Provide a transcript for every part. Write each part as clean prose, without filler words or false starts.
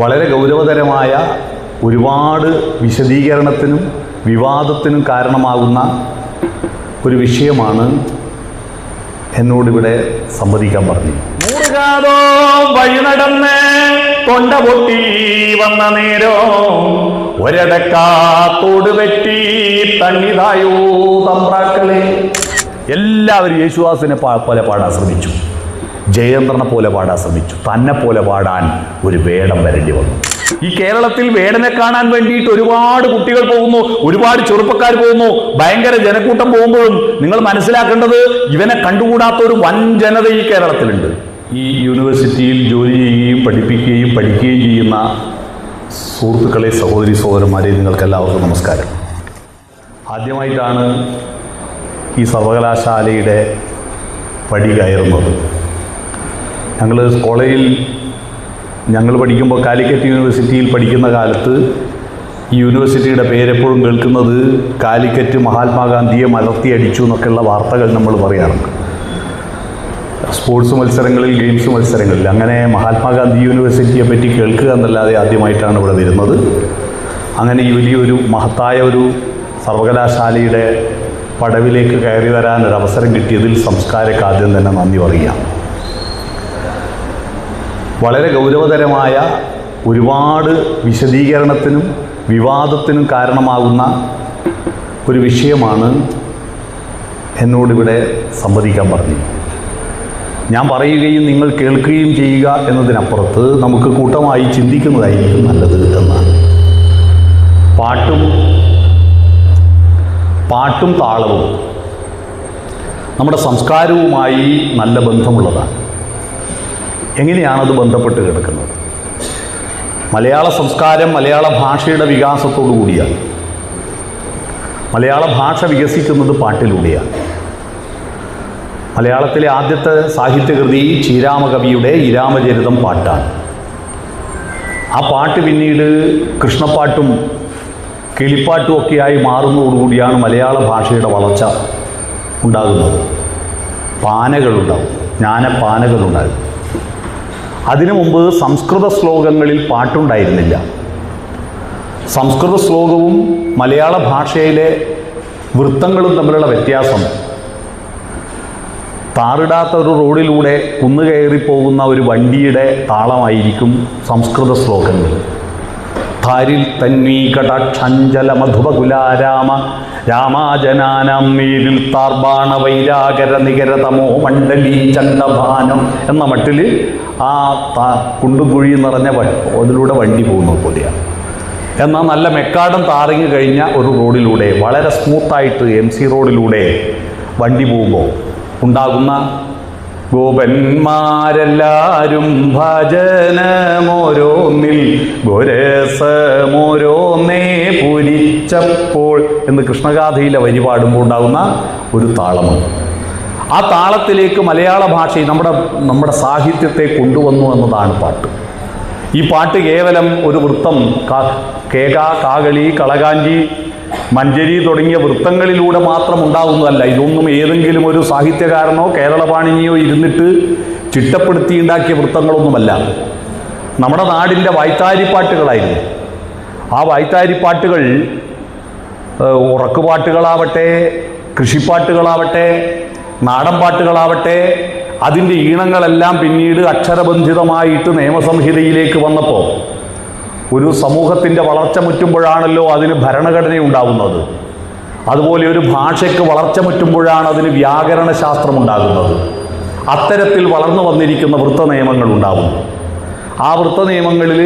വളരെ ഗൗരവതരമായ ഒരുപാട് വിശദീകരണത്തിനും വിവാദത്തിനും കാരണമാകുന്ന ഒരു വിഷയമാണ് എന്നോടിവിടെ സംവദിക്കാൻ പറഞ്ഞു. മൂറുകാതോ വഴി നടന്ന് കൊണ്ട പൊട്ടി വന്ന നേരോ ഒരടക്കാത്തോട് വെട്ടി തണ്ണിതായോ തമ്പ്രാക്കളെ. എല്ലാവരും യേശുദാസിനെ പോലെ പാടാൻ ശ്രമിച്ചു, ജയേന്ദ്രനെ പോലെ പാടാൻ ശ്രമിച്ചു, തന്നെ പോലെ പാടാൻ ഒരു വേടം വരേണ്ടി വന്നു. ഈ കേരളത്തിൽ വേടനെ കാണാൻ വേണ്ടിയിട്ട് ഒരുപാട് കുട്ടികൾ പോകുന്നു, ഒരുപാട് ചെറുപ്പക്കാർ പോകുന്നു, ഭയങ്കര ജനക്കൂട്ടം പോകുമ്പോഴും നിങ്ങൾ മനസ്സിലാക്കേണ്ടത് ഇവനെ കണ്ടുകൂടാത്ത ഒരു വൻ ജനത ഈ കേരളത്തിലുണ്ട്. ഈ യൂണിവേഴ്സിറ്റിയിൽ ജോലി ചെയ്യുകയും പഠിപ്പിക്കുകയും പഠിക്കുകയും ചെയ്യുന്ന സുഹൃത്തുക്കളെ, സഹോദരി സഹോദരന്മാരെ, നിങ്ങൾക്കെല്ലാവർക്കും നമസ്കാരം. ആദ്യമായിട്ടാണ് ഈ സർവകലാശാലയുടെ പടി കയറുന്നത്. ഞങ്ങൾ പഠിക്കുമ്പോൾ കാലിക്കറ്റ് യൂണിവേഴ്സിറ്റിയിൽ പഠിക്കുന്ന കാലത്ത് ഈ യൂണിവേഴ്സിറ്റിയുടെ പേരെപ്പോഴും കേൾക്കുന്നത് കാലിക്കറ്റ് മഹാത്മാഗാന്ധിയെ മലർത്തിയടിച്ചു എന്നൊക്കെയുള്ള വാർത്തകൾ നമ്മൾ പറയാറുണ്ട്. സ്പോർട്സ് മത്സരങ്ങളിൽ, ഗെയിംസ് മത്സരങ്ങളിൽ. അങ്ങനെ മഹാത്മാഗാന്ധി യൂണിവേഴ്സിറ്റിയെ പറ്റി കേൾക്കുക എന്നല്ലാതെ ആദ്യമായിട്ടാണ് ഇവിടെ വരുന്നത്. അങ്ങനെ ഈ വലിയൊരു മഹത്തായ ഒരു സർവകലാശാലയുടെ പടവിലേക്ക് കയറി വരാൻ ഒരു അവസരം കിട്ടിയതിൽ സംസ്കാരക്ക് ആദ്യം തന്നെ നന്ദി പറയുകയാണ്. വളരെ ഗൗരവതരമായ ഒരുപാട് വിശദീകരണത്തിനും വിവാദത്തിനും കാരണമാകുന്ന ഒരു വിഷയമാണ് എന്നോടിവിടെ സംവദിക്കാൻ പറഞ്ഞു. ഞാൻ പറയുകയും നിങ്ങൾ കേൾക്കുകയും ചെയ്യുക എന്നതിനപ്പുറത്ത് നമുക്ക് കൂട്ടമായി ചിന്തിക്കുന്നതായിരിക്കും നല്ലത് എന്നാണ്. പാട്ടും താളവും നമ്മുടെ സംസ്കാരവുമായി നല്ല ബന്ധമുള്ളതാണ്. എങ്ങനെയാണത് ബന്ധപ്പെട്ട് കിടക്കുന്നത്? മലയാള സംസ്കാരം മലയാള ഭാഷയുടെ വികാസത്തോടു കൂടിയാണ്. മലയാള ഭാഷ വികസിക്കുന്നത് പാട്ടിലൂടെയാണ്. മലയാളത്തിലെ ആദ്യത്തെ സാഹിത്യകൃതി ശ്രീരാമകവിയുടെ ഇരാമചരിതം പാട്ടാണ്. ആ പാട്ട് പിന്നീട് കൃഷ്ണപ്പാട്ടും കിളിപ്പാട്ടും ഒക്കെയായി മാറുന്നതോടുകൂടിയാണ് മലയാള ഭാഷയുടെ വളർച്ച ഉണ്ടാകുന്നത്. പാനകളുണ്ടാവും, ജ്ഞാനപ്പാനകളുണ്ടാകും. അതിനു മുമ്പ് സംസ്കൃത ശ്ലോകങ്ങളിൽ പാട്ടുണ്ടായിരുന്നില്ല. സംസ്കൃത ശ്ലോകവും മലയാള ഭാഷയിലെ വൃത്തങ്ങളും തമ്മിലുള്ള വ്യത്യാസം, താറിടാത്ത ഒരു റോഡിലൂടെ കുന്നുകയറി പോകുന്ന ഒരു വണ്ടിയുടെ താളമായിരിക്കും സംസ്കൃത ശ്ലോകങ്ങൾ. ധാരിൽ തന്വീ കടാക്ഷഞ്ചല മധുപകുലാരാമ രാമാജനാനം നീരിൽ താർബാണ വൈരാകര നികരതമോ മണ്ഡലീ ചണ്ഡഭാനം എന്ന മട്ടിൽ ആ കുണ്ടും കുഴിയും നിറഞ്ഞ അതിലൂടെ വണ്ടി പോകുന്നത് പോലെയാണ്. എന്നാൽ നല്ല മെക്കാടം താറിങ്ങി കഴിഞ്ഞ ഒരു റോഡിലൂടെ, വളരെ സ്മൂത്തായിട്ട് MC റോഡിലൂടെ വണ്ടി പോകുമ്പോൾ ഉണ്ടാകുന്ന ഗോപന്മാരെല്ലാരും ഭജനമോരോന്നിൽ ഗോരസമോരോന്നേ പൂരിച്ചപ്പോൾ എന്ന് കൃഷ്ണഗാഥയിലെ വരി പാടുമ്പോൾ ഉണ്ടാകുന്ന ഒരു താളമാണ്. ആ താളത്തിലേക്ക് മലയാള ഭാഷയിൽ നമ്മുടെ സാഹിത്യത്തെ കൊണ്ടുവന്നു എന്നതാണ് പാട്ട്. ഈ പാട്ട് കേവലം ഒരു വൃത്തം, കേക, കാകളി, കളകാഞ്ചി, മഞ്ചരി തുടങ്ങിയ വൃത്തങ്ങളിലൂടെ മാത്രം ഉണ്ടാകുന്നതല്ല. ഇതൊന്നും ഏതെങ്കിലും ഒരു സാഹിത്യകാരനോ കേരളപാണിനിയോ ഇരുന്നിട്ട് ചിട്ടപ്പെടുത്തി ഉണ്ടാക്കിയ വൃത്തങ്ങളൊന്നുമല്ല. നമ്മുടെ നാടിൻ്റെ വായ്ത്താരിപ്പാട്ടുകളായിരുന്നു. ആ വായ്ത്താരിപ്പാട്ടുകൾ ഉറക്കുപാട്ടുകളാവട്ടെ, കൃഷിപ്പാട്ടുകളാവട്ടെ, നാടൻ പാട്ടുകളാവട്ടെ, അതിൻ്റെ ഈണങ്ങളെല്ലാം പിന്നീട് അക്ഷരബന്ധിതമായിട്ട് നിയമസംഹിതയിലേക്ക് വന്നപ്പോൾ ഒരു സമൂഹത്തിൻ്റെ വളർച്ച മുറ്റുമ്പോഴാണല്ലോ അതിന് ഭരണഘടന ഉണ്ടാകുന്നത്. അതുപോലെ ഒരു ഭാഷയ്ക്ക് വളർച്ച മുറ്റുമ്പോഴാണ് അതിന് വ്യാകരണ ശാസ്ത്രം ഉണ്ടാകുന്നത്. അത്തരത്തിൽ വളർന്നു വന്നിരിക്കുന്ന വൃത്ത നിയമങ്ങൾ ഉണ്ടാകുന്നു. ആ വൃത്ത നിയമങ്ങളിൽ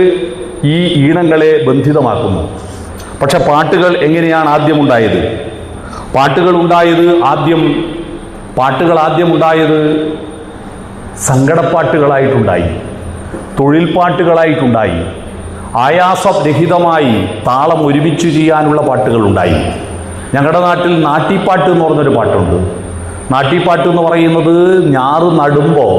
ഈ ഈണങ്ങളെ ബന്ധിതമാക്കുന്നു. പക്ഷെ പാട്ടുകൾ എങ്ങനെയാണ് ആദ്യം ഉണ്ടായത്? പാട്ടുകൾ ആദ്യം ഉണ്ടായത് സങ്കടപ്പാട്ടുകളായിട്ടുണ്ടായി, തൊഴിൽ പാട്ടുകളായിട്ടുണ്ടായി, ആയാസരഹിതമായി താളം ഒരുമിച്ച് ചെയ്യാനുള്ള പാട്ടുകളുണ്ടായി. ഞങ്ങളുടെ നാട്ടിൽ നാട്ടിപ്പാട്ട് എന്ന് പറഞ്ഞൊരു പാട്ടുണ്ട്. നാട്ടിപ്പാട്ട് എന്ന് പറയുന്നത് ഞാറ് നടുമ്പോൾ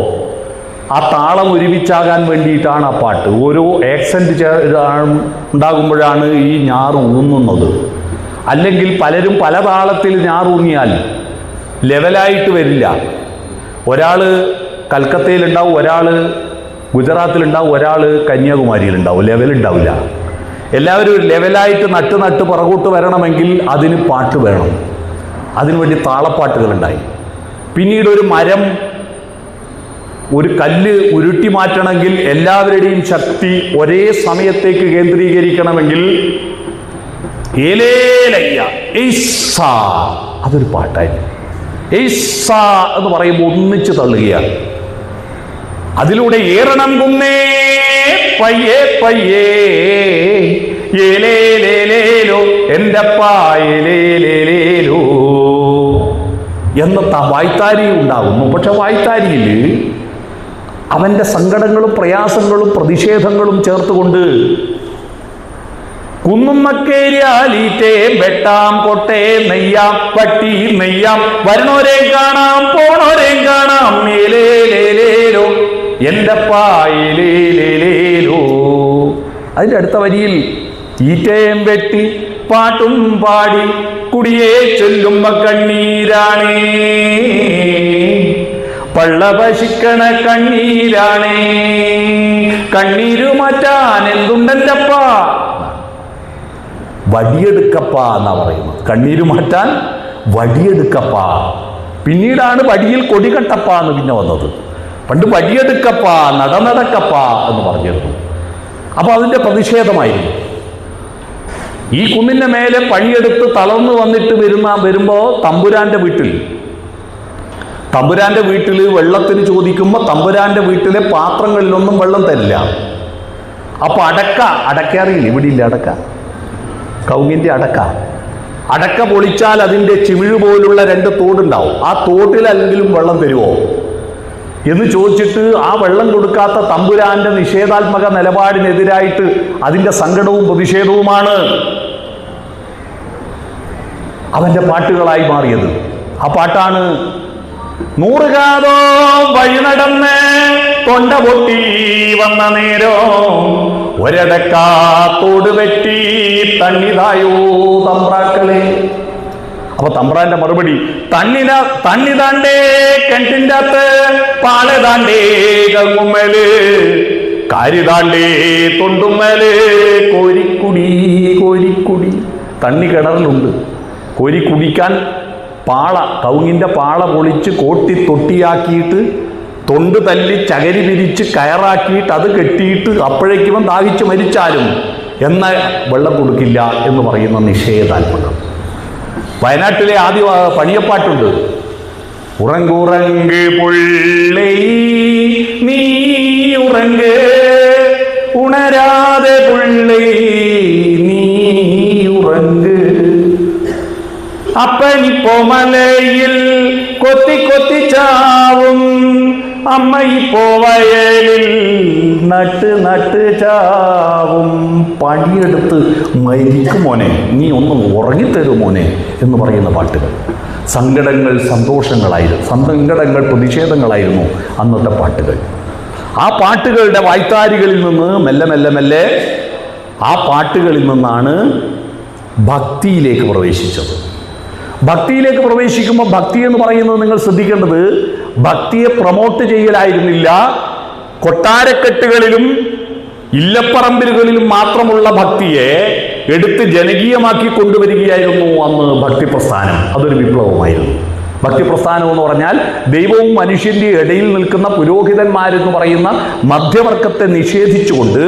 ആ താളം ഒരുമിച്ചാകാൻ വേണ്ടിയിട്ടാണ് ആ പാട്ട്. ഓരോ ആക്സെൻറ്റ് ഉണ്ടാകുമ്പോഴാണ് ഈ ഞാറ് ഊന്നുന്നത്. അല്ലെങ്കിൽ പലരും പല താളത്തിൽ ഞാറൂന്നിയാൽ ലെവലായിട്ട് വരില്ല. ഒരാൾ കൽക്കത്തയിലുണ്ടാവും, ഒരാൾ ഗുജറാത്തിലുണ്ടാവും, ഒരാൾ കന്യാകുമാരിയിലുണ്ടാവും. ലെവലുണ്ടാവില്ല. എല്ലാവരും ഒരു ലെവലായിട്ട് നട്ട് പുറകോട്ട് വരണമെങ്കിൽ അതിന് പാട്ട് വേണം. അതിനുവേണ്ടി താളപ്പാട്ടുകളുണ്ടായി. പിന്നീട് ഒരു മരം, ഒരു കല്ല് ഉരുട്ടി മാറ്റണമെങ്കിൽ എല്ലാവരുടെയും ശക്തി ഒരേ സമയത്തേക്ക് കേന്ദ്രീകരിക്കണമെങ്കിൽ അതൊരു പാട്ടായിരുന്നു. എന്ന് പറയുമ്പോൾ ഒന്നിച്ച് തള്ളുകയാണ്. അതിലൂടെ ഏറണം കുന്നേ പയ്യേ പയ്യേ ഏലേലേലേലോ എന്റപ്പായേലേലേലേലോ എന്ന വായ്ത്താരി ഉണ്ടാകുന്നു. പക്ഷെ വായ്ത്താരിയിൽ അവൻ്റെ സങ്കടങ്ങളും പ്രയാസങ്ങളും പ്രതിഷേധങ്ങളും ചേർത്തുകൊണ്ട് കുന്നുമ്മക്കേരിയാലീറ്റേ വെട്ടാം കൊട്ടേ നെയ്യാം പട്ടി നെയ്യാം വരണോരേ കാണാം പോണോരേ കാണാം മേലേലേലേലോ എന്റപ്പായേലേലേലോ. അതിൻ്റെ അടുത്ത വരിയിൽ ഈറ്റയും വെട്ടി പാട്ടും പാടി കുടിയെ ചൊല്ലുമ്പോ കണ്ണീരാണേ പള്ള പശിക്കണ കണ്ണീരാണേ കണ്ണീരു മാറ്റാൻ എന്തുണ്ടെൻ്റെപ്പ. വടിയെടുക്കപ്പ എന്നാ പറയുന്നത്. കണ്ണീര് മാറ്റാൻ വടിയെടുക്കപ്പ. പിന്നീടാണ് വടിയിൽ കൊടികട്ടപ്പ എന്ന് പിന്നെ വന്നത്. പണ്ട് വടിയെടുക്കപ്പ നടക്കപ്പ എന്ന് പറഞ്ഞിരുന്നു. അപ്പൊ അതിൻ്റെ പ്രതിഷേധമായിരുന്നു. ഈ കുന്നിൻ്റെ മേലെ പണിയെടുത്ത് തളർന്നു വന്നിട്ട് വരുമ്പോൾ തമ്പുരാന്റെ വീട്ടിൽ വെള്ളത്തിന് ചോദിക്കുമ്പോൾ തമ്പുരാന്റെ വീട്ടിലെ പാത്രങ്ങളിലൊന്നും വെള്ളം തരില്ല. അപ്പൊ അടക്ക അറിയില്ല, ഇവിടെ ഇല്ല അടക്ക, കൗങ്ങിൻ്റെ അടക്ക പൊളിച്ചാൽ അതിൻ്റെ ചിമിഴ് പോലുള്ള 2 തോടുണ്ടാവും. ആ തോട്ടിലെങ്കിലും വെള്ളം തരുമോ എന്ന് ചോദിച്ചിട്ട് ആ വെള്ളം കൊടുക്കാത്ത തമ്പുരാന്റെ നിഷേധാത്മക നിലപാടിനെതിരായിട്ട് അതിൻ്റെ സങ്കടവും പ്രതിഷേധവുമാണ് അവൻ്റെ പാട്ടുകളായി മാറിയത്. ആ പാട്ടാണ് 100 കാതോ വഴി നടന്ന് തൊണ്ട പൊട്ടി വന്ന നേരോ ഒരടക്കാത്തോട് വെട്ടി തണ്ണിതായോ തമ്പ്രാക്കളെ. അപ്പൊ തമ്പ്രാന്റെ മറുപടി തണ്ണി താണ്ടേ കിണറ്റിൻ്റെ അകത്ത് പാല താണ്ടേ കങ്ങുമ്മല് കാരി താണ്ടേ തൊണ്ടുമ്മല് കോരിക്കുടി. തണ്ണി കിണറിലുണ്ട്. കോരി കുടിക്കാൻ കവുങ്ങിൻ്റെ പാള പൊളിച്ച് കോട്ടി തൊട്ടിയാക്കിയിട്ട് തൊണ്ട് തല്ലി ചകരി പിരിച്ച് കയറാക്കിയിട്ട് അത് കെട്ടിയിട്ട് അപ്പോഴേക്കും ദാഹിച്ച് മരിച്ചാലും എന്നാൽ വെള്ളം കൊടുക്കില്ല എന്ന് പറയുന്ന നിഷേധാത്മകം. വയനാട്ടിലെ ആദ്യ പണിയപ്പാട്ടുണ്ട്. ഉറങ്ങുറങ്ങ് പുള്ളി നീ ഉറങ്ങ് ഉണരാതെ പുള്ളി നീ ഉറങ്ങ് അപ്പനിപ്പോ മലയിൽ കൊത്തി ചാവും അമ്മയിപ്പോ വയലിൽ നട്ട് ചാവും. പണിയെടുത്ത് മരിക്കും മോനെ, നീ ഒന്ന് ഉറങ്ങിത്തരൂ മോനെ എന്ന് പറയുന്ന പാട്ടുകൾ. സങ്കടങ്ങൾ സന്തോഷങ്ങളായിരുന്നു, സങ്കടങ്ങൾ പ്രതിഷേധങ്ങളായിരുന്നു അന്നത്തെ പാട്ടുകൾ. ആ പാട്ടുകളുടെ വായ്ത്താരികളിൽ നിന്ന് മെല്ലെ ആ പാട്ടുകളിൽ നിന്നാണ് ഭക്തിയിലേക്ക് പ്രവേശിച്ചത്. ഭക്തിയിലേക്ക് പ്രവേശിക്കുമ്പോൾ ഭക്തി എന്ന് പറയുന്നത് നിങ്ങൾ ശ്രദ്ധിക്കേണ്ടത് ഭക്തിയെ പ്രൊമോട്ട് ചെയ്യലായിരുന്നില്ല. കൊട്ടാരക്കെട്ടുകളിലും ഇല്ലപ്പറമ്പിലുകളിലും മാത്രമുള്ള ഭക്തിയെ എടുത്ത് ജനകീയമാക്കി കൊണ്ടുവരികയായിരുന്നു അന്ന് ഭക്തിപ്രസ്ഥാനം. അതൊരു വിപ്ലവമായിരുന്നു. ഭക്തിപ്രസ്ഥാനം എന്ന് പറഞ്ഞാൽ ദൈവവും മനുഷ്യൻ്റെ ഇടയിൽ നിൽക്കുന്ന പുരോഹിതന്മാരെന്ന് പറയുന്ന മധ്യവർഗത്തെ നിഷേധിച്ചുകൊണ്ട്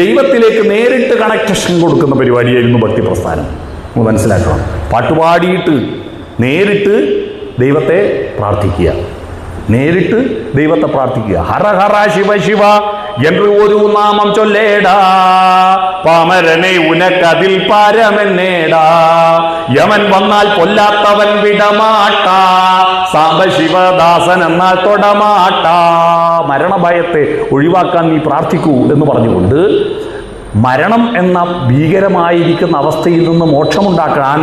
ദൈവത്തിലേക്ക് നേരിട്ട് കണക്ഷൻ കൊടുക്കുന്ന പരിപാടിയായിരുന്നു ഭക്തിപ്രസ്ഥാനം. നമ്മൾ മനസ്സിലാക്കണം. പാട്ടുപാടിയിട്ട് നേരിട്ട് ദൈവത്തെ പ്രാർത്ഥിക്കുക, ഹര ഹര ശിവ ശിവ എന്ന് ഒരു നാമം ചൊല്ലേടാ പാമരനെ ഉനക്കതിൽ പാരമെന്നേടാ യമൻ വന്നാൽ കൊല്ലാത്തവൻ വിടമാട്ടാ സാംബശിവദാസൻ എന്നാൽ തൊടമാട്ടാ. മരണഭയത്തെ ഒഴിവാക്കാൻ നീ പ്രാർത്ഥിക്കൂ എന്ന് പറഞ്ഞുകൊണ്ട് മരണം എന്ന ഭീകരമായിരിക്കുന്ന അവസ്ഥയിൽ നിന്ന് മോക്ഷമുണ്ടാക്കാൻ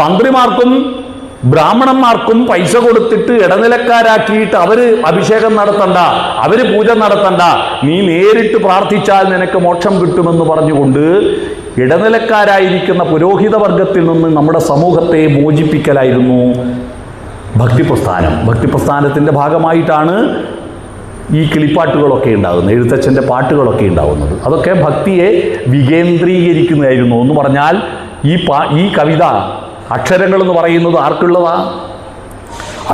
തന്ത്രിമാർക്കും ബ്രാഹ്മണന്മാർക്കും പൈസ കൊടുത്തിട്ട് ഇടനിലക്കാരാക്കിയിട്ട് അവര് അഭിഷേകം നടത്തണ്ട, അവര് പൂജ നടത്തണ്ട, നീ നേരിട്ട് പ്രാർത്ഥിച്ചാൽ നിനക്ക് മോക്ഷം കിട്ടുമെന്ന് പറഞ്ഞുകൊണ്ട് ഇടനിലക്കാരായിരിക്കുന്ന പുരോഹിത വർഗത്തിൽ നിന്ന് നമ്മുടെ സമൂഹത്തെ മോചിപ്പിക്കലായിരുന്നു ഭക്തിപ്രസ്ഥാനം. ഭക്തിപ്രസ്ഥാനത്തിൻ്റെ ഭാഗമായിട്ടാണ് ഈ കിളിപ്പാട്ടുകളൊക്കെ ഉണ്ടാകുന്നത്, എഴുത്തച്ഛൻ്റെ പാട്ടുകളൊക്കെ ഉണ്ടാകുന്നത്. അതൊക്കെ ഭക്തിയെ വികേന്ദ്രീകരിക്കുന്നതായിരുന്നു. എന്ന് പറഞ്ഞാൽ ഈ കവിത അക്ഷരങ്ങളെന്ന് പറയുന്നത് ആർക്കുള്ളതാ?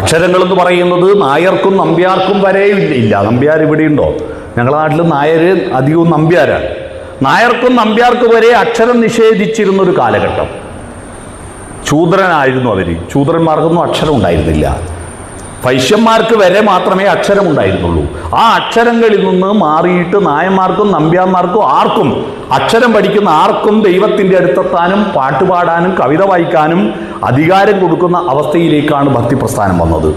അക്ഷരങ്ങളെന്ന് പറയുന്നത് നായർക്കും നമ്പ്യാർക്കും വരെ ഇല്ല. നമ്പ്യാർ ഇവിടെയുണ്ടോ? ഞങ്ങളുടെ നാട്ടിൽ നായർ അധികവും നമ്പ്യാരാണ്. നായർക്കും നമ്പ്യാർക്കും വരെ അക്ഷരം നിഷേധിച്ചിരുന്നൊരു കാലഘട്ടം. ശൂദ്രനായിരുന്നു അവർ. ശൂദ്രന്മാർക്കൊന്നും അക്ഷരം ഉണ്ടായിരുന്നില്ല. വൈശ്യന്മാർക്ക് വരെ മാത്രമേ അക്ഷരം ഉണ്ടായിരുന്നുള്ളൂ. ആ അക്ഷരങ്ങളിൽ നിന്ന് മാറിയിട്ട് നായന്മാർക്കും നമ്പ്യാന്മാർക്കും ആർക്കും, അക്ഷരം പഠിക്കുന്ന ആർക്കും ദൈവത്തിൻ്റെ അടുത്തെത്താനും പാട്ടുപാടാനും കവിത വായിക്കാനും അധികാരം കൊടുക്കുന്ന അവസ്ഥയിലേക്കാണ് ഭക്തിപ്രസ്ഥാനം വന്നത്.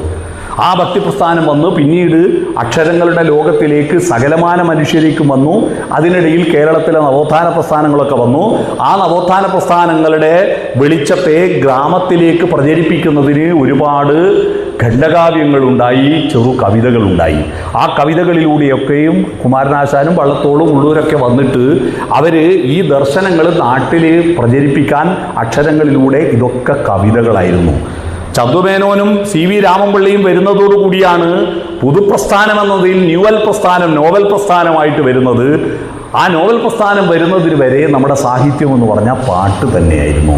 ആ ഭക്തിപ്രസ്ഥാനം വന്ന് പിന്നീട് അക്ഷരങ്ങളുടെ ലോകത്തിലേക്ക് സകലമാന മനുഷ്യരേക്കും വന്നു. അതിനിടയിൽ കേരളത്തിലെ നവോത്ഥാന പ്രസ്ഥാനങ്ങളൊക്കെ വന്നു. ആ നവോത്ഥാന പ്രസ്ഥാനങ്ങളുടെ വെളിച്ചത്തെ ഗ്രാമത്തിലേക്ക് പ്രചരിപ്പിക്കുന്നതിന് ഒരുപാട് ഖണ്ഡകാവ്യങ്ങളുണ്ടായി, ചെറു കവിതകളുണ്ടായി. ആ കവിതകളിലൂടെയൊക്കെയും കുമാരനാശാനും വള്ളത്തോളും ഉള്ളൂരൊക്കെ വന്നിട്ട് അവർ ഈ ദർശനങ്ങൾ നാട്ടിൽ പ്രചരിപ്പിക്കാൻ അക്ഷരങ്ങളിലൂടെ ഇതൊക്കെ കവിതകളായിരുന്നു. ചന്തുമേനോനും CV രാമൻപിള്ളയും വരുന്നതോടുകൂടിയാണ് പുതുപ്രസ്ഥാനം എന്നതിൽ ന്യൂവൽ പ്രസ്ഥാനം, നോവൽ പ്രസ്ഥാനമായിട്ട് വരുന്നത്. ആ നോവൽ പ്രസ്ഥാനം വരുന്നതിന് വരെ നമ്മുടെ സാഹിത്യം എന്ന് പറഞ്ഞാൽ പാട്ട് തന്നെയായിരുന്നു,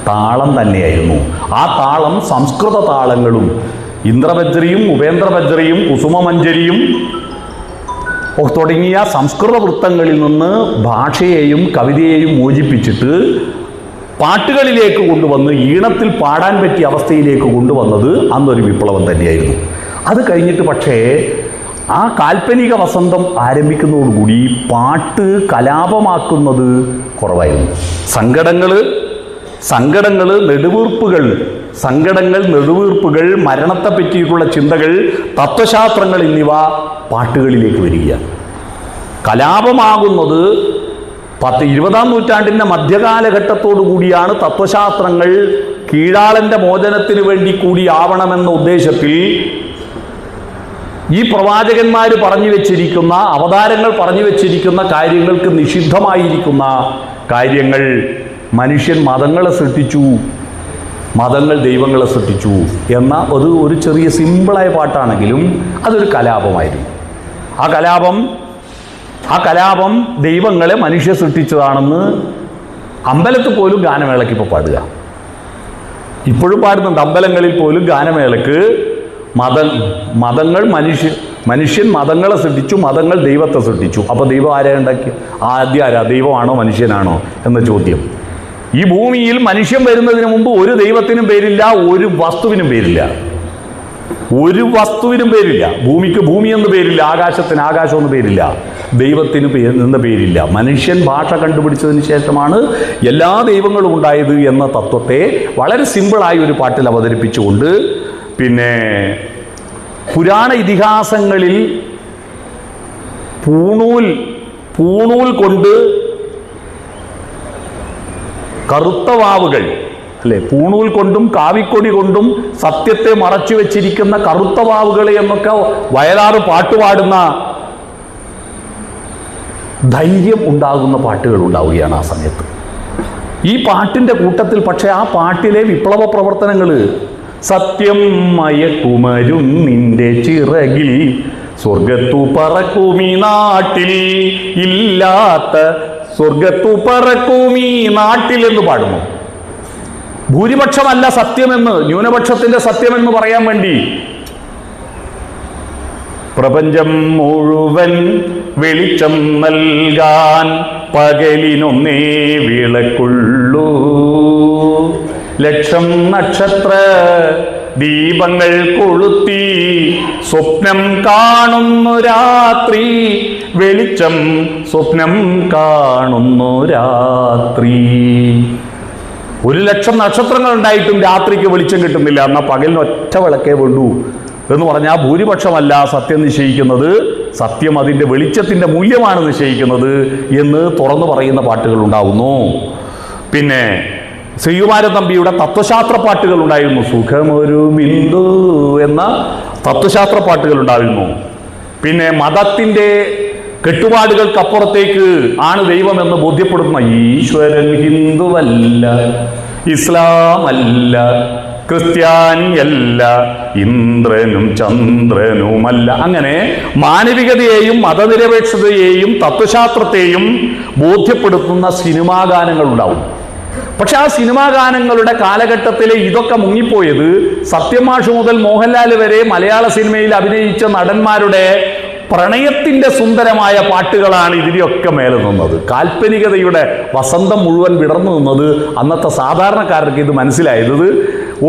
താളം തന്നെയായിരുന്നു. ആ താളം സംസ്കൃത താളങ്ങളും ഇന്ദ്രവജ്രയും ഉപേന്ദ്രവജ്രയും കുസുമമഞ്ജരിയും തുടങ്ങിയ സംസ്കൃത വൃത്തങ്ങളിൽ നിന്ന് ഭാഷയെയും കവിതയെയും മോചിപ്പിച്ചിട്ട് പാട്ടുകളിലേക്ക് കൊണ്ടുവന്ന് ഈണത്തിൽ പാടാൻ പറ്റിയ അവസ്ഥയിലേക്ക് കൊണ്ടുവന്നത് അന്നൊരു വിപ്ലവം തന്നെയായിരുന്നു. അത് കഴിഞ്ഞിട്ട് പക്ഷേ ആ കാൽപ്പനിക വസന്തം ആരംഭിക്കുന്നതോടുകൂടി പാട്ട് കലാപമാക്കുന്നത് കുറവായിരുന്നു. സങ്കടങ്ങൾ നെടുവീർപ്പുകൾ, മരണത്തെ പറ്റിയിട്ടുള്ള ചിന്തകൾ, തത്വശാസ്ത്രങ്ങൾ എന്നിവ പാട്ടുകളിലേക്ക് വരികയാണ്. കലാപമാകുന്നത് 20-ാം നൂറ്റാണ്ടിൻ്റെ മധ്യകാലഘട്ടത്തോടു കൂടിയാണ്. തത്വശാസ്ത്രങ്ങൾ കീഴാളന്റെ മോചനത്തിന് വേണ്ടി കൂടി ആവണമെന്ന ഉദ്ദേശത്തിൽ ഈ പ്രവാചകന്മാർ പറഞ്ഞു വെച്ചിരിക്കുന്ന, അവതാരങ്ങൾ പറഞ്ഞു വെച്ചിരിക്കുന്ന കാര്യങ്ങൾക്ക് നിഷിദ്ധമായിരിക്കുന്ന കാര്യങ്ങൾ മനുഷ്യൻ മതങ്ങളെ സൃഷ്ടിച്ചു, മതങ്ങൾ ദൈവങ്ങളെ സൃഷ്ടിച്ചു എന്ന ഒരു ചെറിയ സിമ്പിളായ പാട്ടാണെങ്കിലും അതൊരു കലാപമായിരുന്നു. ആ കലാപം ദൈവങ്ങളെ മനുഷ്യ സൃഷ്ടിച്ചതാണെന്ന് അമ്പലത്തിൽ പോലും ഗാനമേളയ്ക്ക് ഇപ്പോൾ പാടുക. ഇപ്പോഴും പാടുന്നുണ്ട് അമ്പലങ്ങളിൽ പോലും ഗാനമേളയ്ക്ക്. മനുഷ്യൻ മതങ്ങളെ സൃഷ്ടിച്ചു, മതങ്ങൾ ദൈവത്തെ സൃഷ്ടിച്ചു. അപ്പോൾ ദൈവം ആരാ ഉണ്ടാക്കി? ആരാ? ദൈവമാണോ മനുഷ്യനാണോ എന്ന ചോദ്യം. ഈ ഭൂമിയിൽ മനുഷ്യൻ വരുന്നതിന് മുമ്പ് ഒരു ദൈവത്തിനും പേരില്ല, ഒരു വസ്തുവിനും പേരില്ല. ഭൂമിക്ക് ഭൂമി എന്ന് പേരില്ല, ആകാശത്തിന് ആകാശം എന്ന് പേരില്ല, ദൈവത്തിന് എന്ന പേരില്ല. മനുഷ്യൻ ഭാഷ കണ്ടുപിടിച്ചതിന് ശേഷമാണ് എല്ലാ ദൈവങ്ങളും ഉണ്ടായത് എന്ന തത്വത്തെ വളരെ സിമ്പിളായി ഒരു പാട്ടിൽ അവതരിപ്പിച്ചുകൊണ്ട്, പിന്നെ പുരാണ ഇതിഹാസങ്ങളിൽ പൂണൂൽ കൊണ്ട് കറുത്ത വാവുകൾ, അല്ലെ, പൂണൂൽ കൊണ്ടും കാവിക്കൊടി കൊണ്ടും സത്യത്തെ മറച്ചു വെച്ചിരിക്കുന്ന കറുത്ത വാവുകൾ എന്നൊക്കെ വയലാറ് പാട്ടുപാടുന്ന ധൈര്യം ഉണ്ടാകുന്ന പാട്ടുകൾ ഉണ്ടാവുകയാണ് ആ സമയത്ത്. ഈ പാട്ടിൻ്റെ കൂട്ടത്തിൽ പക്ഷേ ആ പാട്ടിലെ വിപ്ലവ പ്രവർത്തനങ്ങൾ, സത്യം മയക്കുമരും നിന്റെ ചിറകിൽ, സ്വർഗത്തു പറക്കുമീ നാട്ടിൽ ഇല്ലാത്ത സ്വർഗത്തു പറക്കുമീ നാട്ടിൽ എന്ന് പാടുന്നു. ഭൂരിപക്ഷമല്ല സത്യമെന്ന്, ന്യൂനപക്ഷത്തിന്റെ സത്യമെന്ന് പറയാൻ വേണ്ടി പ്രപഞ്ചം മുഴുവൻ വെളിച്ചം നൽകാൻ പകലിനൊന്നേ വിളക്കുള്ളൂ, ലക്ഷം നക്ഷത്ര ദീപങ്ങൾ കൊളുത്തി സ്വപ്നം കാണുന്നു രാത്രി, വെളിച്ചം സ്വപ്നം കാണുന്നു രാത്രി. 1,00,000 നക്ഷത്രങ്ങൾ ഉണ്ടായിട്ടും രാത്രിക്ക് വെളിച്ചം കിട്ടുന്നില്ല, എന്നാൽ പകലിന് ഒറ്റ വിളക്കേ വേണ്ടൂ എന്ന് പറഞ്ഞാൽ ഭൂരിപക്ഷമല്ല സത്യം നിശ്ചയിക്കുന്നത്, സത്യം അതിൻ്റെ വെളിച്ചത്തിൻ്റെ മൂല്യമാണ് നിശ്ചയിക്കുന്നത് എന്ന് തുറന്നു പറയുന്ന പാട്ടുകൾ ഉണ്ടാകുന്നു. പിന്നെ ശ്രീകുമാരൻ തമ്പിയുടെ തത്വശാസ്ത്ര പാട്ടുകൾ ഉണ്ടായിരുന്നു. സുഖമൊരു ബിന്ദു എന്ന തത്വശാസ്ത്ര പാട്ടുകൾ ഉണ്ടായിരുന്നു. പിന്നെ മതത്തിൻ്റെ കെട്ടുപാടുകൾക്കപ്പുറത്തേക്ക് ആണ് ദൈവമെന്ന് ബോധ്യപ്പെടുന്ന ഈശ്വരൻ ഹിന്ദുവല്ല, ഇസ്ലാം അല്ല, ക്രിസ്ത്യാനിയല്ല, ഇന്ദ്രനും ചന്ദ്രനുമല്ല. അങ്ങനെ മാനവികതയെയും മതനിരപേക്ഷതയെയും തത്വശാസ്ത്രത്തെയും ബോധ്യപ്പെടുത്തുന്ന സിനിമാ ഗാനങ്ങൾ ഉണ്ടാവും. പക്ഷെ ആ സിനിമാ ഗാനങ്ങളുടെ കാലഘട്ടത്തിലെ ഇതൊക്കെ മുങ്ങിപ്പോയത് സത്യമാഷ് മുതൽ മോഹൻലാൽ വരെ മലയാള സിനിമയിൽ അഭിനയിച്ച നടന്മാരുടെ പ്രണയത്തിന്റെ സുന്ദരമായ പാട്ടുകളാണ് ഇതിനെയൊക്കെ മേലെ നിന്നത്. കാൽപ്പനികതയുടെ വസന്തം മുഴുവൻ വിടർന്നു നിന്നത് അന്നത്തെ സാധാരണക്കാർക്ക് ഇത് മനസ്സിലായത്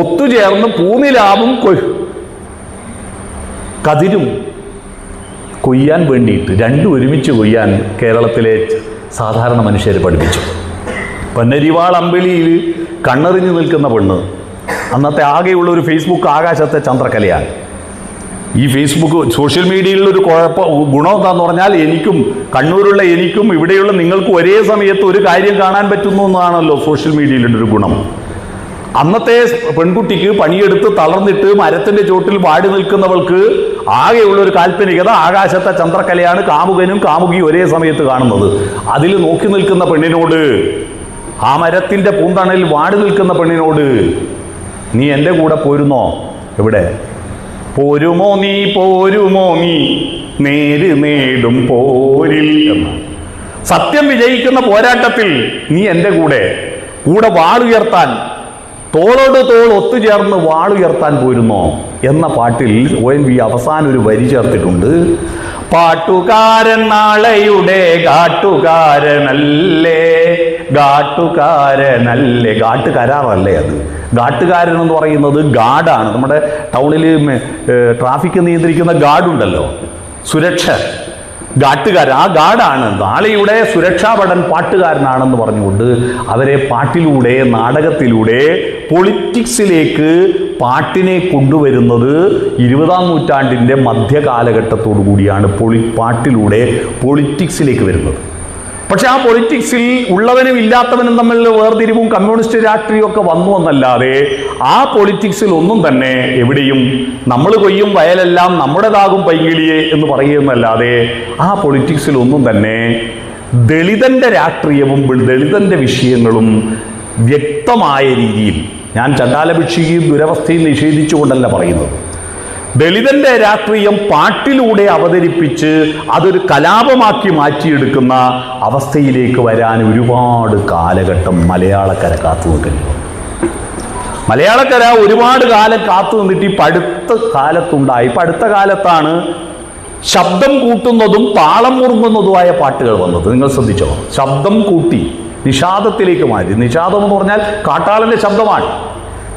ഒത്തുചേർന്ന് പൂനിലാവും കതിരും കൊയ്യാൻ വേണ്ടിയിട്ട് രണ്ടും ഒരുമിച്ച് കൊയ്യാൻ കേരളത്തിലെ സാധാരണ മനുഷ്യരെ പഠിപ്പിച്ചു. പൊന്നരിവാൾ അമ്പിളിയിൽ കണ്ണെറിഞ്ഞു നിൽക്കുന്ന പെണ്ണ് അന്നത്തെ ആകെയുള്ള ഒരു ഫേസ്ബുക്ക് ആകാശത്തെ ചന്ദ്രകലയാണ്. ഈ ഫേസ്ബുക്ക് സോഷ്യൽ മീഡിയയിലുള്ള ഒരു ഗുണം എന്താന്ന് പറഞ്ഞാൽ എനിക്കും കണ്ണൂരുള്ള എനിക്കും ഇവിടെയുള്ള നിങ്ങൾക്കും ഒരേ സമയത്ത് ഒരു കാര്യം കാണാൻ പറ്റുന്നു എന്നതാണല്ലോ സോഷ്യൽ മീഡിയയിലുള്ള ഒരു ഗുണം. അന്നത്തെ പെൺകുട്ടിക്ക് പണിയെടുത്ത് തളർന്നിട്ട് മരത്തിന്റെ ചോട്ടിൽ വാടി നിൽക്കുന്നവൾക്ക് ആകെയുള്ള ഒരു കാൽപ്പനികത ആകാശത്തെ ചന്ദ്രകലയാണ്. കാമുകനും കാമുകിയും ഒരേ സമയത്ത് കാണുന്നത്. അതിൽ നോക്കി നിൽക്കുന്ന പെണ്ണിനോട്, ആ മരത്തിന്റെ പൂന്തണലിൽ വാടി നിൽക്കുന്ന പെണ്ണിനോട്, നീ എൻ്റെ കൂടെ പോരുന്നോ? എവിടെ പോരുമോ നീ, പോരുമോ നീ, നേര് നേടും പോരിൽ എന്ന്. സത്യം വിജയിക്കുന്ന പോരാട്ടത്തിൽ നീ എൻ്റെ കൂടെ വാളുയർത്താൻ, തോളോട് തോൾ ഒത്തുചേർന്ന് വാളുയർത്താൻ പോരുന്നോ എന്ന പാട്ടിൽ ONV അവസാനം ഒരു വരി ചേർത്തിട്ടുണ്ട്. പാട്ടുകാരൻ നാളെയുടെ ഗാട്ടുകാരനല്ലേ, ഗാട്ടുകാരനല്ലേ. ഗാട്ടുകാരല്ലേ അത്. ഗാട്ടുകാരൻ എന്ന് പറയുന്നത് ഗാർഡാണ്. നമ്മുടെ ടൗണിൽ ട്രാഫിക് നിയന്ത്രിക്കുന്ന ഗാർഡുണ്ടല്ലോ, സുരക്ഷ ഗാട്ടുകാരൻ, ആ ഗാർഡാണ്. നാളെയുടെ സുരക്ഷാഭടൻ പാട്ടുകാരനാണെന്ന് പറഞ്ഞുകൊണ്ട് അവരെ പാട്ടിലൂടെ, നാടകത്തിലൂടെ പൊളിറ്റിക്സിലേക്ക് പാട്ടിനെ കൊണ്ടുവരുന്നത് 20-ാം നൂറ്റാണ്ടിൻ്റെ മധ്യകാലഘട്ടത്തോടു കൂടിയാണ് പാട്ടിലൂടെ പൊളിറ്റിക്സിലേക്ക് വരുന്നത്. പക്ഷെ ആ പൊളിറ്റിക്സിൽ ഉള്ളവനും ഇല്ലാത്തവനും തമ്മിലുള്ള വേർതിരിവും കമ്മ്യൂണിസ്റ്റ് രാഷ്ട്രീയവും ഒക്കെ വന്നു എന്നല്ലാതെ ആ പൊളിറ്റിക്സിൽ ഒന്നും തന്നെ എവിടെയും നമ്മൾ കൊയ്യും വയലെല്ലാം നമ്മുടേതാകും പൈങ്കിളിയെ എന്ന് പറയുന്നല്ലാതെ ആ പൊളിറ്റിക്സിൽ ഒന്നും തന്നെ ദളിതന്റെ രാഷ്ട്രീയവും ദളിതന്റെ വിഷയങ്ങളും വ്യക്തമായ രീതിയിൽ, ഞാൻ ചണ്ടാലഭിക്ഷയും ദുരവസ്ഥയും നിഷേധിച്ചുകൊണ്ടല്ല പറയുന്നത്, ദളിതന്റെ രാഷ്ട്രീയം പാട്ടിലൂടെ അവതരിപ്പിച്ച് അതൊരു കലാപമാക്കി മാറ്റിയെടുക്കുന്ന അവസ്ഥയിലേക്ക് വരാൻ ഒരുപാട് കാലഘട്ടം മലയാളക്കര കാത്തു നിൽക്കുന്നു. മലയാളക്കര ഒരുപാട് കാലം കാത്തു നിന്നിട്ട് ഇപ്പം അടുത്ത കാലത്തുണ്ടായി. ഇപ്പം അടുത്ത കാലത്താണ് ശബ്ദം കൂട്ടുന്നതും താളം മുറുങ്ങുന്നതുമായ പാട്ടുകൾ വന്നത്. നിങ്ങൾ ശ്രദ്ധിച്ചോ? ശബ്ദം കൂട്ടി നിഷാദത്തിലേക്ക് മാറ്റി. നിഷാദം എന്ന് പറഞ്ഞാൽ കാട്ടാളന്റെ ശബ്ദമാണ്.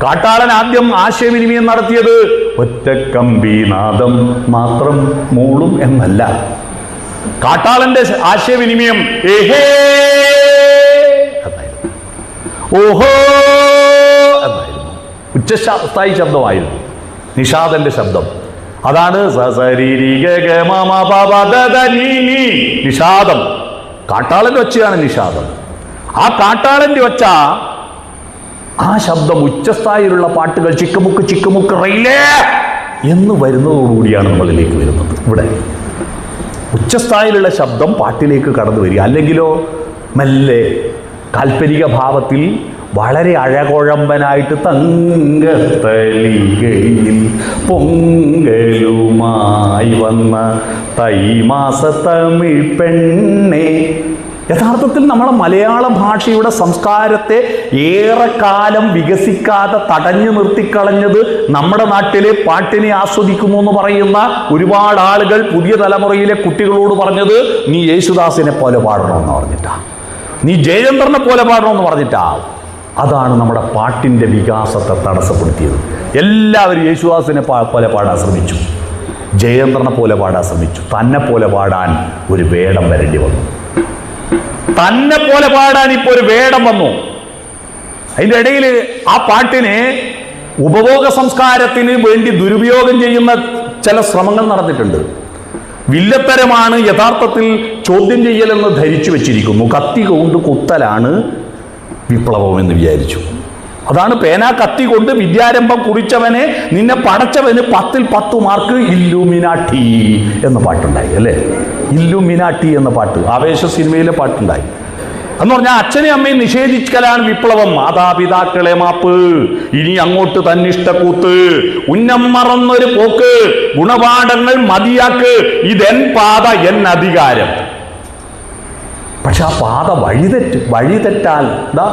കാട്ടാളൻ ആദ്യം ആശയവിനിമയം നടത്തിയത് ഒറ്റക്കമ്പീനാദം മാത്രം മൂളും എന്നല്ല. കാട്ടാളന്റെ ആശയവിനിമയം ഏഹേ എന്നായിരുന്നു, ഓഹോ എന്നായിരുന്നു. ഉച്ചസ്ഥായി ശബ്ദമായിരുന്നു നിഷാദന്റെ ശബ്ദം. അതാണ് നിഷാദം. കാട്ടാളന്റെ ഒച്ചയാണ് നിഷാദം. ആ കാട്ടാളന്റെ ഒച്ച, ആ ശബ്ദം, ഉച്ചസ്ഥായിലുള്ള പാട്ടുകൾ ചിക്കുമുക്ക് ചിക്കുമുക്ക് റെയിലേ എന്ന് വരുന്നതോടുകൂടിയാണ് നമ്മളിലേക്ക് വരുന്നത്. ഇവിടെ ഉച്ചസ്ഥായിലുള്ള ശബ്ദം പാട്ടിലേക്ക് കടന്നു വരിക. അല്ലെങ്കിലോ മെല്ലെ കാൽപ്പനിക ഭാവത്തിൽ വളരെ അഴകുഴമ്പനായിട്ട് തങ്കത്തളികയിൽ പൊങ്കലുമായി വന്ന തൈമാസ തമിഴ് പെണ്ണെ. യഥാർത്ഥത്തിൽ നമ്മളെ മലയാള ഭാഷയുടെ സംസ്കാരത്തെ ഏറെക്കാലം വികസിക്കാതെ തടഞ്ഞു നിർത്തിക്കളഞ്ഞത് നമ്മുടെ നാട്ടിലെ പാട്ടിനെ ആസ്വദിക്കുന്നു എന്ന് പറയുന്ന ഒരുപാട് ആളുകൾ പുതിയ തലമുറയിലെ കുട്ടികളോട് പറഞ്ഞത് നീ യേശുദാസിനെ പോലെ പാടണമെന്ന് പറഞ്ഞിട്ടാ, നീ ജയചന്ദ്രനെ പോലെ പാടണമെന്ന് പറഞ്ഞിട്ടാ. അതാണ് നമ്മുടെ പാട്ടിൻ്റെ വികാസത്തെ തടസ്സപ്പെടുത്തിയത്. എല്ലാവരും യേശുദാസിനെ പോലെ പാടാൻ ശ്രമിച്ചു, ജയചന്ദ്രനെ പോലെ പാടാൻ ശ്രമിച്ചു. തന്നെ പോലെ പാടാൻ ഒരു വേടം വരേണ്ടി വന്നു. തന്നെ പോലെ പാടാൻ ഇപ്പോൾ ഒരു വേടം വന്നു. അതിൻ്റെ ഇടയിൽ ആ പാട്ടിനെ ഉപഭോഗ സംസ്കാരത്തിന് വേണ്ടി ദുരുപയോഗം ചെയ്യുന്ന ചില ശ്രമങ്ങൾ നടന്നിട്ടുണ്ട്. വില്ലത്തരമാണ് യഥാർത്ഥത്തിൽ ചോദ്യം ചെയ്യലെന്ന് ധരിച്ചു വെച്ചിരിക്കുന്നു. കത്തി കൊണ്ട് കുത്തലാണ് വിപ്ലവം എന്ന് വിചാരിച്ചു. അതാണ് പേന കത്തി കൊണ്ട് വിദ്യാരംഭം കുറിച്ചവനെ നിന്നെ പടച്ചവന് 10-ൽ 10 മാർക്ക് ഇല്ലുമിനാട്ടി എന്ന പാട്ടുണ്ടായി അല്ലേ? ഇല്ലുമിനാട്ടി എന്ന പാട്ട് ആവേശ സിനിമയിലെ പാട്ടുണ്ടായി. എന്ന് പറഞ്ഞാൽ അച്ഛനെയും അമ്മയും നിഷേധിക്കലാണ് വിപ്ലവം. മാതാപിതാക്കളെ മാപ്പ്, ഇനി അങ്ങോട്ട് തന്നിഷ്ടക്കൂത്ത്, ഉന്നം മറന്നൊരു പോക്ക്, ഗുണപാഠങ്ങൾ മതിയാക്ക്, ഇതെൻ പാത എൻ അധികാരം. പക്ഷെ ആ പാത വഴിതെറ്റാൽ എന്താ?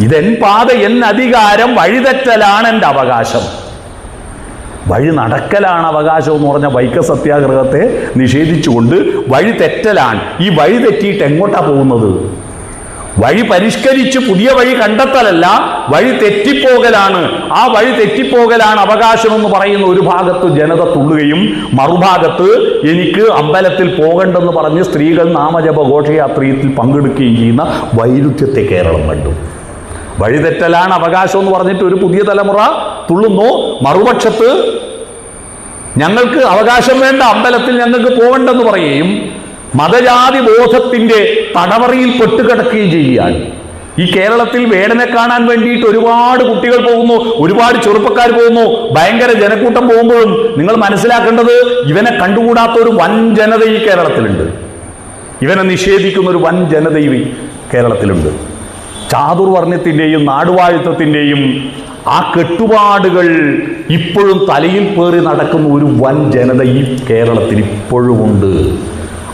ഇതെൻ പാത എൻ അധികാരം, വഴിതെറ്റലാണ് എൻ്റെ അവകാശം. വഴി നടക്കലാണ് അവകാശം എന്ന് പറഞ്ഞ വൈക്കം സത്യാഗ്രഹത്തെ നിഷേധിച്ചുകൊണ്ട് വഴി തെറ്റലാണ്. ഈ വഴി തെറ്റിയിട്ട് എങ്ങോട്ടാ പോകുന്നത്? വഴി പരിഷ്കരിച്ച് പുതിയ വഴി കണ്ടെത്തലല്ല, വഴി തെറ്റിപ്പോകലാണ്. ആ വഴി തെറ്റിപ്പോകലാണ് അവകാശമെന്ന് പറയുന്ന ഒരു ഭാഗത്ത് ജനത തുള്ളുകയും മറുഭാഗത്ത് എനിക്ക് അമ്പലത്തിൽ പോകണ്ടെന്ന് പറഞ്ഞ് സ്ത്രീകൾ നാമജപ ഘോഷയാത്രയിൽ പങ്കെടുക്കുകയും ചെയ്യുന്ന വൈരുദ്ധ്യത്തെ കേരളം കണ്ടു. വഴിതെറ്റലാണ് അവകാശം എന്ന് പറഞ്ഞിട്ട് ഒരു പുതിയ തലമുറ തുള്ളുന്നു. മറുപക്ഷത്ത് ഞങ്ങൾക്ക് അവകാശം വേണ്ട, അമ്പലത്തിൽ ഞങ്ങൾക്ക് പോകണ്ടെന്ന് പറയുകയും മതജാതി ബോധത്തിന്റെ തടവറയിൽ പെട്ടുകിടക്കുകയും ചെയ്യുകയാണ്. ഈ കേരളത്തിൽ വേടനെ കാണാൻ വേണ്ടിയിട്ട് ഒരുപാട് കുട്ടികൾ പോകുന്നു, ഒരുപാട് ചെറുപ്പക്കാർ പോകുന്നു, ഭയങ്കര ജനക്കൂട്ടം പോകുമ്പോഴും നിങ്ങൾ മനസ്സിലാക്കേണ്ടത് ഇവനെ കണ്ടുകൂടാത്ത ഒരു വൻ ജനത ഈ കേരളത്തിലുണ്ട്. ഇവനെ നിഷേധിക്കുന്ന ഒരു വൻ ജനത ഈ കേരളത്തിലുണ്ട്. ചാതുർവർണ്ണത്തിൻ്റെയും നാടുവാഴിത്തത്തിൻ്റെയും ആ കെട്ടുപാടുകൾ ഇപ്പോഴും തലയിൽ പേറി നടക്കുന്ന ഒരു വൻ ജനത ഈ കേരളത്തിൽ ഇപ്പോഴുമുണ്ട്.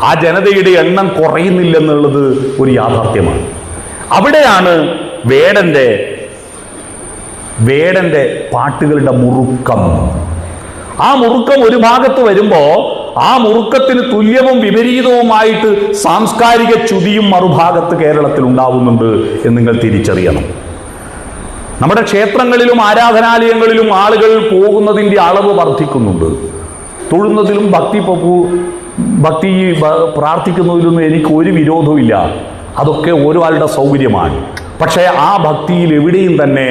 ആ ജനതയുടെ എണ്ണം കുറയുന്നില്ലെന്നുള്ളത് ഒരു യാഥാർത്ഥ്യമാണ്. അവിടെയാണ് വേടന്റെ പാട്ടുകളുടെ മുറുക്കം. ആ മുറുക്കം ഒരു ഭാഗത്ത് വരുമ്പോൾ ആ മുറുക്കത്തിന് തുല്യവും വിപരീതവുമായിട്ട് സാംസ്കാരിക ച്യുതിയും മറുഭാഗത്ത് കേരളത്തിൽ ഉണ്ടാവുന്നുണ്ട് എന്ന് നിങ്ങൾ തിരിച്ചറിയണം. നമ്മുടെ ക്ഷേത്രങ്ങളിലും ആരാധനാലയങ്ങളിലും ആളുകൾ പോകുന്നതിൻ്റെ അളവ് വർദ്ധിക്കുന്നുണ്ട്. തൊഴുന്നതിലും ഭക്തി പ്രാർത്ഥിക്കുന്നതിലൊന്നും എനിക്ക് ഒരു വിരോധവുമില്ല. അതൊക്കെ ഓരോ ആളുടെ സൗകര്യമാണ്. പക്ഷേ ആ ഭക്തിയിൽ എവിടെയും തന്നെ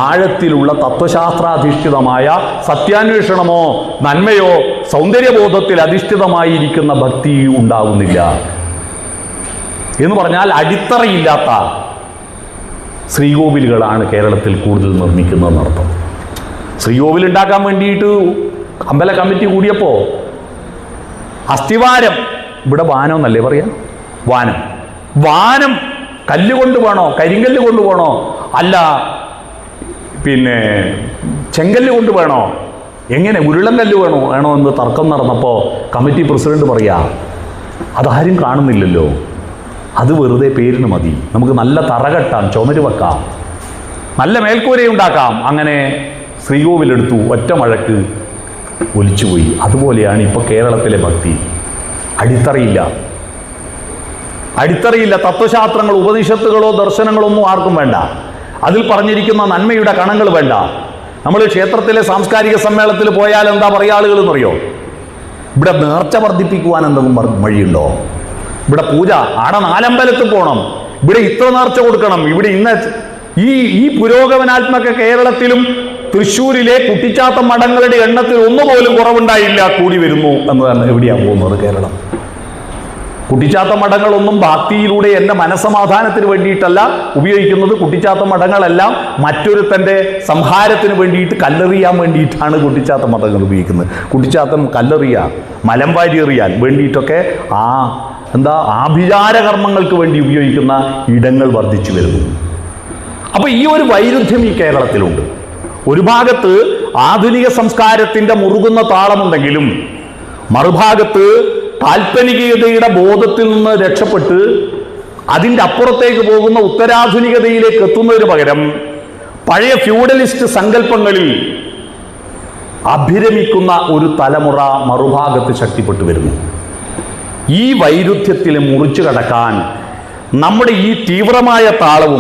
ആഴത്തിലുള്ള തത്വശാസ്ത്രാധിഷ്ഠിതമായ സത്യാന്വേഷണമോ നന്മയോ സൗന്ദര്യബോധത്തിൽ അധിഷ്ഠിതമായിരിക്കുന്ന ഭക്തി ഉണ്ടാകുന്നില്ല. എന്ന് പറഞ്ഞാൽ അടിത്തറയില്ലാത്ത ശ്രീകോവിലുകളാണ് കേരളത്തിൽ കൂടുതൽ നിർമ്മിക്കുന്നതെന്നർത്ഥം. ശ്രീകോവിൽ ഉണ്ടാക്കാൻ വേണ്ടിയിട്ട് അമ്പല കമ്മിറ്റി കൂടിയപ്പോൾ അസ്ഥിവാരം, ഇവിടെ വാനം എന്നല്ലേ പറയാം, വാനം കല്ലുകൊണ്ട് വേണോ, കരിങ്കല്ല് കൊണ്ട് വേണോ, അല്ല പിന്നെ ചെങ്കല്ല് കൊണ്ട് വേണോ, എങ്ങനെ ഉരുളങ്കല്ല് വേണോ എന്ന് തർക്കം നടന്നപ്പോൾ കമ്മിറ്റി പ്രസിഡന്റ് പറയാ, അതാരും കാണുന്നില്ലല്ലോ, അത് വെറുതെ പേരിന് മതി, നമുക്ക് നല്ല തറ കെട്ടാം, ചുമര് വെക്കാം, നല്ല മേൽക്കൂരയുണ്ടാക്കാം. അങ്ങനെ ശ്രീകോവിലെടുത്തു, ഒറ്റ മഴക്ക് ഒലിച്ചുപോയി. അതുപോലെയാണ് ഇപ്പോൾ കേരളത്തിലെ ഭക്തി. അടിത്തറയില്ല. തത്വശാസ്ത്രങ്ങൾ, ഉപനിഷത്തുകളോ ദർശനങ്ങളോ ഒന്നും ആർക്കും വേണ്ട. അതിൽ പറഞ്ഞിരിക്കുന്ന നന്മയുടെ കണങ്ങൾ വേണ്ട. നമ്മൾ ക്ഷേത്രത്തിലെ സാംസ്കാരിക സമ്മേളനത്തിൽ പോയാൽ എന്താ പറയുക ആളുകൾ എന്നറിയോ? ഇവിടെ നേർച്ച വർദ്ധിപ്പിക്കുവാൻ എന്തെങ്കിലും വഴിയുണ്ടോ? ഇവിടെ പൂജ, ആടെ 4 അമ്പലത്തിൽ പോകണം, ഇവിടെ ഇത്ര നേർച്ച കൊടുക്കണം, ഇവിടെ ഇന്ന ഈ പുരോഗമനാത്മക കേരളത്തിലും തൃശ്ശൂരിലെ കുട്ടിച്ചാത്ത മഠങ്ങളുടെ എണ്ണത്തിൽ ഒന്നുപോലും കുറവുണ്ടായില്ല, കൂടി വരുന്നു എന്നതാണ്. എവിടെയാണ് പോകുന്നത് കേരളം? കുട്ടിച്ചാത്ത മഠങ്ങളൊന്നും ഭക്തിയിലൂടെ എൻ്റെ മനസ്സമാധാനത്തിന് വേണ്ടിയിട്ടല്ല ഉപയോഗിക്കുന്നത്. കുട്ടിച്ചാത്ത മഠങ്ങളെല്ലാം മറ്റൊരുത്തൻ്റെ സംഹാരത്തിന് വേണ്ടിയിട്ട്, കല്ലെറിയാൻ വേണ്ടിയിട്ടാണ് കുട്ടിച്ചാത്ത മഠങ്ങൾ ഉപയോഗിക്കുന്നത്. കുട്ടിച്ചാത്തം കല്ലെറിയാൻ, മലമ്പാരി എറിയാൻ വേണ്ടിയിട്ടൊക്കെ ആഭിചാര കർമ്മങ്ങൾക്ക് വേണ്ടി ഉപയോഗിക്കുന്ന ഇടങ്ങൾ വർദ്ധിച്ചു വരുന്നു. അപ്പോൾ ഈ ഒരു വൈരുദ്ധ്യം ഈ കേരളത്തിലുണ്ട്. ഒരു ഭാഗത്ത് ആധുനിക സംസ്കാരത്തിൻ്റെ മുറുകുന്ന താളമുണ്ടെങ്കിലും മറുഭാഗത്ത് കാൽപ്പനികതയുടെ ബോധത്തിൽ നിന്ന് രക്ഷപ്പെട്ട് അതിൻ്റെ അപ്പുറത്തേക്ക് പോകുന്ന ഉത്തരാധുനികതയിലേക്ക് എത്തുന്നതിന് പകരം പഴയ ഫ്യൂഡലിസ്റ്റ് സങ്കല്പങ്ങളിൽ അഭിരമിക്കുന്ന ഒരു തലമുറ മറുഭാഗത്ത് ശക്തിപ്പെട്ടു വരുന്നു. ഈ വൈരുദ്ധ്യത്തിൽ മുറിച്ചു കടക്കാൻ നമ്മുടെ ഈ തീവ്രമായ താളം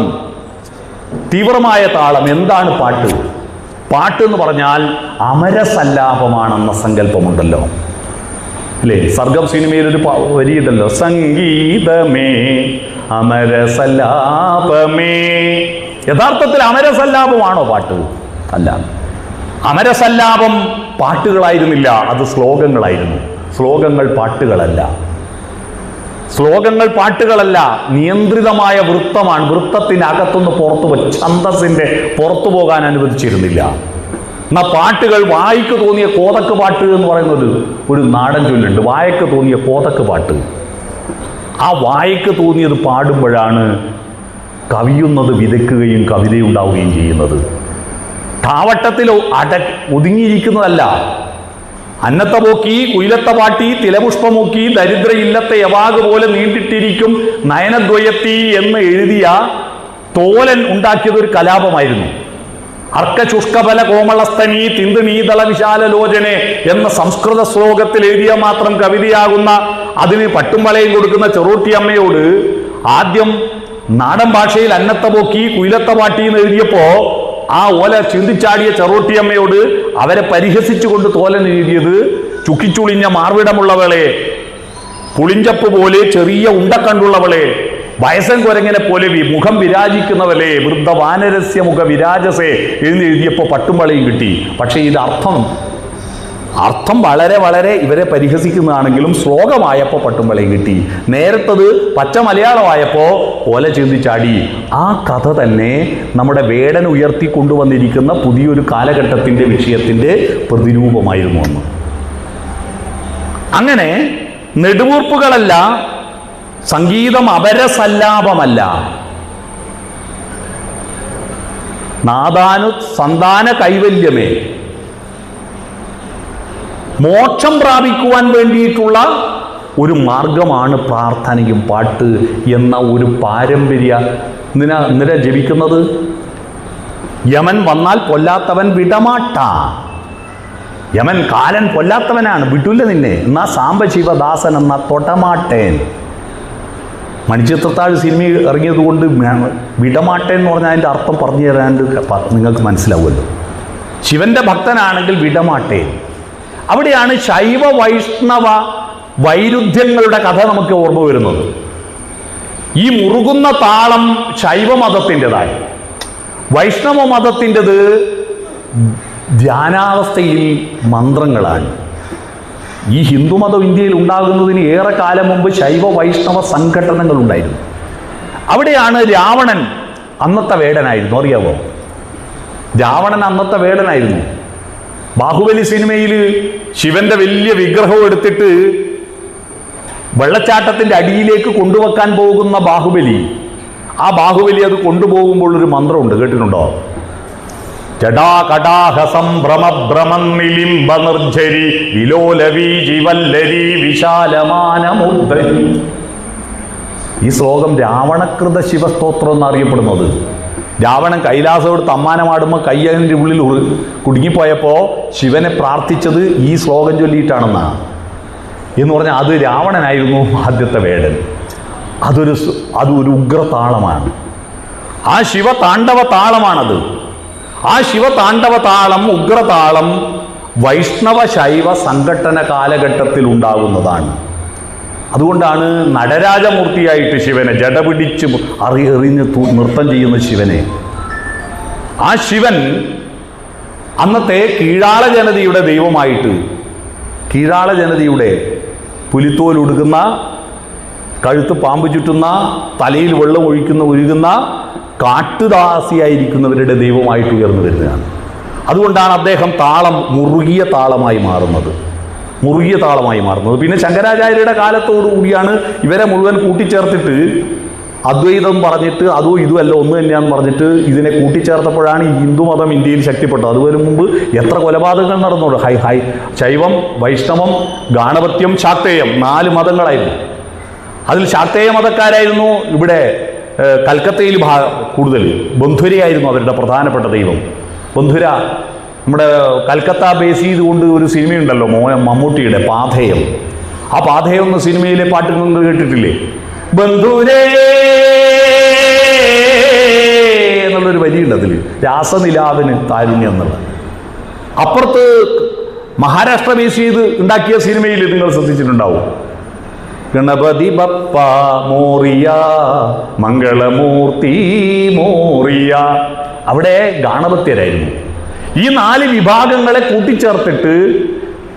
എന്താണ്? പാട്ട് എന്ന് പറഞ്ഞാൽ അമരസല്ലാപമാണെന്ന സങ്കല്പമുണ്ടല്ലോ, അല്ലേ? സർഗം സിനിമയിലൊരു വരിയുണ്ടല്ലോ, സംഗീതമേ അമരസല്ലാപമേ. യഥാർത്ഥത്തിൽ അമരസല്ലാപമാണോ പാട്ട്? അല്ല. അമരസല്ലാപം പാട്ടുകളായിരുന്നില്ല, അത് ശ്ലോകങ്ങളായിരുന്നു. ശ്ലോകങ്ങൾ പാട്ടുകളല്ല, നിയന്ത്രിതമായ വൃത്തമാണ്. വൃത്തത്തിനകത്തുനിന്ന് ഛന്ദസ്സിന്റെ പുറത്തു പോകാൻ അനുവദിച്ചിരുന്നില്ല. എന്നാൽ പാട്ടുകൾ, വായിക്ക് തോന്നിയ കോതക്ക് പാട്ട് എന്ന് പറയുന്നത് ഒരു നാടൻ ചൊല്ലുണ്ട്. വായക്ക് തോന്നിയ കോതക്ക് പാട്ട്, ആ വായക്ക് തോന്നിയത് പാടുമ്പോഴാണ് കവിയുന്നത് വിതയ്ക്കുകയും കവിതയുണ്ടാവുകയും ചെയ്യുന്നത്. താവട്ടത്തിൽ ഒതുങ്ങിയിരിക്കുന്നതല്ല. അന്നത്തെ പോക്കി, കുയിലത്തെ പാട്ടി, തിലപുഷ്പമൂക്കി, ദരിദ്ര ഇല്ലത്തെ യവാഗ് പോലെ നീണ്ടിട്ടിരിക്കും നയനദ്വയത്തി എന്ന് എഴുതിയ തോലൻ ഉണ്ടാക്കിയത് ഒരു കലാപമായിരുന്നു. അർക്കശുഷ്കബല കോമളസ്തനീ തിന്ത് നീതള വിശാലലോചനെ എന്ന സംസ്കൃത ശ്ലോകത്തിൽ എഴുതിയ മാത്രം കവിതയാകുന്ന അതിന് പട്ടുംവളയും കൊടുക്കുന്ന ചെറുട്ടിയമ്മയോട് ആദ്യം നാടൻ ഭാഷയിൽ അന്നത്തെ പോക്കി, കുയിലത്തെ പാട്ടി എന്ന് എഴുതിയപ്പോ ആ ഓല ചിന്തിച്ചാടിയ ചെറുട്ടിയമ്മയോട് അവരെ പരിഹസിച്ചുകൊണ്ട് തോലൻ എഴുതിയത് ചുക്കിച്ചുളിഞ്ഞ മാർവിടമുള്ളവളെ, പുളിഞ്ചപ്പ് പോലെ ചെറിയ ഉണ്ടക്കണ്ടുള്ളവളെ, വയസ്സൻ കുരങ്ങനെ പോലെ മുഖം വിരാജിക്കുന്നവളെ, വൃദ്ധ വാനരസ്യ മുഖ വിരാജസേ എന്ന് എഴുതിയപ്പോൾ പട്ടുംവളയും കിട്ടി. പക്ഷേ ഇത് അർത്ഥം വളരെ വളരെ ഇവരെ പരിഹസിക്കുന്നതാണെങ്കിലും ശ്ലോകമായപ്പോൾ പട്ടുംവളയും കിട്ടി. നേരത്തത് പച്ച മലയാളമായപ്പോൾ ഓല ചിന്തിച്ചാടി. ആ കഥ തന്നെ നമ്മുടെ വേടൻ ഉയർത്തിക്കൊണ്ടുവന്നിരിക്കുന്ന പുതിയൊരു കാലഘട്ടത്തിൻ്റെ വിഷയത്തിൻ്റെ പ്രതിരൂപമായിരുന്നു അന്ന്. അങ്ങനെ നെടുവീർപ്പുകളല്ല, സംഗീതം അപരസല്ലാപമല്ല, സന്താന കൈവല്യമേ, മോക്ഷം പ്രാപിക്കുവാൻ വേണ്ടിയിട്ടുള്ള ഒരു മാർഗമാണ് പ്രാർത്ഥനയും പാട്ട് എന്ന ഒരു പാരമ്പര്യ നില ജപിക്കുന്നത്. യമൻ വന്നാൽ കൊല്ലാത്തവൻ വിടമാട്ട. യമൻ കാലൻ കൊല്ലാത്തവനാണ്, വിടില്ല നിന്നെ. എന്നാ സാംബശിവദാസൻ എന്ന തൊട്ടമാട്ടേൻ. മണിച്ചിത്രത്താഴ് സിനിമ ഇറങ്ങിയത് കൊണ്ട് വിടമാട്ടേൻ എന്ന് പറഞ്ഞാൽ അതിൻ്റെ അർത്ഥം പറഞ്ഞു തരാൻ നിങ്ങൾക്ക് മനസ്സിലാവുമല്ലോ. ശിവന്റെ ഭക്തനാണെങ്കിൽ വിടമാട്ടേൻ. അവിടെയാണ് ശൈവ വൈഷ്ണവ വൈരുദ്ധ്യങ്ങളുടെ കഥ നമുക്ക് ഓർമ്മ വരുന്നത്. ഈ മുറുകുന്ന താളം ശൈവ മതത്തിൻ്റെതായി, വൈഷ്ണവ മതത്തിൻ്റെത് ധ്യാനാവസ്ഥയിൽ മന്ത്രങ്ങളാണ്. ഈ ഹിന്ദുമതം ഇന്ത്യയിൽ ഉണ്ടാകുന്നതിന് ഏറെ കാലം മുമ്പ് ശൈവ വൈഷ്ണവ സംഘടനകൾ ഉണ്ടായിരുന്നു. അവിടെയാണ് രാവണൻ അന്നത്തെ വേടനായിരുന്നു. അറിയാവോ? രാവണൻ അന്നത്തെ വേടനായിരുന്നു. ബാഹുബലി സിനിമയിൽ ശിവന്റെ വലിയ വിഗ്രഹം എടുത്തിട്ട് വെള്ളച്ചാട്ടത്തിന്റെ അടിയിലേക്ക് കൊണ്ടുവെക്കാൻ പോകുന്ന ബാഹുബലി, ആ ബാഹുബലി അത് കൊണ്ടുപോകുമ്പോൾ ഒരു മന്ത്രമുണ്ട്, കേട്ടിട്ടുണ്ടോ? ജടാകടാഹസംഭ്രമഭ്രമന്നിലിംബ നിർജ്ജരി വിലോലവീജിവല്ലരി വിശാലമാനമുദ്ധരി. ഈ ശ്ലോകം രാവണകൃത ശിവസ്തോത്രം എന്നറിയപ്പെടുന്നത്. രാവണൻ കൈലാസോട് അമ്മാനമാടുമ്പോൾ കയ്യതിൻ്റെ ഉള്ളിൽ കുടുങ്ങിപ്പോയപ്പോൾ ശിവനെ പ്രാർത്ഥിച്ചത് ഈ ശ്ലോകം ചൊല്ലിയിട്ടാണെന്നാണ് എന്ന് പറഞ്ഞാൽ അത് രാവണനായിരുന്നു ആദ്യത്തെ വേടൻ. അതൊരു ഉഗ്രതാളമാണ്. ആ ശിവതാണ്ഡവ താളമാണത്. ആ ശിവതാണ്ഡവ താളം, ഉഗ്രതാളം വൈഷ്ണവ ശൈവ സംഘട്ടന കാലഘട്ടത്തിൽ ഉണ്ടാകുന്നതാണ്. അതുകൊണ്ടാണ് നടരാജമൂർത്തിയായിട്ട് ശിവനെ ജട പിടിച്ച് എറിഞ്ഞ് നൃത്തം ചെയ്യുന്ന ശിവനെ. ആ ശിവൻ അന്നത്തെ കീഴാള ജനതയുടെ ദൈവമായിട്ട്, കീഴാള ജനതയുടെ പുലിത്തോൽ ഉടുക്കുന്ന, കഴുത്ത് പാമ്പ് ചുറ്റുന്ന, തലയിൽ വെള്ളം ഒഴുകുന്ന കാട്ടുദാസിയായിരിക്കുന്നവരുടെ ദൈവമായിട്ട് ഉയർന്നു വരുന്നതാണ്. അതുകൊണ്ടാണ് അദ്ദേഹം താളം മുറുകിയ താളമായി മാറുന്നത്. പിന്നെ ശങ്കരാചാര്യരുടെ കാലത്തോടു കൂടിയാണ് ഇവരെ മുഴുവൻ കൂട്ടിച്ചേർത്തിട്ട് അദ്വൈതം പറഞ്ഞിട്ട് അതും ഇതുമല്ല ഒന്ന് തന്നെയാണെന്ന് പറഞ്ഞിട്ട് ഇതിനെ കൂട്ടിച്ചേർത്തപ്പോഴാണ് ഈ ഹിന്ദുമതം ഇന്ത്യയിൽ ശക്തിപ്പെട്ടത്. അതുവരെ മുമ്പ് എത്ര കൊലപാതകങ്ങൾ നടന്നോളൂ. ശൈവം, വൈഷ്ണവം, ഗാണപത്യം, ശാക്തേയം, 4 മതങ്ങളായിരുന്നു. അതിൽ ശാക്തേയ മതക്കാരായിരുന്നു ഇവിടെ കൽക്കത്തയിൽ കൂടുതൽ. ബന്ധുരയായിരുന്നു അവരുടെ പ്രധാനപ്പെട്ട ദൈവം. ബന്ധുര നമ്മുടെ കൽക്കത്ത ബേസ് ചെയ്തുകൊണ്ട് ഒരു സിനിമയുണ്ടല്ലോ മമ്മൂട്ടിയുടെ പാഥേയം. ആ പാഥേയം എന്ന സിനിമയിലെ പാട്ട് നിങ്ങൾ കേട്ടിട്ടില്ലേ? ബന്ധുരേ എന്നുള്ളൊരു വരിയുണ്ട് അതിൽ, രാസനിലാവിന് താരുണ്യം എന്നുള്ളത്. അപ്പുറത്ത് മഹാരാഷ്ട്ര ബേസ് ചെയ്ത് ഉണ്ടാക്കിയ സിനിമയിൽ നിങ്ങൾ ശ്രദ്ധിച്ചിട്ടുണ്ടാവും, ഗണപതി ബപ്പ മോറിയ മംഗളമൂർത്തി മോറിയ. അവിടെ ഗാണപത്യരായിരുന്നു. ഈ 4 വിഭാഗങ്ങളെ കൂട്ടിച്ചേർത്തിട്ട്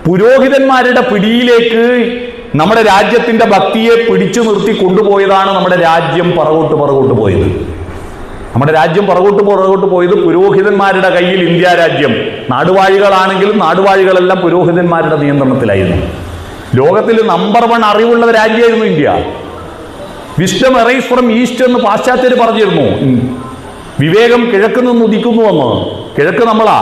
പുരോഹിതന്മാരുടെ പിടിയിലേക്ക് നമ്മുടെ രാജ്യത്തിൻ്റെ ഭക്തിയെ പിടിച്ചു നിർത്തി കൊണ്ടുപോയതാണ് നമ്മുടെ രാജ്യം പുറകോട്ട് പോയത്. നമ്മുടെ രാജ്യം പുറകോട്ട് പോയത് പുരോഹിതന്മാരുടെ കയ്യിൽ. ഇന്ത്യ രാജ്യം നാടുവാഴികളാണെങ്കിലും നാടുവാഴികളെല്ലാം പുരോഹിതന്മാരുടെ നിയന്ത്രണത്തിലായിരുന്നു. ലോകത്തിൽ നമ്പർ 1 അറിവുള്ള രാജ്യമായിരുന്നു India. Wisdom arise from east എന്ന് പാശ്ചാത്യർ പറഞ്ഞിരുന്നു. വിവേകം കിഴക്ക് നിന്ന് ഉദിക്കുന്നുവെന്ന്. കിഴക്ക് നമ്മളാ.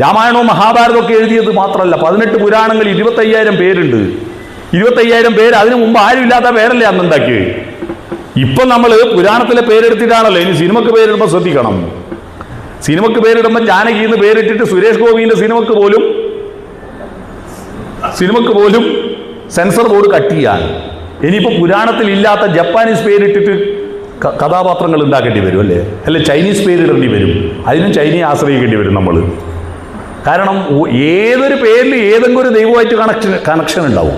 രാമായണവും മഹാഭാരതവും ഒക്കെ എഴുതിയത് മാത്രമല്ല, 18 പുരാണങ്ങൾ, 25,000 പേരുണ്ട്. 25,000 പേര്. അതിനു മുമ്പ് ആരും ഇല്ലാത്ത പേരല്ലേ അന്നുണ്ടാക്കി. ഇപ്പം നമ്മൾ പുരാണത്തിലെ പേരെടുത്തിട്ടാണല്ലോ. ഇനി സിനിമക്ക് പേരിടുമ്പോൾ ശ്രദ്ധിക്കണം. സിനിമക്ക് പേരിടുമ്പോൾ ജാനകി എന്ന് പേരിട്ടിട്ട് സുരേഷ് ഗോപിന്റെ സിനിമക്ക് പോലും സെൻസർ ബോർഡ് കട്ട് ചെയ്യാൻ. ഇനിയിപ്പോൾ പുരാണത്തിൽ ഇല്ലാത്ത ജപ്പാനീസ് പേരിട്ടിട്ട് കഥാപാത്രങ്ങൾ ഉണ്ടാക്കേണ്ടി വരും അല്ലേ ചൈനീസ് പേരിടേണ്ടി വരും. അതിനും ചൈനയെ ആശ്രയിക്കേണ്ടി വരും നമ്മൾ. കാരണം ഏതൊരു പേരിൽ ഏതെങ്കിലും ഒരു ദൈവമായിട്ട് കണക്ഷൻ ഉണ്ടാവും.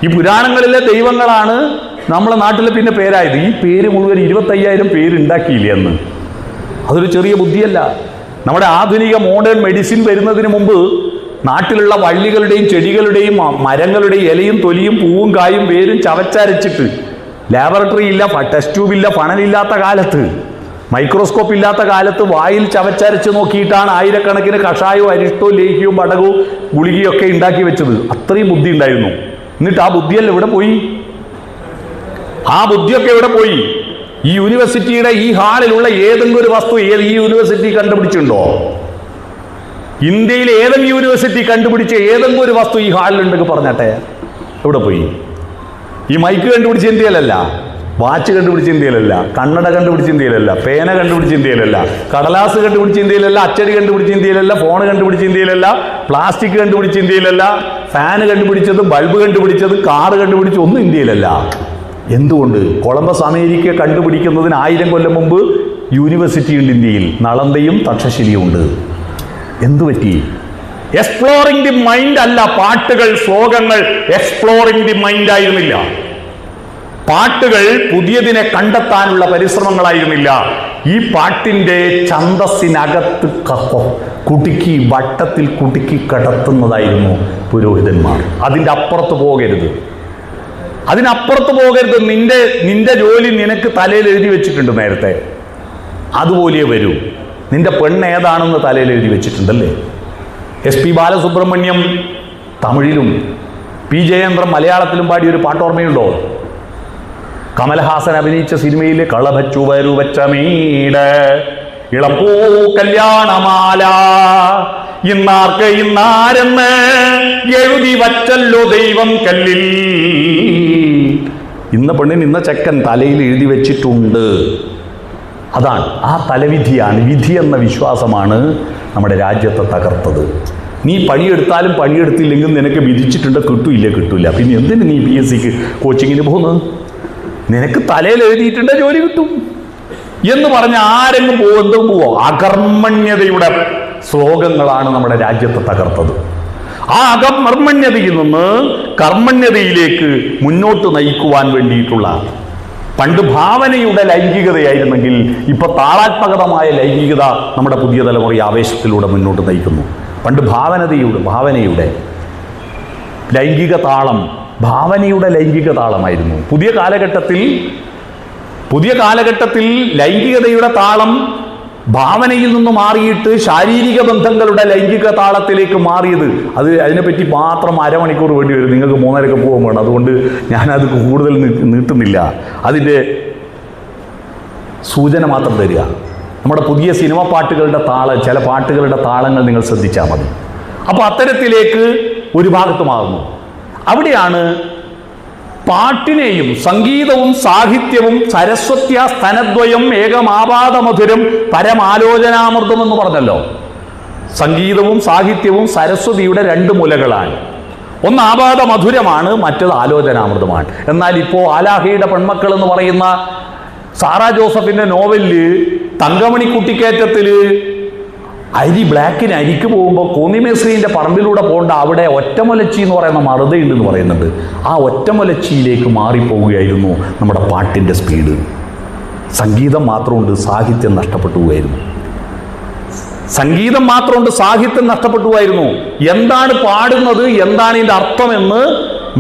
ഈ പുരാണങ്ങളിലെ ദൈവങ്ങളാണ് നമ്മളെ നാട്ടിലെ പിന്നെ പേരായത്. ഈ പേര് മുഴുവൻ 25,000 പേരുണ്ടാക്കിയില്ലേ അന്ന്. അതൊരു ചെറിയ ബുദ്ധിയല്ല. നമ്മുടെ ആധുനിക മോഡേൺ മെഡിസിൻ വരുന്നതിന് മുമ്പ് നാട്ടിലുള്ള വള്ളികളുടെയും ചെടികളുടെയും മരങ്ങളുടെയും ഇലയും തൊലിയും പൂവും കായും വേരും ചവച്ചരച്ചിട്ട്, ലാബറട്ടറി ഇല്ല, ടെസ്റ്റ് ട്യൂബില്ല, ഫണലില്ലാത്ത കാലത്ത്, മൈക്രോസ്കോപ്പ് ഇല്ലാത്ത കാലത്ത് വായിൽ ചവച്ചരച്ച് നോക്കിയിട്ടാണ് ആയിരക്കണക്കിന് കഷായവും അരിഷ്ടവും ലേഹ്യവും പടകവും ഗുളികയും ഒക്കെ ഉണ്ടാക്കി വെച്ചത്. അത്രയും ബുദ്ധി ഉണ്ടായിരുന്നു. എന്നിട്ട് ആ ബുദ്ധിയല്ല ഇവിടെ പോയി. ആ ബുദ്ധിയൊക്കെ ഇവിടെ പോയി. ഈ യൂണിവേഴ്സിറ്റിയുടെ ഈ ഹാളിലുള്ള ഏതെങ്കിലും ഒരു വസ്തു ഈ യൂണിവേഴ്സിറ്റി കണ്ടുപിടിച്ചിട്ടുണ്ടോ? ഇന്ത്യയിലെ ഏതെങ്കിലും യൂണിവേഴ്സിറ്റി കണ്ടുപിടിച്ച ഏതെങ്കിലും ഒരു വസ്തു ഈ ഹാളിലുണ്ടെങ്കിൽ പറഞ്ഞാട്ടെ, എവിടെ പോയി? ഈ മൈക്ക് കണ്ടുപിടിച്ച ഇന്ത്യയിലല്ല, വാച്ച് കണ്ടുപിടിച്ച ഇന്ത്യയിലല്ല, കണ്ണട കണ്ടുപിടിച്ച ഇന്ത്യയിലല്ല, പേന കണ്ടുപിടിച്ച ഇന്ത്യയിലല്ല, കടലാസ് കണ്ടുപിടിച്ച ഇന്ത്യയിലല്ല, അച്ചടി കണ്ടുപിടിച്ച ഇന്ത്യയിലല്ല, ഫോൺ കണ്ടുപിടിച്ച ഇന്ത്യയിലല്ല, പ്ലാസ്റ്റിക് കണ്ടുപിടിച്ച ഇന്ത്യയിലല്ല, ഫാന് കണ്ടുപിടിച്ചത്, ബൾബ് കണ്ടുപിടിച്ചത്, കാറ് കണ്ടുപിടിച്ചത് ഒന്നും ഇന്ത്യയിലല്ല. എന്തുകൊണ്ട്? കൊളംബസ് അമേരിക്ക കണ്ടുപിടിക്കുന്നതിന് 1000 കൊല്ലം മുമ്പ് യൂണിവേഴ്സിറ്റി ഉണ്ട് ഇന്ത്യയിൽ. നളന്തയും തക്ഷശിലയും ഉണ്ട്. എന്തുപറ്റി? എക്സ്പ്ലോറിംഗ് ദി മൈൻഡ് അല്ല പാട്ടുകൾ, ശ്ലോകങ്ങൾ എക്സ്പ്ലോറിംഗ് ദി മൈൻഡ് ആയിരുന്നില്ല. പാട്ടുകൾ പുതിയതിനെ കണ്ടെത്താനുള്ള പരിശ്രമങ്ങളായിരുന്നില്ല. ഈ പാട്ടിന്റെ ഛന്ദസ്സിനകത്ത് കുടുക്കി, വട്ടത്തിൽ കുടുക്കി കടത്തുന്നതായിരുന്നു പുരോഹിതന്മാർ. അതിൻ്റെ അപ്പുറത്ത് പോകരുത്. നിന്റെ ജോലി നിനക്ക് തലയിൽ എഴുതി വെച്ചിട്ടുണ്ട് നേരത്തെ. അതുപോലെ വരൂ. നിന്റെ പെണ്ണ് ഏതാണെന്ന് തലയിൽ എഴുതി വെച്ചിട്ടുണ്ടല്ലേ. SP ബാലസുബ്രഹ്മണ്യം തമിഴിലും P ജയേന്ദ്രൻ മലയാളത്തിലും പാടിയ ഒരു പാട്ട് ഓർമ്മയുണ്ടോ? കമൽഹാസൻ അഭിനയിച്ച സിനിമയിലെ കളഭച്ചു വരുവച്ചമീട് ഇളപ്പൂ കല്യാണമാല ഇന്നാർക്ക് ഇന്നാരെന്ന് എഴുതി വച്ചല്ലോ ദൈവം കല്ലിൽ. ഇന്ന പെണ്ണിന് ഇന്ന ചെക്കൻ തലയിൽ എഴുതി വെച്ചിട്ടുണ്ട്. അതാണ്, ആ തലവിധിയാണ്, വിധി എന്ന വിശ്വാസമാണ് നമ്മുടെ രാജ്യത്തെ തകർത്തത്. നീ പണിയെടുത്താലും പണിയെടുത്തില്ലെങ്കിൽ നിനക്ക് വിധിച്ചിട്ടുണ്ട്, കിട്ടില്ല. പിന്നെ എന്തിന് നീ PSCക്ക് കോച്ചിങ്ങിന് പോകുന്നത്? നിനക്ക് തലയിൽ എഴുതിയിട്ടുണ്ട്, ജോലി കിട്ടും എന്ന് പറഞ്ഞ് ആരെങ്കിലും പോവോ? അകർമ്മണ്യതയുടെ ശ്ലോകങ്ങളാണ് നമ്മുടെ രാജ്യത്തെ തകർത്തത്. ആ അകർമ്മണ്യതയിൽ നിന്ന് കർമ്മണ്യതയിലേക്ക് മുന്നോട്ട് നയിക്കുവാൻ വേണ്ടിയിട്ടുള്ള, പണ്ട് ഭാവനയുടെ ലൈംഗികതയായിരുന്നെങ്കിൽ ഇപ്പൊ താളാത്മകമായ ലൈംഗികത നമ്മുടെ പുതിയ തലമുറ ആവേശത്തിലൂടെ മുന്നോട്ട് നയിക്കുന്നു. പണ്ട് ഭാവനയുടെ ലൈംഗിക താളം ഭാവനയുടെ ലൈംഗിക താളമായിരുന്നു. പുതിയ കാലഘട്ടത്തിൽ ലൈംഗികതയുടെ താളം ഭാവനയിൽ നിന്ന് മാറിയിട്ട് ശാരീരിക ബന്ധങ്ങളുടെ ലൈംഗിക താളത്തിലേക്ക് മാറിയത്. അതിനെപ്പറ്റി മാത്രം അരമണിക്കൂർ വേണ്ടി വരും. നിങ്ങൾക്ക് 3:30 പോകാൻ വേണം. അതുകൊണ്ട് ഞാനത് കൂടുതൽ നീട്ടുന്നില്ല. അതിൻ്റെ സൂചന മാത്രം തരിക. നമ്മുടെ പുതിയ സിനിമ പാട്ടുകളുടെ ചില പാട്ടുകളുടെ താളങ്ങൾ നിങ്ങൾ ശ്രദ്ധിച്ചാൽ മതി. അപ്പോൾ അത്തരത്തിലേക്ക് ഒരു ഭാഗത്ത് മാറുന്നു. അവിടെയാണ് പാട്ടിനെയും സംഗീതവും സാഹിത്യവും സരസ്വത്യ സ്തനദ്വയം ഏകമാപാദമധുരം പരമാലോചനാമൃതം എന്ന് പറഞ്ഞല്ലോ. സംഗീതവും സാഹിത്യവും സരസ്വതിയുടെ 2 മുലകളാണ്. ഒന്ന് ആപാദമധുരമാണ്, മറ്റത് ആലോചനാമൃതമാണ്. എന്നാൽ ഇപ്പോൾ ആലാഹയുടെ പെൺമക്കൾ എന്ന് പറയുന്ന സാറാ ജോസഫിന്റെ നോവലില് തങ്കമണി കുട്ടിക്കയറ്റത്തിൽ ബ്ലാക്കിന് അരിക്ക് പോകുമ്പോൾ കോന്നിമേശ്രീൻ്റെ പറമ്പിലൂടെ പോകേണ്ട അവിടെ ഒറ്റമുലച്ചി എന്ന് പറയുന്ന മറുതയുണ്ടെന്ന് പറയുന്നുണ്ട്. ആ ഒറ്റമുലച്ചിയിലേക്ക് മാറിപ്പോവുകയായിരുന്നു നമ്മുടെ പാട്ടിൻ്റെ സ്പീഡ്. സംഗീതം മാത്രമുണ്ട്, സാഹിത്യം നഷ്ടപ്പെട്ടു പോയിരുന്നു. എന്താണ് പാടുന്നത്, എന്താണ് ഇതിൻ്റെ അർത്ഥമെന്ന്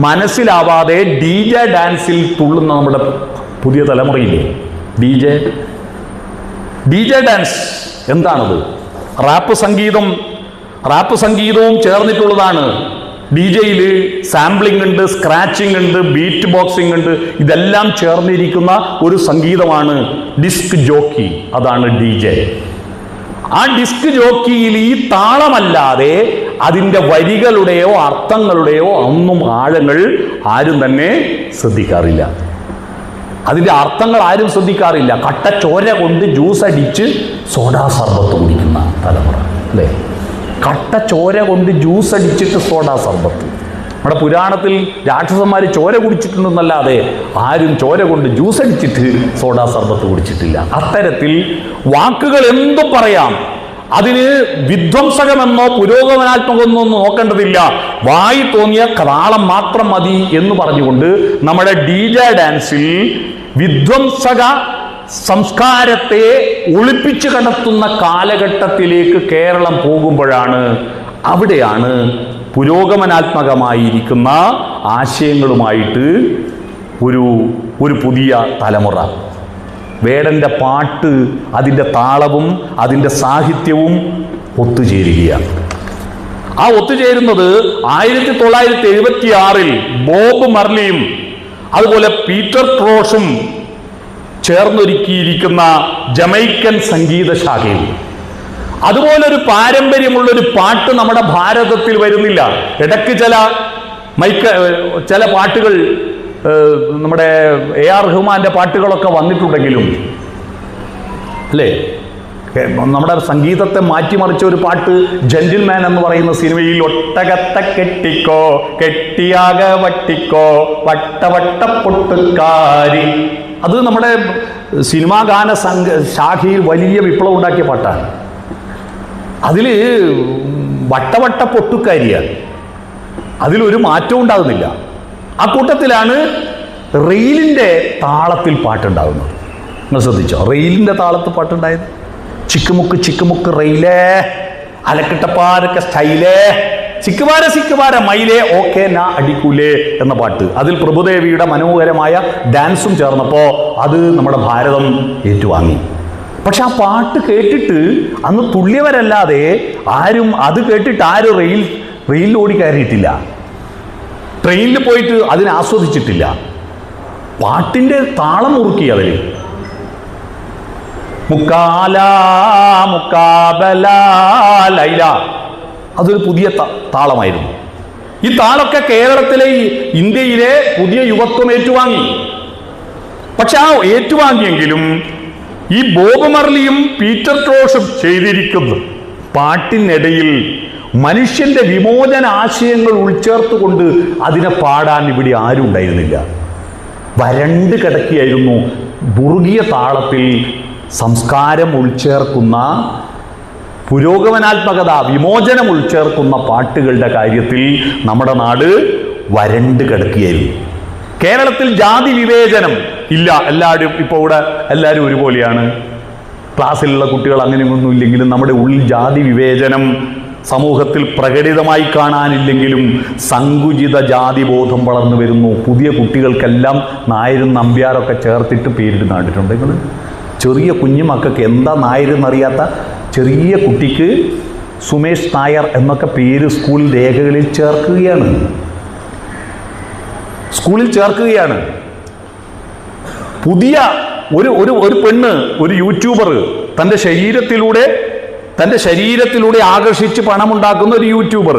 മനസ്സിലാവാതെ DJ ഡാൻസിൽ തുള്ളുന്ന നമ്മുടെ പുതിയ തലമുറയില്ലേ. DJ ഡാൻസ് എന്താണത്? റാപ്പ് സംഗീതവും ചേർന്നിട്ടുള്ളതാണ്. DJ-യിൽ സാമ്പിളിംഗ് ഉണ്ട്, സ്ക്രാച്ചിങ് ഉണ്ട്, ബീറ്റ് ബോക്സിംഗ് ഉണ്ട്. ഇതെല്ലാം ചേർന്നിരിക്കുന്ന ഒരു സംഗീതമാണ് ഡിസ്ക് ജോക്കി. അതാണ് DJ. ആ ഡിസ്ക് ജോക്കിയിൽ ഈ താളമല്ലാതെ അതിൻ്റെ വരികളുടെയോ അർത്ഥങ്ങളുടെയോ ഒന്നും ആഴങ്ങൾ ആരും തന്നെ ശ്രദ്ധിക്കാറില്ല. അതിൻ്റെ അർത്ഥങ്ങൾ ആരും ശ്രദ്ധിക്കാറില്ല. കട്ടച്ചോര കൊണ്ട് ജ്യൂസ് അടിച്ച് സോഡാ സർബത്ത് കുടിക്കുന്ന തലമുറ അല്ലേ? കട്ടച്ചോര കൊണ്ട് ജ്യൂസ് അടിച്ചിട്ട് സോഡാ സർബത്ത്. നമ്മുടെ പുരാണത്തിൽ രാക്ഷസന്മാർ ചോര കുടിച്ചിട്ടുണ്ടെന്നല്ലാതെ ആരും ചോര കൊണ്ട് ജ്യൂസ് അടിച്ചിട്ട് സോഡാ സർബത്ത് കുടിച്ചിട്ടില്ല. അത്തരത്തിൽ വാക്കുകൾ എന്തും പറയാം. അതിന് വിധ്വംസകമെന്നോ പുരോഗമനാത്മകമെന്നോ നോക്കേണ്ടതില്ല. വായി തോന്നിയ താളം മാത്രം മതി എന്ന് പറഞ്ഞുകൊണ്ട് നമ്മുടെ DJ ഡാൻസിൽ വിധ്വംസക സംസ്കാരത്തെ ഒളിപ്പിച്ചു കടത്തുന്ന കാലഘട്ടത്തിലേക്ക് കേരളം പോകുമ്പോഴാണ്, അവിടെയാണ് പുരോഗമനാത്മകമായിരിക്കുന്ന ആശയങ്ങളുമായിട്ട് ഒരു പുതിയ തലമുറ. വേടൻ്റെ പാട്ട്, അതിൻ്റെ താളവും അതിൻ്റെ സാഹിത്യവും ഒത്തുചേരുകയാണ്. ആ ഒത്തുചേരുന്നത് 1976 ബോബ് മർലിയും അതുപോലെ പീറ്റർ ക്രോഷും ചേർന്നൊരുക്കിയിരിക്കുന്ന ജമൈക്കൻ സംഗീത ശാഖയും. അതുപോലൊരു പാരമ്പര്യമുള്ളൊരു പാട്ട് നമ്മുടെ ഭാരതത്തിൽ വരുന്നില്ല. ഇടയ്ക്ക് ചില പാട്ടുകൾ, നമ്മുടെ AR റഹ്മാന്റെ പാട്ടുകളൊക്കെ വന്നിട്ടുണ്ടെങ്കിലും അല്ലേ, നമ്മുടെ സംഗീതത്തെ മാറ്റിമറിച്ച ഒരു പാട്ട് ജെന്റിൽമാൻ എന്ന് പറയുന്ന സിനിമയിൽ ഒട്ടകത്തെ കെട്ടിക്കോ കെട്ടിയാക വട്ടിക്കോ വട്ട പൊട്ടുകാരി, അത് നമ്മുടെ സിനിമാ ഗാന ശാഖയിൽ വലിയ വിപ്ലവം ഉണ്ടാക്കിയ പാട്ടാണ്. അതിൽ വട്ട പൊട്ടുക്കാരിയാണ്, അതിലൊരു മാറ്റവും ഉണ്ടാകുന്നില്ല. ആ കൂട്ടത്തിലാണ് റെയിലിൻ്റെ താളത്തിൽ പാട്ടുണ്ടാകുന്നത്. നിങ്ങൾ ശ്രദ്ധിച്ചോ? റെയിലിൻ്റെ താളത്തിൽ പാട്ടുണ്ടായത് ചിക്കുമുക്ക് റെയിലേ അലക്കിട്ടപ്പാരൊക്കെ സ്റ്റൈലേ സിക്കുവാര മയിലേ ഓക്കെ നാ അടിക്കൂലേ എന്ന പാട്ട്. അതിൽ പ്രഭുദേവിയുടെ മനോഹരമായ ഡാൻസും ചേർന്നപ്പോൾ അത് നമ്മുടെ ഭാരതം ഏറ്റുവാങ്ങി. പക്ഷെ ആ പാട്ട് കേട്ടിട്ട് അന്ന് തുള്ളിയവരല്ലാതെ ആരും അത് കേട്ടിട്ട് ആരും റെയിലിൽ ഓടി കയറിയിട്ടില്ല, ട്രെയിനിൽ പോയിട്ട് അതിനെ ആസ്വദിച്ചിട്ടില്ല. പാട്ടിൻ്റെ താളം മുറുക്കി അവർ. ലൈല, അതൊരു പുതിയ താളമായിരുന്നു. ഈ താളമൊക്കെ കേരളത്തിലെ ഇന്ത്യയിലെ പുതിയ യുവത്വം ഏറ്റുവാങ്ങി. പക്ഷെ ആ ഏറ്റുവാങ്ങിയെങ്കിലും ഈ ബോബ് മർലിയും പീറ്റർ ക്രോഷും ചെയ്തിരിക്കുന്ന പാട്ടിനിടയിൽ മനുഷ്യന്റെ വിമോചന ആശയങ്ങൾ ഉൾച്ചേർത്തുകൊണ്ട് അതിനെ പാടാൻ ഇവിടെ ആരും ഉണ്ടായിരുന്നില്ല. വരണ്ട് കിടക്കിയായിരുന്നു. മുറുകിയ താളത്തിൽ സംസ്കാരം ഉൾച്ചേർക്കുന്ന, പുരോഗമനാത്മകത, വിമോചനം ഉൾച്ചേർക്കുന്ന പാട്ടുകളുടെ കാര്യത്തിൽ നമ്മുടെ നാട് വരണ്ട് കിടക്കുകയായിരുന്നു. കേരളത്തിൽ ജാതി വിവേചനം ഇല്ല. എല്ലാവരും ഒരുപോലെയാണ്. ക്ലാസ്സിലുള്ള കുട്ടികൾ അങ്ങനെയൊന്നും ഇല്ലെങ്കിലും നമ്മുടെ ഉള്ളിൽ ജാതി വിവേചനം സമൂഹത്തിൽ പ്രകടിതമായി കാണാനില്ലെങ്കിലും സങ്കുചിത ജാതിബോധം വളർന്നു വരുന്നു. പുതിയ കുട്ടികൾക്കെല്ലാം നായരും നമ്പ്യാരൊക്കെ ചേർത്തിട്ട് പേരിട്ട് കണ്ടിട്ടുണ്ട് നിങ്ങൾ? ചെറിയ കുഞ്ഞുമക്കൾക്ക് എന്താ നായരെന്നറിയാത്ത ചെറിയ കുട്ടിക്ക് സുമേഷ് നായർ എന്നൊക്കെ പേര് സ്കൂൾ രേഖകളിൽ ചേർക്കുകയാണ്. പുതിയ ഒരു പെണ്ണ്, ഒരു യൂട്യൂബർ, തൻ്റെ ശരീരത്തിലൂടെ ആകർഷിച്ച് പണമുണ്ടാക്കുന്ന ഒരു യൂട്യൂബർ,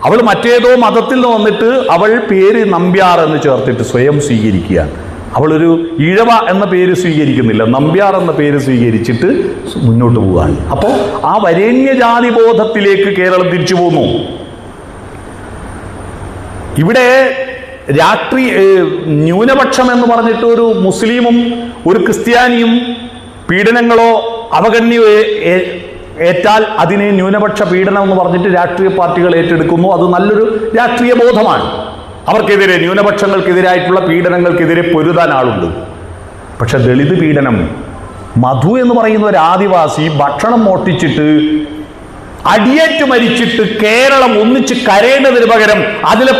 അവൾ മറ്റേതോ മതത്തിൽ നിന്ന് വന്നിട്ട് അവൾ പേര് നമ്പ്യാർ എന്ന് ചേർത്തിട്ട് സ്വയം സ്വീകരിക്കുകയാണ്. അവളൊരു ഈഴവ എന്ന പേര് സ്വീകരിക്കുന്നില്ല, നമ്പ്യാർ എന്ന പേര് സ്വീകരിച്ചിട്ട് മുന്നോട്ട് പോവുകയാണ്. അപ്പോൾ ആ വരേണ്യജാതി ബോധത്തിലേക്ക് കേരളം തിരിച്ചു പോന്നു. ഇവിടെ ന്യൂനപക്ഷം എന്ന് പറഞ്ഞിട്ട് ഒരു മുസ്ലിമും ഒരു ക്രിസ്ത്യാനിയും പീഡനങ്ങളോ അവഗണ്യോ ഏറ്റാൽ അതിനെ ന്യൂനപക്ഷ പീഡനം എന്ന് പറഞ്ഞിട്ട് രാഷ്ട്രീയ പാർട്ടികൾ ഏറ്റെടുക്കുന്നു. അത് നല്ലൊരു രാഷ്ട്രീയ ബോധമാണ്. അവർക്കെതിരെ, ന്യൂനപക്ഷങ്ങൾക്കെതിരായിട്ടുള്ള പീഡനങ്ങൾക്കെതിരെ പൊരുതാൻ ആളുണ്ട്. പക്ഷെ ദളിത് പീഡനം, മധു എന്ന് പറയുന്ന ഒരു ആദിവാസി ഭക്ഷണം മോഷ്ടിച്ചിട്ട് അടിയേറ്റ് മരിച്ചിട്ട് കേരളം ഒന്നിച്ച് കരയേണ്ടതിന് പകരം അതിലെ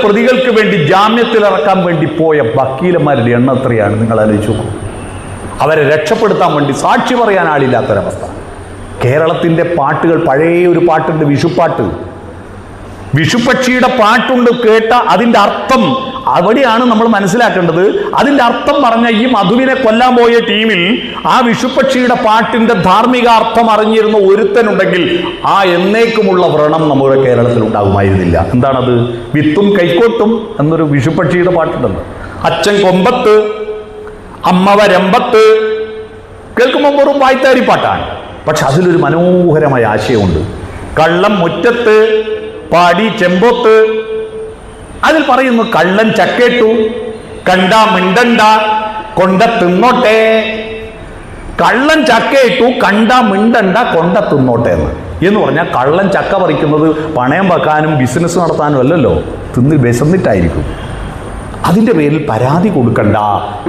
പ്രതികൾക്ക് വേണ്ടി ജാമ്യത്തിലിറക്കാൻ വേണ്ടി പോയ വക്കീലന്മാരുടെ എണ്ണം എത്രയാണ് നിങ്ങൾ ആലോചിച്ച് നോക്കൂ. അവരെ രക്ഷപ്പെടുത്താൻ വേണ്ടി സാക്ഷി പറയാൻ ആളില്ലാത്തൊരവസ്ഥ. കേരളത്തിൻ്റെ പാട്ടുകൾ, പഴയ ഒരു പാട്ടുണ്ട്, വിഷുപ്പാട്ട്. വിഷുപക്ഷിയുടെ പാട്ടുണ്ട് കേട്ട അതിൻ്റെ അർത്ഥം അവിടെയാണ് നമ്മൾ മനസ്സിലാക്കേണ്ടത്. അതിൻ്റെ അർത്ഥം പറഞ്ഞ ഈ മധുവിനെ കൊല്ലാൻ പോയ ടീമിൽ ആ വിഷുപക്ഷിയുടെ പാട്ടിൻ്റെ ധാർമ്മിക അർത്ഥം അറിഞ്ഞിരുന്ന ഒരുത്തനുണ്ടെങ്കിൽ ആ എന്നേക്കുമുള്ള വ്രണം നമ്മുടെ കേരളത്തിൽ ഉണ്ടാകുമായിരുന്നില്ല. എന്താണത്? വിത്തും കൈക്കോട്ടും എന്നൊരു വിഷുപക്ഷിയുടെ പാട്ടുണ്ടല്ലോ. അച്ഛൻ കൊമ്പത്ത് അമ്മ വരമ്പത്ത്. കേൾക്കുമ്പോൾ വെറും വായ്ത്താരി പാട്ടാണ്, പക്ഷെ അതിലൊരു മനോഹരമായ ആശയമുണ്ട്. കള്ളം മുറ്റത്ത് പാടി ചെമ്പൊത്ത്. അതിൽ പറയുന്നു, കള്ളൻ ചക്കേട്ടു കണ്ടാ മിണ്ടണ്ട കൊണ്ട തിന്നോട്ടെ. കള്ളൻ ചക്കയിട്ടു കണ്ടാ മിണ്ടണ്ട കൊണ്ട തിന്നോട്ടെ എന്ന് പറഞ്ഞാൽ കള്ളൻ ചക്ക പറിക്കുന്നത് പണയം വെക്കാനും ബിസിനസ് നടത്താനും അല്ലല്ലോ, തിന്ന് വിശന്നിട്ടായിരിക്കും. അതിൻ്റെ പേരിൽ പരാതി കൊടുക്കണ്ട,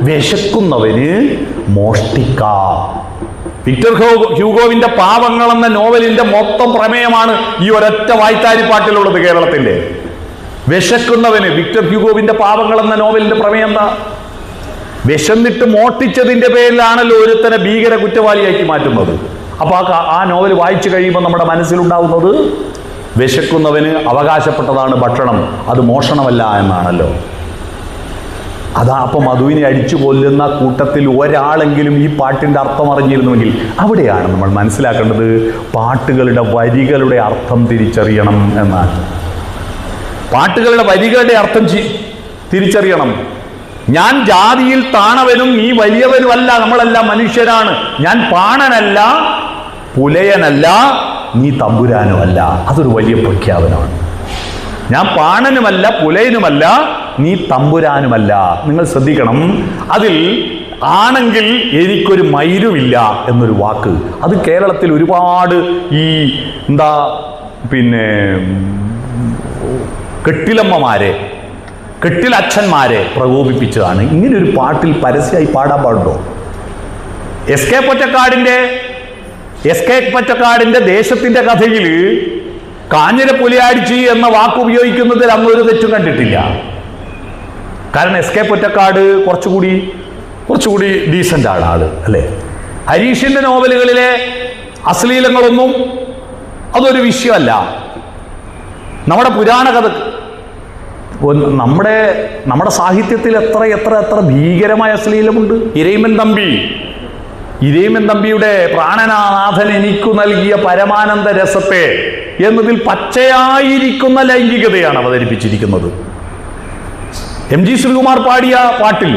വിശക്കുന്നവന് മോഷ്ടിക്കാം. വിക്ടർ ഹ്യൂഗോവിന്റെ പാവങ്ങൾ എന്ന നോവലിന്റെ മൊത്തം പ്രമേയമാണ് ഈ ഒരൊറ്റ വായ്ത്താരിപ്പാട്ടിലുള്ളത് കേരളത്തിന്റെ. വിശക്കുന്നവന്, വിക്ടർ ഹ്യൂഗോവിന്റെ പാവങ്ങൾ എന്ന നോവലിന്റെ പ്രമേയം എന്താ? വിശന്നിട്ട് മോഷ്ടിച്ചതിന്റെ പേരിലാണല്ലോ ഒരുത്തനെ ഭീകര കുറ്റവാളിയാക്കി മാറ്റുന്നത്. അപ്പൊ ആ നോവൽ വായിച്ചു കഴിയുമ്പോൾ നമ്മുടെ മനസ്സിലുണ്ടാവുന്നത് വിശക്കുന്നവന് അവകാശപ്പെട്ടതാണ് ഭക്ഷണം, അത് മോഷണമല്ല എന്നാണല്ലോ. അതാ അപ്പം മധുവിനെ അടിച്ചു കൊല്ലുന്ന കൂട്ടത്തിൽ ഒരാളെങ്കിലും ഈ പാട്ടിൻ്റെ അർത്ഥം അറിഞ്ഞിരുന്നുവെങ്കിൽ അവിടെയാണ് നമ്മൾ മനസ്സിലാക്കേണ്ടത് പാട്ടുകളുടെ വരികളുടെ അർത്ഥം തിരിച്ചറിയണം എന്നാണ്. പാട്ടുകളുടെ വരികളുടെ അർത്ഥം തിരിച്ചറിയണം. ഞാൻ ജാതിയിൽ താണവനും നീ വലിയവനുമല്ല, നമ്മളെല്ലാം മനുഷ്യരാണ്. ഞാൻ പാണനല്ല പുലയനല്ല നീ തമ്പുരാനുമല്ല. അതൊരു വലിയ പ്രഖ്യാപനമാണ്. ഞാൻ പാണനുമല്ല പുലയനുമല്ല നീ തമ്പുരാനുമല്ല. നിങ്ങൾ ശ്രദ്ധിക്കണം, അതിൽ ആണെങ്കിൽ എനിക്കൊരു മൈരുമില്ല എന്നൊരു വാക്ക്, അത് കേരളത്തിൽ ഒരുപാട് ഈ കെട്ടിലമ്മമാരെ, കെട്ടിലച്ഛന്മാരെ പ്രകോപിപ്പിച്ചതാണ്. ഇങ്ങനെ ഒരു പാട്ടിൽ പരസ്യമായി പാടാൻ പാടുണ്ടോ? എസ് കെ പൊറ്റക്കാടിന്റെ ദേശത്തിന്റെ കഥയിൽ കാഞ്ഞിര പുലിയാടിച്ചി എന്ന വാക്ക് ഉപയോഗിക്കുന്നതിൽ അന്നൊരു തെറ്റും കണ്ടിട്ടില്ല. കാരണം എസ് കെ പൊറ്റക്കാട് കുറച്ചുകൂടി ഡീസൻ്റ് ആണ് ആള്, അല്ലേ? ഹരീഷിന്റെ നോവലുകളിലെ അശ്ലീലങ്ങളൊന്നും അതൊരു വിഷയമല്ല. നമ്മുടെ പുരാണ കഥ, നമ്മുടെ സാഹിത്യത്തിൽ എത്ര ഭീകരമായ അശ്ലീലമുണ്ട്. ഇരയിമൻ തമ്പിയുടെ പ്രാണനാഥൻ എനിക്കു നൽകിയ പരമാനന്ദ രസത്തെ എന്നതിൽ പച്ചയായിരിക്കുന്ന ലൈംഗികതയാണ് അവതരിപ്പിച്ചിരിക്കുന്നത്. എം ജി ശ്രീകുമാർ പാടിയ പാട്ടിൽ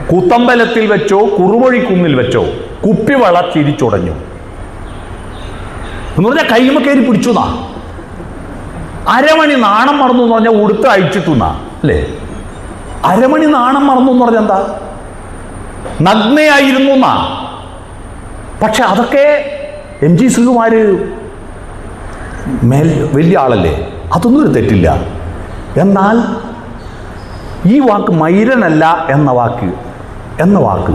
കൂത്തമ്പലത്തിൽ വെച്ചോ കുറുവഴിക്കുന്നിൽ വെച്ചോ കുപ്പിവള ചിരിച്ചുടഞ്ഞു എന്ന് പറഞ്ഞാൽ കൈമ കയറി പിടിച്ചു എന്നാ. അരമണി നാണം മറന്നു എന്ന് പറഞ്ഞാൽ ഉടുത്ത് അഴിച്ചിട്ടു എന്നാ, അല്ലേ? അരമണി നാണം മറന്നു എന്ന് പറഞ്ഞാൽ എന്താ? നഗ്നയായിരുന്നു എന്നാ. പക്ഷെ അതൊക്കെ എം ജി ശ്രീകുമാര് വലിയ ആളല്ലേ, അതൊന്നും ഒരു തെറ്റില്ല. എന്നാൽ ഈ വാക്ക് മൈരനല്ല എന്ന വാക്ക്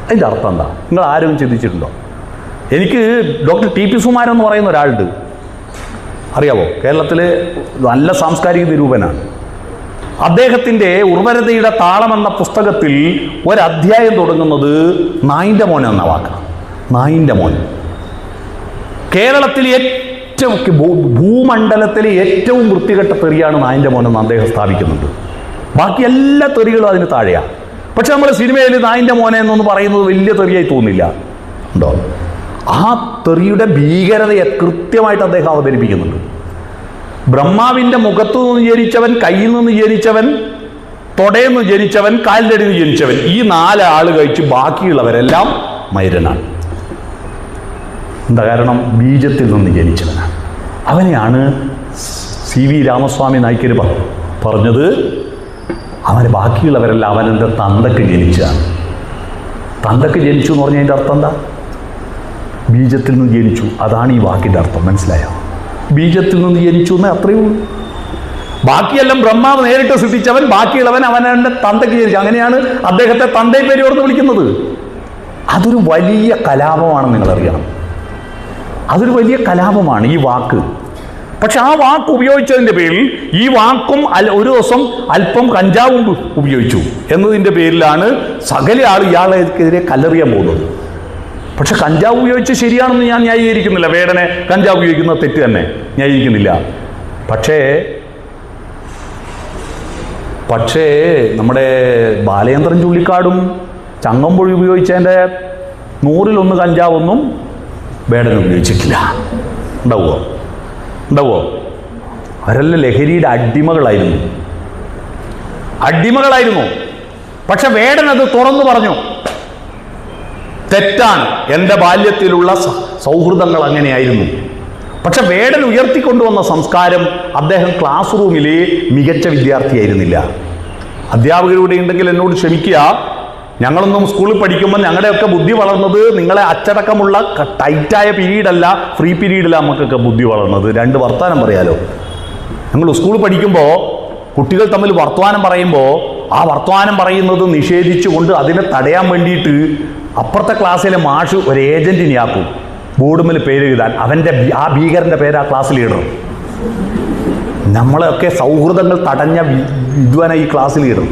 അതിൻ്റെ അർത്ഥം എന്താ? നിങ്ങൾ ആരും ചിന്തിച്ചിട്ടുണ്ടോ? എനിക്ക് ഡോക്ടർ ടി പി സുമാരൻ എന്ന് പറയുന്ന ഒരാളുണ്ട്, അറിയാവോ? കേരളത്തിലെ നല്ല സാംസ്കാരിക നിരൂപനാണ്. അദ്ദേഹത്തിൻ്റെ ഉർവരതയുടെ താളം എന്ന പുസ്തകത്തിൽ ഒരധ്യായം തുടങ്ങുന്നത് നായിൻ്റെ മോൻ എന്ന വാക്കാണ്. നായിൻ്റെ മോൻ കേരളത്തിലെ ഭൂമണ്ഡലത്തിലെ ഏറ്റവും വൃത്തികെട്ട തെറിയാണ് നായിൻ്റെ മോൻ എന്ന് അദ്ദേഹം സ്ഥാപിക്കുന്നുണ്ട്. ബാക്കി എല്ലാ തെറികളും അതിന് താഴെയാണ്. പക്ഷെ നമ്മൾ സിനിമയിൽ നായിൻ്റെ മോനെ എന്നൊന്ന് പറയുന്നത് വലിയ തെറിയായി തോന്നില്ല, ഉണ്ടോ? ആ തെറിയുടെ ഭീകരതയെ കൃത്യമായിട്ട് അദ്ദേഹം അവതരിപ്പിക്കുന്നുണ്ട്. ബ്രഹ്മാവിൻ്റെ മുഖത്തു നിന്ന് ജനിച്ചവൻ, കയ്യിൽ നിന്ന് ജനിച്ചവൻ, തൊടയിൽ നിന്ന് ജനിച്ചവൻ, കാലിൻ്റെ അടിയിൽ നിന്ന് ജനിച്ചവൻ, ഈ 4 ആൾ കഴിച്ച് ബാക്കിയുള്ളവരെല്ലാം മൈരനാണ്. എന്താ കാരണം? ബീജത്തിൽ നിന്ന് ജനിച്ചവനാണ്. അവനെയാണ് സി വി രാമസ്വാമി നായ്ക്കർ പറഞ്ഞത്, അവന് ബാക്കിയുള്ളവരെല്ലാം അവനെൻ്റെ തന്തക്ക് ജനിച്ചതാണ്. തന്തക്ക് ജനിച്ചു എന്ന് പറഞ്ഞാൽ അതിൻ്റെ അർത്ഥം എന്താ? ബീജത്തിൽ നിന്ന് ജനിച്ചു. അതാണ് ഈ വാക്കിൻ്റെ അർത്ഥം. മനസ്സിലായോ? ബീജത്തിൽ നിന്ന് ജനിച്ചു എന്നേ അത്രയേ ഉള്ളൂ. ബാക്കിയെല്ലാം ബ്രഹ്മാവ് നേരിട്ട് സൃഷ്ടിച്ചവൻ, ബാക്കിയുള്ളവൻ അവനെ തന്തയ്ക്ക് ജനിച്ചു. അങ്ങനെയാണ് അദ്ദേഹത്തെ തന്തേ പേര് ഓർത്ത് വിളിക്കുന്നത്. അതൊരു വലിയ കലാപമാണ്, നിങ്ങളറിയണം. അതൊരു വലിയ കലാപമാണ് ഈ വാക്ക്. പക്ഷെ ആ വാക്ക് ഉപയോഗിച്ചതിൻ്റെ പേരിൽ ഈ വാക്കും ഒരു ദിവസം അല്പം കഞ്ചാവും ഉപയോഗിച്ചു എന്നതിൻ്റെ പേരിലാണ് സകല ആൾ ഇയാളെതിരെ കല്ലെറിയാൻ പോകുന്നത്. പക്ഷെ കഞ്ചാവ് ഉപയോഗിച്ച് ശരിയാണെന്ന് ഞാൻ ന്യായീകരിക്കുന്നില്ല. വേടനെ കഞ്ചാവ് ഉപയോഗിക്കുന്നത് തെറ്റ് തന്നെ, ന്യായീകരിക്കുന്നില്ല. പക്ഷേ നമ്മുടെ ബാലചന്ദ്രൻ ചുള്ളിക്കാടും ചങ്ങമ്പുഴി ഉപയോഗിച്ചതിൻ്റെ 100-1 കഞ്ചാവൊന്നും വേടൻ ഉപയോഗിച്ചിട്ടില്ല. ഉണ്ടാവുമോ? അവരെല്ലാം ലഹരിയുടെ അടിമകളായിരുന്നു. പക്ഷെ വേടൻ അത് തുറന്നു പറഞ്ഞു, തെറ്റാണ്, എൻ്റെ ബാല്യത്തിലുള്ള സൗഹൃദങ്ങൾ അങ്ങനെയായിരുന്നു. പക്ഷെ വേടൻ ഉയർത്തിക്കൊണ്ടുവന്ന സംസ്കാരം, അദ്ദേഹം ക്ലാസ് റൂമിലെ മികച്ച വിദ്യാർത്ഥിയായിരുന്നില്ല. അധ്യാപകരുടെ ഉണ്ടെങ്കിൽ എന്നോട് ക്ഷമിക്കുക, ഞങ്ങളൊന്നും സ്കൂളിൽ പഠിക്കുമ്പോൾ ഞങ്ങളുടെയൊക്കെ ബുദ്ധി വളർന്നത് നിങ്ങളെ അച്ചടക്കമുള്ള ടൈറ്റായ പീരീഡല്ല, ഫ്രീ പീരീഡിലാണ് നമുക്കൊക്കെ ബുദ്ധി വളർന്നത്. 2 വർത്തമാനം പറയാലോ. ഞങ്ങൾ സ്കൂളിൽ പഠിക്കുമ്പോൾ കുട്ടികൾ തമ്മിൽ വർത്തമാനം പറയുമ്പോൾ ആ വർത്തമാനം പറയുന്നത് നിഷേധിച്ചുകൊണ്ട് അതിനെ തടയാൻ വേണ്ടിയിട്ട് അപ്പുറത്തെ ക്ലാസ്സിലെ മാഷ് ഒരു ഏജന്റിനെ ആക്കും, ബോർഡുമിൽ പേര് എഴുതാൻ. ആ ഭീകരൻ്റെ പേര് ആ ക്ലാസ് ലീഡർ. നമ്മളെയൊക്കെ സൗഹൃദങ്ങൾ തടഞ്ഞ വിദ്വാന ഈ ക്ലാസ് ലീഡർ.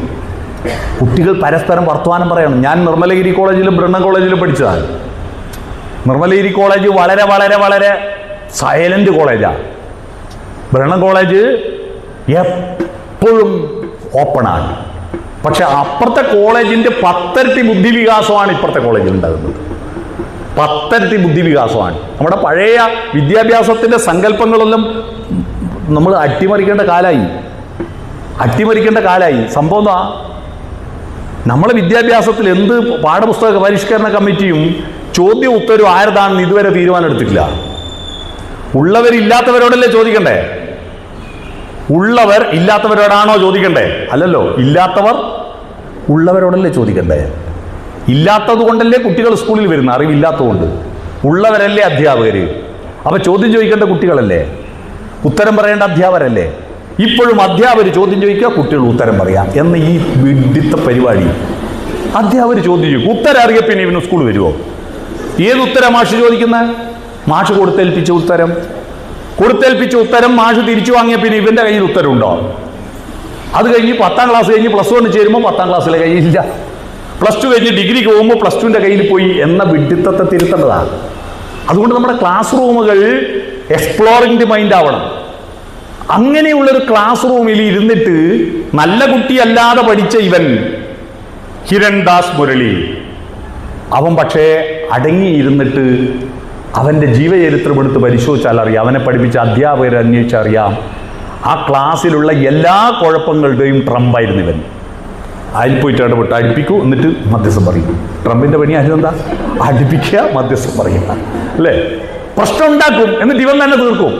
കുട്ടികൾ പരസ്പരം വർത്തമാനം പറയണം. ഞാൻ നിർമ്മലഗിരി കോളേജിലും ബ്രണ്ണൻ കോളേജിലും പഠിച്ചതാണ്. നിർമ്മലഗിരി കോളേജ് വളരെ വളരെ വളരെ സൈലന്റ് കോളേജാണ്. ബ്രണ്ണൻ കോളേജ് എപ്പോഴും ഓപ്പണാണ്. പക്ഷെ അപ്പുറത്തെ കോളേജിൻ്റെ 10 ഇരട്ടി ബുദ്ധിവികാസമാണ് ഇപ്പുറത്തെ കോളേജിൽ ഉണ്ടാകുന്നത്. 10 ഇരട്ടി ബുദ്ധിവികാസമാണ്. നമ്മുടെ പഴയ വിദ്യാഭ്യാസത്തിൻ്റെ സങ്കല്പങ്ങളെല്ലാം നമ്മൾ അട്ടിമറിക്കേണ്ട കാലമായി. സംഭവം എന്താ, നമ്മളെ വിദ്യാഭ്യാസത്തിൽ എന്ത് പാഠപുസ്തക പരിഷ്കരണ കമ്മിറ്റിയും ചോദ്യം ഉത്തരവും ആരതാണെന്ന് ഇതുവരെ തീരുമാനം എടുത്തിട്ടില്ല. ഉള്ളവരില്ലാത്തവരോടല്ലേ ചോദിക്കണ്ടേ? ഉള്ളവർ ഇല്ലാത്തവരോടാണോ ചോദിക്കണ്ടേ? അല്ലല്ലോ, ഇല്ലാത്തവർ ഉള്ളവരോടല്ലേ ചോദിക്കണ്ടേ? ഇല്ലാത്തത് കൊണ്ടല്ലേ കുട്ടികൾ സ്കൂളിൽ വരുന്നത്, അറിവില്ലാത്തതുകൊണ്ട്. ഉള്ളവരല്ലേ അധ്യാപകർ. അപ്പൊ ചോദ്യം ചോദിക്കേണ്ട കുട്ടികളല്ലേ, ഉത്തരം പറയേണ്ട അധ്യാപകരല്ലേ? ഇപ്പോഴും അധ്യാപകർ ചോദ്യം ചോദിക്കുക, കുട്ടികൾ ഉത്തരം പറയാം എന്ന ഈ വിഡിത്ത പരിപാടി. അധ്യാപകർ ചോദ്യം ചോദിക്കും, ഉത്തരം അറിയ പിന്നെ ഇവന് സ്കൂൾ വരുമോ? ഏത് ഉത്തരം മാഷ് ചോദിക്കുന്നത്? മാഷ് കൊടുത്തേൽപ്പിച്ച ഉത്തരം മാഷ് തിരിച്ചു വാങ്ങിയ പിന്നെ ഇവന്റെ കയ്യിൽ ഉത്തരവുണ്ടോ? അത് കഴിഞ്ഞ് 10ാം ക്ലാസ് കഴിഞ്ഞ് +1 ചേരുമ്പോൾ 10ാം ക്ലാസ്സിലെ കയ്യിലില്ല. +2 കഴിഞ്ഞ് ഡിഗ്രിക്ക് പോകുമ്പോൾ +2ന്റെ കയ്യിൽ പോയി എന്ന വിഡിത്തത്തെ തിരുത്തേണ്ടതാണ്. അതുകൊണ്ട് നമ്മുടെ ക്ലാസ് റൂമുകൾ എക്സ്പ്ലോറിംഗ് ദി മൈൻഡ് ആവണം. അങ്ങനെയുള്ളൊരു ക്ലാസ് റൂമിൽ ഇരുന്നിട്ട് നല്ല കുട്ടിയല്ലാതെ പഠിച്ച ഇവൻ ഹിരൺദാസ് മുരളി, അവൻ പക്ഷേ അടങ്ങിയിരുന്നിട്ട് അവൻ്റെ ജീവചരിത്രം എടുത്ത് പരിശോധിച്ചാൽ അറിയാം, അവനെ പഠിപ്പിച്ച അധ്യാപകരെ അന്വേഷിച്ചറിയാം, ആ ക്ലാസ്സിലുള്ള എല്ലാ കുഴപ്പങ്ങളുടെയും ട്രംപായിരുന്നു ഇവൻ. അതിൽ പോയിട്ട് ഇടപെട്ട് അടുപ്പിക്കൂ, എന്നിട്ട് മധ്യസ്ഥം പറയും. ട്രംപിൻ്റെ പണി അതിനെന്താ? അടുപ്പിക്കുക, മധ്യസ്ഥം പറയുക, അല്ലേ? പ്രശ്നം ഉണ്ടാക്കും, എന്നിട്ട് ഇവൻ തന്നെ തീർക്കും.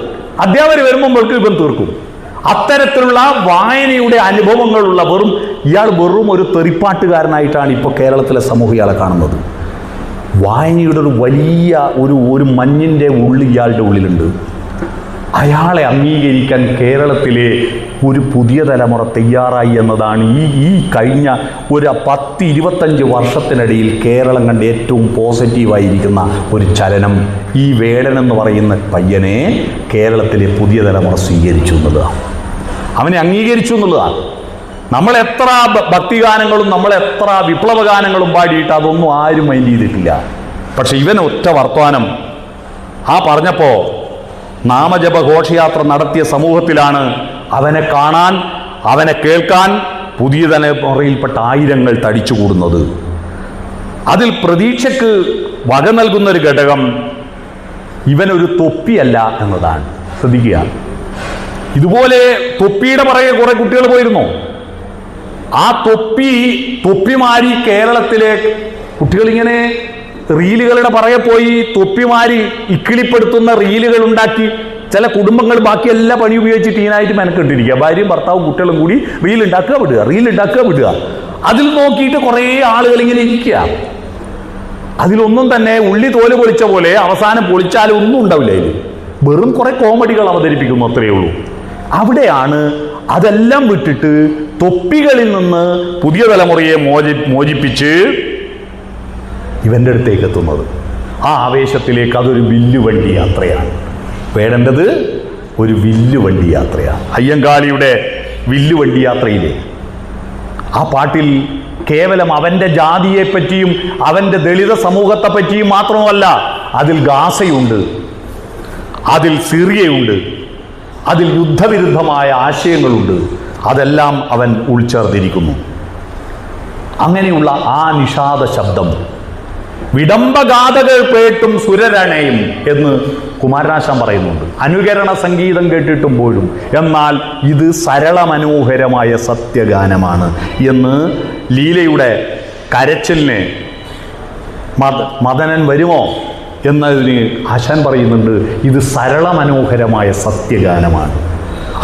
അധ്യാപകർ വരുമ്പോഴേക്കും ഇവൻ തീർക്കും. അത്തരത്തിലുള്ള വായനയുടെ അനുഭവങ്ങളുള്ള ഇയാൾ വെറും ഒരു തെറിപ്പാട്ടുകാരനായിട്ടാണ് ഇപ്പോൾ കേരളത്തിലെ സമൂഹം ഇയാളെ കാണുന്നത്. വായനയുടെ ഒരു വലിയ ഒരു മഞ്ഞിൻ്റെ ഉള്ളിൽ ഇയാളുടെ ഉള്ളിലുണ്ട്. അയാളെ അംഗീകരിക്കാൻ കേരളത്തിലെ ഒരു പുതിയ തലമുറ തയ്യാറായി എന്നതാണ് ഈ കഴിഞ്ഞ ഒരു 10-25 വർഷത്തിനിടയിൽ കേരളം കണ്ട് ഏറ്റവും പോസിറ്റീവായിരിക്കുന്ന ഒരു ചലനം. ഈ വേടൻ എന്ന് പറയുന്ന പയ്യനെ കേരളത്തിലെ പുതിയ തലമുറ സ്വീകരിച്ചു എന്നുള്ളതാണ്, അവനെ അംഗീകരിച്ചു എന്നുള്ളതാണ്. നമ്മളെത്ര ഭക്തിഗാനങ്ങളും നമ്മളെത്ര വിപ്ലവഗാനങ്ങളും പാടിയിട്ട് അതൊന്നും ആരും മൈൻഡ് ചെയ്തിട്ടില്ല. പക്ഷെ ഇവൻ ഒറ്റ വർത്തമാനം പറഞ്ഞപ്പോൾ നാമജപ ഘോഷയാത്ര നടത്തിയ സമൂഹത്തിലാണ് അവനെ കാണാൻ, അവനെ കേൾക്കാൻ പുതിയ തലമുറയിൽപ്പെട്ട ആയിരങ്ങൾ തടിച്ചുകൂടുന്നത്. അതിൽ പ്രതീക്ഷയ്ക്ക് വക നൽകുന്നൊരു ഘടകം ഇവനൊരു തൊപ്പിയല്ല എന്നതാണ്. ശ്രദ്ധിക്കുക, ഇതുപോലെ തൊപ്പിയുടെ പുറകെ കുറെ കുട്ടികൾ പോയിരുന്നു. ആ തൊപ്പിമാരി കേരളത്തിലെ കുട്ടികളിങ്ങനെ റീലുകളുടെ പുറകെ പോയി തൊപ്പിമാരി ഇക്കിളിപ്പെടുത്തുന്ന റീലുകൾ ഉണ്ടാക്കി ചില കുടുംബങ്ങൾ ബാക്കി എല്ലാ പണി ഉപയോഗിച്ച് ടീനായിട്ട് മെനക്കെട്ടിരിക്കുക. ഭാര്യയും ഭർത്താവും കുട്ടികളും കൂടി റീൽ ഉണ്ടാക്കുക വിടുക. അതിൽ നോക്കിയിട്ട് കുറേ ആളുകൾ ഇങ്ങനെ ഇരിക്കുക. അതിലൊന്നും തന്നെ ഉള്ളി തോല് പൊളിച്ച പോലെ അവസാനം പൊളിച്ചാലും ഒന്നും ഉണ്ടാവില്ല. അതിൽ വെറും കുറെ കോമഡികൾ അവതരിപ്പിക്കുന്നു, അത്രയേ ഉള്ളൂ. അവിടെയാണ് അതെല്ലാം വിട്ടിട്ട് തൊപ്പികളിൽ നിന്ന് പുതിയ തലമുറയെ മോചിപ്പിച്ച് ഇവൻ്റെ അടുത്തേക്ക് എത്തുന്നത്. ആ ആവേശത്തിലേക്ക് അതൊരു വില്ലുവണ്ടി യാത്രയാണ്. വേടേണ്ടത് ഒരു വില്ലുവണ്ടി യാത്രയാണ്. അയ്യങ്കാളിയുടെ വില്ലുവണ്ടി യാത്രയിലെ ആ പാട്ടിൽ കേവലം അവൻ്റെ ജാതിയെപ്പറ്റിയും അവൻ്റെ ദളിത സമൂഹത്തെപ്പറ്റിയും മാത്രമല്ല, അതിൽ ഗാസയുണ്ട്, അതിൽ സിറിയയുണ്ട്, അതിൽ യുദ്ധവിരുദ്ധമായ ആശയങ്ങളുണ്ട്. അതെല്ലാം അവൻ ഉൾച്ചേർത്തിരിക്കുന്നു. അങ്ങനെയുള്ള ആ നിഷാദ ശബ്ദം വിടംബഗാഥകൾ കേട്ടും സുരരണയും എന്ന് കുമാരനാശാൻ പറയുന്നുണ്ട്. അനുകരണ സംഗീതം കേട്ടിട്ടും പോലും എന്നാൽ ഇത് സരളമനോഹരമായ സത്യഗാനമാണ് എന്ന് ലീലയുടെ കരച്ചിലിന് മദനൻ വരുമോ എന്നതിന് ആശാൻ പറയുന്നുണ്ട്, ഇത് സരളമനോഹരമായ സത്യഗാനമാണ്.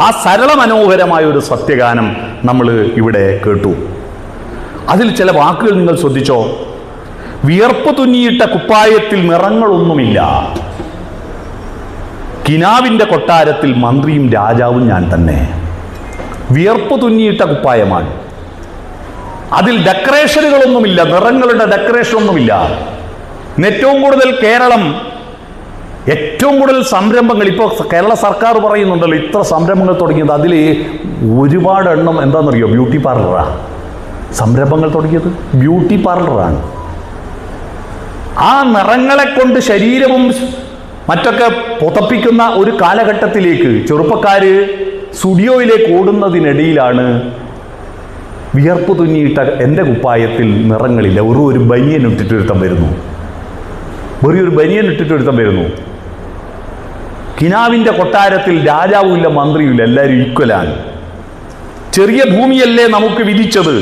ആ സരളമനോഹരമായ ഒരു സത്യഗാനം നമ്മൾ ഇവിടെ കേട്ടു. അതിൽ ചില വാക്കുകൾ നിങ്ങൾ ശ്രദ്ധിച്ചോ. വിയർപ്പ് തുന്നിയിട്ട കുപ്പായത്തിൽ നിറങ്ങളൊന്നുമില്ല, കിനാവിൻ്റെ കൊട്ടാരത്തിൽ മന്ത്രിയും രാജാവും ഞാൻ തന്നെ. വിയർപ്പ് തുന്നിയിട്ട കുപ്പായമാണ്, അതിൽ ഡെക്കറേഷനുകളൊന്നുമില്ല, നിറങ്ങളുടെ ഡെക്കറേഷൻ ഒന്നുമില്ല. ഏറ്റവും കൂടുതൽ കേരളം ഏറ്റവും കൂടുതൽ സംരംഭങ്ങൾ ഇപ്പോൾ കേരള സർക്കാർ പറയുന്നുണ്ടല്ലോ, ഇത്ര സംരംഭങ്ങൾ തുടങ്ങിയത്. അതിൽ ഒരുപാട് എണ്ണം എന്താണെന്നറിയോ, ബ്യൂട്ടി പാർലറാണ്. സംരംഭങ്ങൾ തുടങ്ങിയത് ബ്യൂട്ടി പാർലറാണ്. ആ നിറങ്ങളെ കൊണ്ട് ശരീരവും മറ്റൊക്കെ പുതപ്പിക്കുന്ന ഒരു കാലഘട്ടത്തിലേക്ക് ചെറുപ്പക്കാർ സ്റ്റുഡിയോയിലേക്ക് ഓടുന്നതിനിടയിലാണ് വിയർപ്പ് തുന്നിയിട്ട എൻ്റെ കുപ്പായത്തിൽ നിറങ്ങളില്ല, ഒരു ബനിയൻ ഇട്ടിട്ടൊരുത്തം വരുന്നു, ഒരു ബനിയൻ ഇട്ടിട്ടൊരുത്തം വരുന്നു. കിനാവിൻ്റെ കൊട്ടാരത്തിൽ രാജാവുമില്ല, മന്ത്രിയുമില്ല, എല്ലാവരും ഈക്വലാണ്. ചെറിയ ഭൂമിയല്ലേ നമുക്ക് വിധിച്ചത്,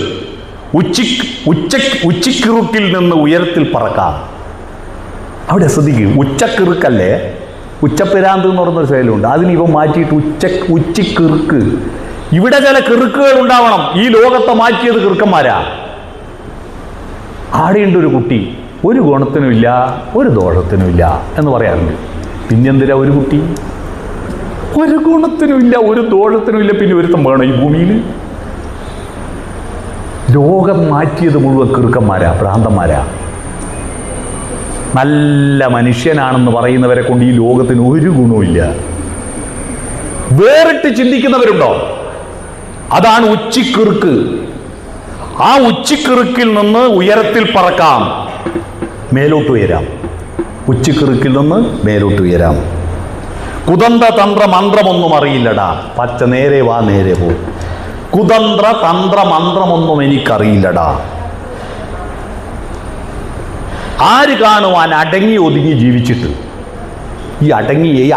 ഉച്ചക്കിറുക്കിൽ നിന്ന് ഉയരത്തിൽ പറക്കാം. അവിടെ ശ്രദ്ധിക്കും, ഉച്ചക്കിറുക്കല്ലേ, ഉച്ചപ്പിരാന്ത് എന്ന് പറയുന്നൊരു ശൈലമുണ്ട്, അതിന് ഇവ മാറ്റിയിട്ട് ഉച്ചിക്കിറുക്ക്. ഇവിടെ ചില കിറുക്കുകൾ ഉണ്ടാവണം. ഈ ലോകത്തെ മാറ്റിയത് കിറുക്കന്മാരാ. ആടെയുണ്ട് ഒരു കുട്ടി, ഒരു ഗുണത്തിനുമില്ല ഒരു ദോഷത്തിനുമില്ല എന്ന് പറയാറുണ്ട്. പിന്നെന്തിനാ ഒരു കുട്ടി? ഒരു ഗുണത്തിനുമില്ല ഒരു ദോഷത്തിനുമില്ല, പിന്നെ ഒരുത്തം വേണം ഈ ഭൂമിയിൽ? ലോകം മാറ്റിയത് മുഴുവൻ കിറുക്കന്മാരാ, ഭ്രാന്തന്മാരാ. നല്ല മനുഷ്യനാണെന്ന് പറയുന്നവരെ കൊണ്ട് ഈ ലോകത്തിന് ഒരു ഗുണവുമില്ല. വേറിട്ട് ചിന്തിക്കുന്നവരുണ്ടോ? അതാണ് ഉച്ചിക്കിറുക്ക്. ആ ഉച്ചിക്കിറുക്കിൽ നിന്ന് ഉയരത്തിൽ പറക്കാം, മേലോട്ട് ഉയരാം. ഉച്ചിക്കിറുക്കിൽ നിന്ന് മേലോട്ട് ഉയരാം. കുതന്ത്ര തന്ത്ര മന്ത്രമൊന്നും അറിയില്ലടാ, പച്ച നേരെ വാ നേരെ പോ. കുതന്ത്ര തന്ത്ര മന്ത്രമൊന്നും എനിക്കറിയില്ലടാ. ആര് കാണുവാൻ അടങ്ങി ഒതുങ്ങി ജീവിച്ചിട്ട്? ഈ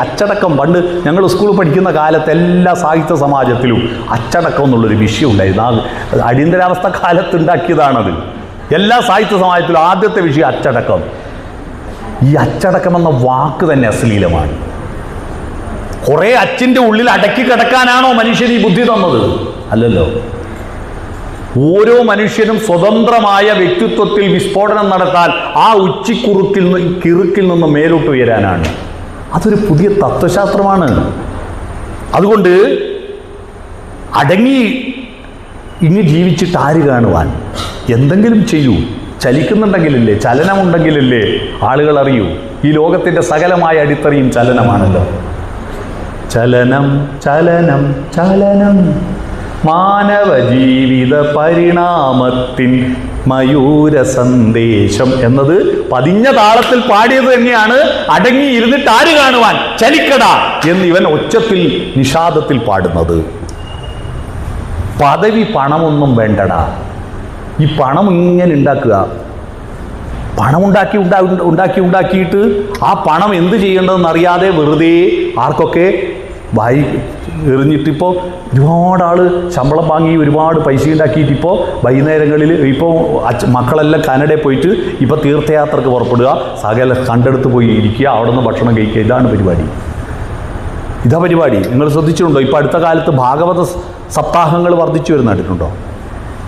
അച്ചടക്കം, പണ്ട് ഞങ്ങൾ സ്കൂളിൽ പഠിക്കുന്ന കാലത്ത് എല്ലാ സാഹിത്യ സമാജത്തിലും അച്ചടക്കം എന്നുള്ളൊരു വിഷയം ഉണ്ടായിരുന്നു. അടിയന്തരാവസ്ഥ കാലത്ത് ഉണ്ടാക്കിയതാണത്. എല്ലാ സാഹിത്യ സമാജത്തിലും ആദ്യത്തെ വിഷയം അച്ചടക്കം. ഈ അച്ചടക്കം എന്ന വാക്ക് തന്നെ അശ്ലീലമാണ്. കുറെ അച്ഛൻ്റെ ഉള്ളിൽ അടക്കി കിടക്കാനാണോ മനുഷ്യന് ഈ ബുദ്ധി തന്നത്? അല്ലല്ലോ. ഓരോ മനുഷ്യനും സ്വതന്ത്രമായ വ്യക്തിത്വത്തിൽ വിസ്ഫോടനം നടത്താൻ ആ കിറുക്കിൽ നിന്ന് മേലോട്ട് ഉയരാനാണ്. അതൊരു പുതിയ തത്വശാസ്ത്രമാണ്. അതുകൊണ്ട് അടങ്ങി ഇങ്ങ് ജീവിച്ചിട്ട് ആര് കാണുവാൻ? എന്തെങ്കിലും ചെയ്യൂ. ചലിക്കുന്നുണ്ടെങ്കിലല്ലേ, ചലനമുണ്ടെങ്കിലല്ലേ ആളുകൾ അറിയൂ. ഈ ലോകത്തിൻ്റെ സകലമായ അടിത്തറയും ചലനമാണല്ലോ. ചലനം ചലനം ചലനം മാനവ ജീവിത പരിണാമത്തിൻ മയൂര സന്ദേശം എന്നത് പതിഞ്ഞ താളത്തിൽ പാടിയത് തന്നെയാണ്. അടങ്ങി ഇരുന്നിട്ട് ആര് കാണുവാൻ, ചലിക്കടാ എന്ന് ഇവൻ ഒച്ചത്തിൽ നിഷാദത്തിൽ പാടുന്നത്. പദവി പണമൊന്നും വേണ്ടടാ. ഈ പണം ഇങ്ങനെ ഉണ്ടാക്കുക, പണം ഉണ്ടാക്കിയിട്ട് ആ പണം എന്ത് ചെയ്യേണ്ടതെന്ന് അറിയാതെ വെറുതെ ആർക്കൊക്കെ എറിഞ്ഞിട്ടിപ്പോൾ ഒരുപാട് ആൾ ശമ്പളം വാങ്ങി ഒരുപാട് പൈസ ഉണ്ടാക്കിയിട്ട് ഇപ്പോൾ വൈകുന്നേരങ്ങളിൽ ഇപ്പോൾ മക്കളെല്ലാം കാനഡയിൽ പോയിട്ട് ഇപ്പോൾ തീർത്ഥയാത്രക്ക് പുറപ്പെടുക, സകല കണ്ടെടുത്ത് പോയി ഇരിക്കുക, അവിടെ നിന്ന് ഭക്ഷണം കഴിക്കുക. ഇതാണ് പരിപാടി. ഇതാ പരിപാടി. നിങ്ങൾ ശ്രദ്ധിച്ചിട്ടുണ്ടോ? ഇപ്പോൾ അടുത്ത കാലത്ത് ഭാഗവത സപ്താഹങ്ങൾ വർദ്ധിച്ചു വരുന്ന കണ്ടിട്ടുണ്ടോ?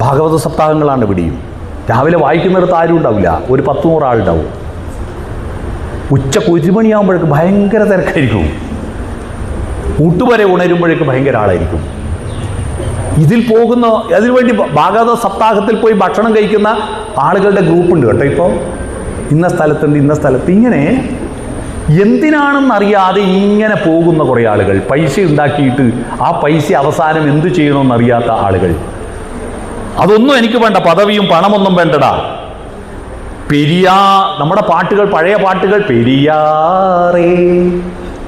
ഭാഗവത സപ്താഹങ്ങളാണ് ഇവിടെയും. രാവിലെ വായിക്കുന്നിടത്ത് ആരും ഉണ്ടാവില്ല, ഒരു 10-100 ആളുണ്ടാവും. ഉച്ചക്ക് 1 മണിയാകുമ്പോഴേക്ക് ഭയങ്കര തിരക്കായിരിക്കും. കൂട്ടുവരെ ഉണരുമ്പോഴേക്ക് ഭയങ്കര ആളായിരിക്കും. ഇതിൽ പോകുന്ന അതിനുവേണ്ടി ഭാഗവത സപ്താഹത്തിൽ പോയി ഭക്ഷണം കഴിക്കുന്ന ആളുകളുടെ ഗ്രൂപ്പുണ്ട് കേട്ടോ. ഇപ്പോൾ ഇന്ന സ്ഥലത്തുണ്ട്, ഇന്ന സ്ഥലത്ത്, ഇങ്ങനെ എന്തിനാണെന്നറിയാതെ ഇങ്ങനെ പോകുന്ന കുറേ ആളുകൾ, പൈസ ഉണ്ടാക്കിയിട്ട് ആ പൈസ അവസാനം എന്തു ചെയ്യണമെന്നറിയാത്ത ആളുകൾ. അതൊന്നും എനിക്ക് വേണ്ട, പദവിയും പണമൊന്നും വേണ്ടടാ. നമ്മുടെ പാട്ടുകൾ, പഴയ പാട്ടുകൾ, പെരിയാറേ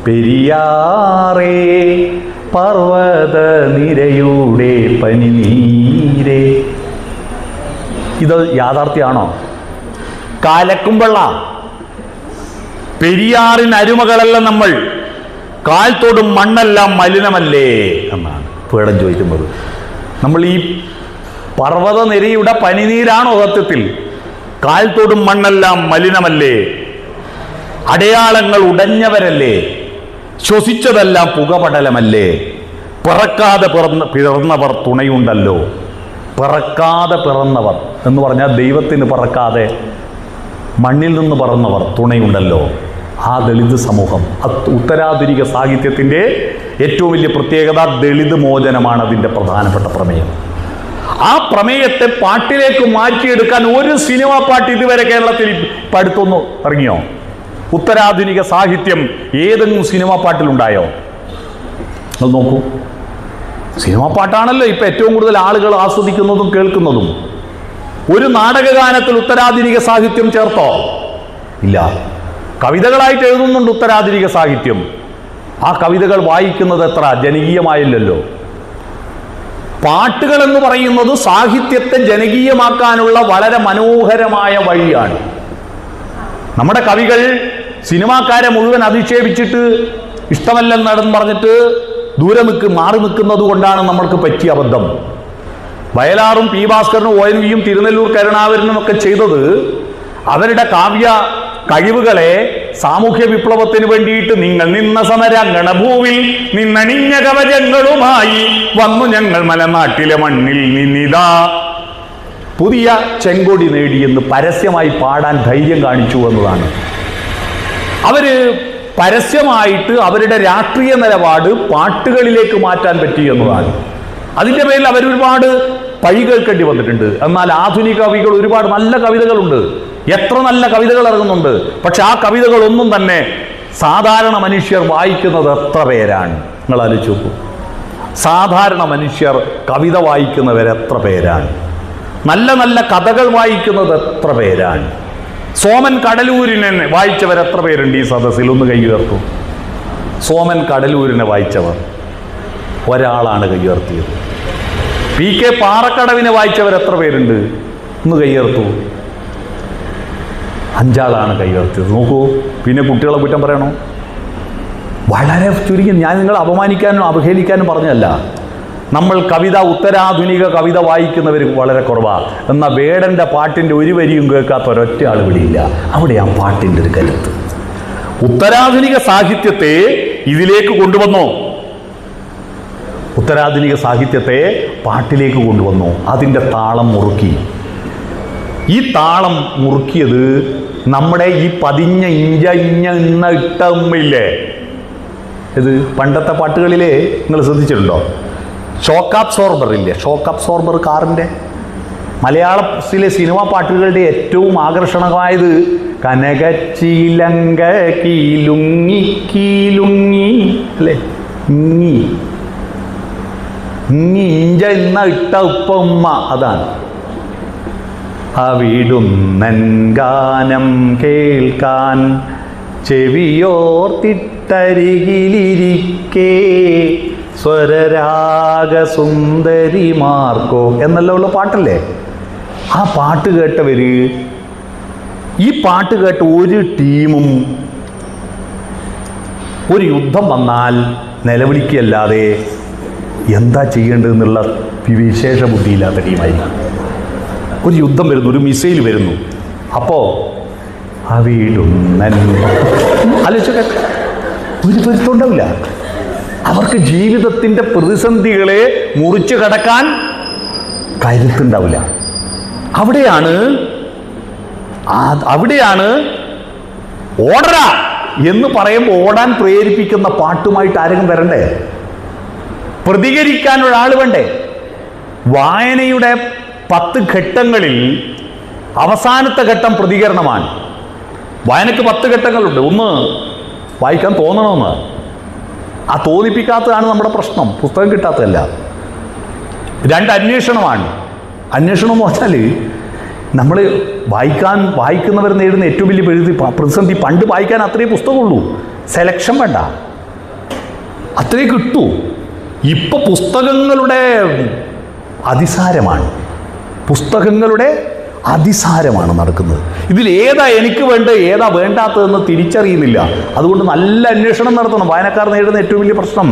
പെരിയാറേ പർവ്വത നിരയുടെ പനിനീരേ. ഇത് യാഥാർത്ഥ്യമാണോ? കാലക്കുംവെള്ള പെരിയാറിന് അരുമകളല്ല നമ്മൾ, കാൽത്തോടും മണ്ണെല്ലാം മലിനമല്ലേ എന്നാണ് പേടം ചോദിക്കുന്നത്. നമ്മൾ ഈ പർവ്വത നിരയുടെ പനിനീരാണോ സത്യത്തിൽ? കാൽത്തോടും മണ്ണെല്ലാം മലിനമല്ലേ? അടയാളങ്ങൾ ഉടഞ്ഞവരല്ലേ? ശ്വസിച്ചതെല്ലാം പുകപടലമല്ലേ? പിറക്കാതെ പിറന്നവർ തുണയുണ്ടല്ലോ. പിറക്കാതെ പിറന്നവർ എന്ന് പറഞ്ഞാൽ ദൈവത്തിന് പിറക്കാതെ മണ്ണിൽ നിന്ന് പറന്നവർ തുണയുണ്ടല്ലോ. ആ ദളിത് സമൂഹം, ഉത്തരാധുനിക സാഹിത്യത്തിൻ്റെ ഏറ്റവും വലിയ പ്രത്യേകത ദളിത് മോചനമാണ് അതിൻ്റെ പ്രധാനപ്പെട്ട പ്രമേയം. ആ പ്രമേയത്തെ പാട്ടിലേക്ക് മാറ്റിയെടുക്കാൻ ഒരു സിനിമാ പാട്ട് ഇതുവരെ കേരളത്തിൽ അടുത്തൊന്ന് ഇറങ്ങിയോ? ഉത്തരാധുനിക സാഹിത്യം ഏതെങ്കിലും സിനിമാ പാട്ടിലുണ്ടായോ? അത് നോക്കൂ. സിനിമാ പാട്ടാണല്ലോ ഇപ്പം ഏറ്റവും കൂടുതൽ ആളുകൾ ആസ്വദിക്കുന്നതും കേൾക്കുന്നതും. ഒരു നാടകഗാനത്തിൽ ഉത്തരാധുനിക സാഹിത്യം ചേർത്തോ? ഇല്ല. കവിതകളായിട്ട് എഴുതുന്നുണ്ട് ഉത്തരാധുനിക സാഹിത്യം. ആ കവിതകൾ വായിക്കുന്നത് എത്ര ജനകീയമായില്ലല്ലോ. പാട്ടുകൾ എന്ന് പറയുന്നത് സാഹിത്യത്തെ ജനകീയമാക്കാനുള്ള വളരെ മനോഹരമായ വഴിയാണ്. നമ്മുടെ കവികൾ സിനിമാക്കാരെ മുഴുവൻ അധിക്ഷേപിച്ചിട്ട് ഇഷ്ടമല്ലെന്ന് പറഞ്ഞിട്ട് ദൂരെ മാറി നിൽക്കുന്നത് കൊണ്ടാണ് നമ്മൾക്ക് പറ്റിയ അബദ്ധം. വയലാറും പി ഭാസ്കരനും ONV-യും തിരുനെല്ലൂർ കരുണാകരനും ഒക്കെ ചെയ്തത് അവരുടെ കാവ്യ കഴിവുകളെ സാമൂഹ്യ വിപ്ലവത്തിന് വേണ്ടിയിട്ട് നിങ്ങൾ നിന്ന സമരംഗണഭൂവിൽ നിന്നണിഞ്ഞ കവചങ്ങളുമായി വന്നു ഞങ്ങൾ മലനാട്ടിലെ മണ്ണിൽ നിന്നിതാ പുതിയ ചെങ്കൊടി നേടിയെന്ന് പരസ്യമായി പാടാൻ ധൈര്യം കാണിച്ചു എന്നതാണ്. അവര് പരസ്യമായിട്ട് അവരുടെ രാഷ്ട്രീയ നിലപാട് പാട്ടുകളിലേക്ക് മാറ്റാൻ പറ്റി എന്നതാണ്. അതിൻ്റെ പേരിൽ അവരൊരുപാട് പഴി കേൾക്കേണ്ടി വന്നിട്ടുണ്ട്. എന്നാൽ ആധുനിക കവികൾ ഒരുപാട് നല്ല കവിതകളുണ്ട്, എത്ര നല്ല കവിതകൾ ഇറങ്ങുന്നുണ്ട്. പക്ഷെ ആ കവിതകളൊന്നും തന്നെ സാധാരണ മനുഷ്യർ വായിക്കുന്നത് എത്ര പേരാണ്? നിങ്ങൾ ആലോചിച്ച് നോക്കൂ. സാധാരണ മനുഷ്യർ കവിത വായിക്കുന്നവർ എത്ര പേരാണ്? നല്ല നല്ല കഥകൾ വായിക്കുന്നത് എത്ര പേരാണ്? സോമൻ കടലൂരിനെ വായിച്ചവർ എത്ര പേരുണ്ട് ഈ സദസ്സിൽ? ഒന്ന് കൈ ഉയർത്തു. സോമൻ കടലൂരിനെ വായിച്ചവർ ഒരാളാണ് കൈ ഉയർത്തിയത്. PK പാറക്കടവിനെ വായിച്ചവർ എത്ര പേരുണ്ട്? ഒന്ന് കൈ ഉയർത്തു. 5 ആളാണ് കൈ ഉയർത്തിയത്. നോക്കൂ. പിന്നെ കുട്ടികളെ കുറ്റം പറയണോ? വളരെ ചുരുങ്ങി. ഞാൻ നിങ്ങളെ അപമാനിക്കാനും അവഹേളിക്കാനും പറഞ്ഞല്ല. നമ്മൾ കവിത, ഉത്തരാധുനിക കവിത വായിക്കുന്നവർ വളരെ കുറവാണ്. എന്നാൽ വേടൻ്റെ പാട്ടിൻ്റെ ഒരു വരിയും കേൾക്കാത്ത ഒരൊറ്റ ആൾ ഇവിടെയില്ല. അവിടെയാണ് പാട്ടിൻ്റെ ഒരു കരുത്ത്. ഉത്തരാധുനിക സാഹിത്യത്തെ ഇതിലേക്ക് കൊണ്ടുവന്നു. ഉത്തരാധുനിക സാഹിത്യത്തെ പാട്ടിലേക്ക് കൊണ്ടുവന്നു. അതിൻ്റെ താളം മുറുക്കി. ഈ താളം മുറുക്കിയത് നമ്മുടെ ഈ പതിഞ്ഞ ഇന്ന ഇട്ടമ്മയില്ലേ, ഇത് പണ്ടത്തെ പാട്ടുകളിലെ നിങ്ങൾ ശ്രദ്ധിച്ചിട്ടുണ്ടോ? ഷോക്ക് അബ്സോർബർ ഇല്ലേ? ഷോക്ക് അബ്സോർബർ കാറിൻ്റെ. മലയാളത്തിലെ സിനിമാ പാട്ടുകളുടെ ഏറ്റവും ആകർഷണമായത് കനകച്ചീലങ്ക കീലുങ്ങി കീലുങ്ങി അല്ലേ, ഇങ്ങി ഇഞ്ച എന്ന ഇട്ട ഉപ്പമ്മ, അതാണ്. അവിടുന്നൻ ഗാനം കേൾക്കാൻ ചെവിയോർത്തിട്ടരികിലിരിക്കേ സ്വരരാഗസുന്ദരിമാർക്കോ എന്നല്ല ഉള്ള പാട്ടല്ലേ? ആ പാട്ട് കേട്ടവര്, ഈ പാട്ട് കേട്ട ഒരു ടീമും ഒരു യുദ്ധം വന്നാൽ നിലവിളിക്കല്ലാതെ എന്താ ചെയ്യേണ്ടതെന്നുള്ള വിശേഷ ബുദ്ധിയില്ലാത്ത ടീമായിരിക്കും. ഒരു യുദ്ധം വരുന്നു, ഒരു മിസൈൽ വരുന്നു, അപ്പോൾ ആലോചിച്ചൊക്കെ ഒരു പൊരുത്തമുണ്ടാവില്ല. അവർക്ക് ജീവിതത്തിൻ്റെ പ്രതിസന്ധികളെ മുറിച്ചു കടക്കാൻ കരുത്തുണ്ടാവില്ല. അവിടെയാണ് ഓടരാ എന്ന് പറയുമ്പോൾ ഓടാൻ പ്രേരിപ്പിക്കുന്ന പാട്ടുമായിട്ട് ആരെങ്കിലും വരണ്ടേ? പ്രതികരിക്കാൻ ഒരാൾ വേണ്ടേ? വായനയുടെ 10 ഘട്ടങ്ങളിൽ അവസാനത്തെ ഘട്ടം പ്രതികരണമാണ്. വായനയ്ക്ക് 10 ഘട്ടങ്ങളുണ്ട്. ഒന്ന്, വായിക്കാൻ തോന്നണമെന്ന്. ആ തോന്നിപ്പിക്കാത്തതാണ് നമ്മുടെ പ്രശ്നം, പുസ്തകം കിട്ടാത്തതല്ല. 2, അന്വേഷണമാണ്. അന്വേഷണം എന്ന് പറഞ്ഞാൽ നമ്മൾ വായിക്കുന്നവർ നേടുന്ന ഏറ്റവും വലിയ പ്രതിസന്ധി, പണ്ട് വായിക്കാൻ അത്രയേ പുസ്തകമുള്ളൂ, സെലക്ഷൻ വേണ്ട, അത്രേ കിട്ടൂ. ഇപ്പൊ പുസ്തകങ്ങളുടെ അതിസാരമാണ്, നടക്കുന്നത്. ഇതിൽ ഏതാ എനിക്ക് വേണ്ടത്, ഏതാ വേണ്ടാത്തതെന്ന് തിരിച്ചറിയുന്നില്ല. അതുകൊണ്ട് നല്ല അന്വേഷണം നടത്തണം. വായനക്കാർ നേരിടുന്ന ഏറ്റവും വലിയ പ്രശ്നം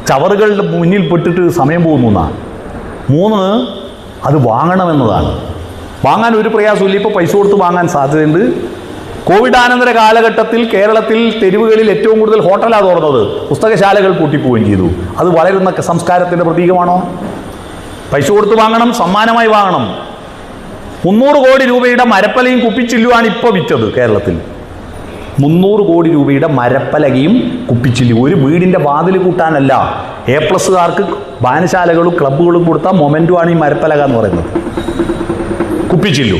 ചവറുകളുടെ മുന്നിൽ പെട്ടിട്ട് സമയം പോകുന്നു എന്നാണ്. 3, അത് വാങ്ങണമെന്നതാണ്. വാങ്ങാൻ ഒരു പ്രയാസമില്ല, ഇപ്പോൾ പൈസ കൊടുത്ത് വാങ്ങാൻ സാധ്യതയുണ്ട്. കോവിഡാനന്തര കാലഘട്ടത്തിൽ കേരളത്തിൽ തെരുവുകളിൽ ഏറ്റവും കൂടുതൽ ഹോട്ടലാണ് തുറന്നത്, പുസ്തകശാലകൾ പൂട്ടിപ്പോവുകയും ചെയ്തു. അത് വളരുന്ന സംസ്കാരത്തിൻ്റെ പ്രതീകമാണോ? പൈസ കൊടുത്ത് വാങ്ങണം, സമ്മാനമായി വാങ്ങണം. 300 കോടി രൂപയുടെ മരപ്പലയും കുപ്പിച്ചില്ലുമാണ് ഇപ്പോൾ വിറ്റത് കേരളത്തിൽ. 300 കോടി രൂപയുടെ മരപ്പലകയും കുപ്പിച്ചില്ലു. ഒരു വീടിൻ്റെ വാതിൽ കൂട്ടാനല്ല, A+കാർക്ക് വായനശാലകളും ക്ലബ്ബുകളും കൊടുത്ത മൊമെൻറ്റുമാണ് ഈ മരപ്പലക എന്ന് പറയുന്നത്, കുപ്പിച്ചില്ലു.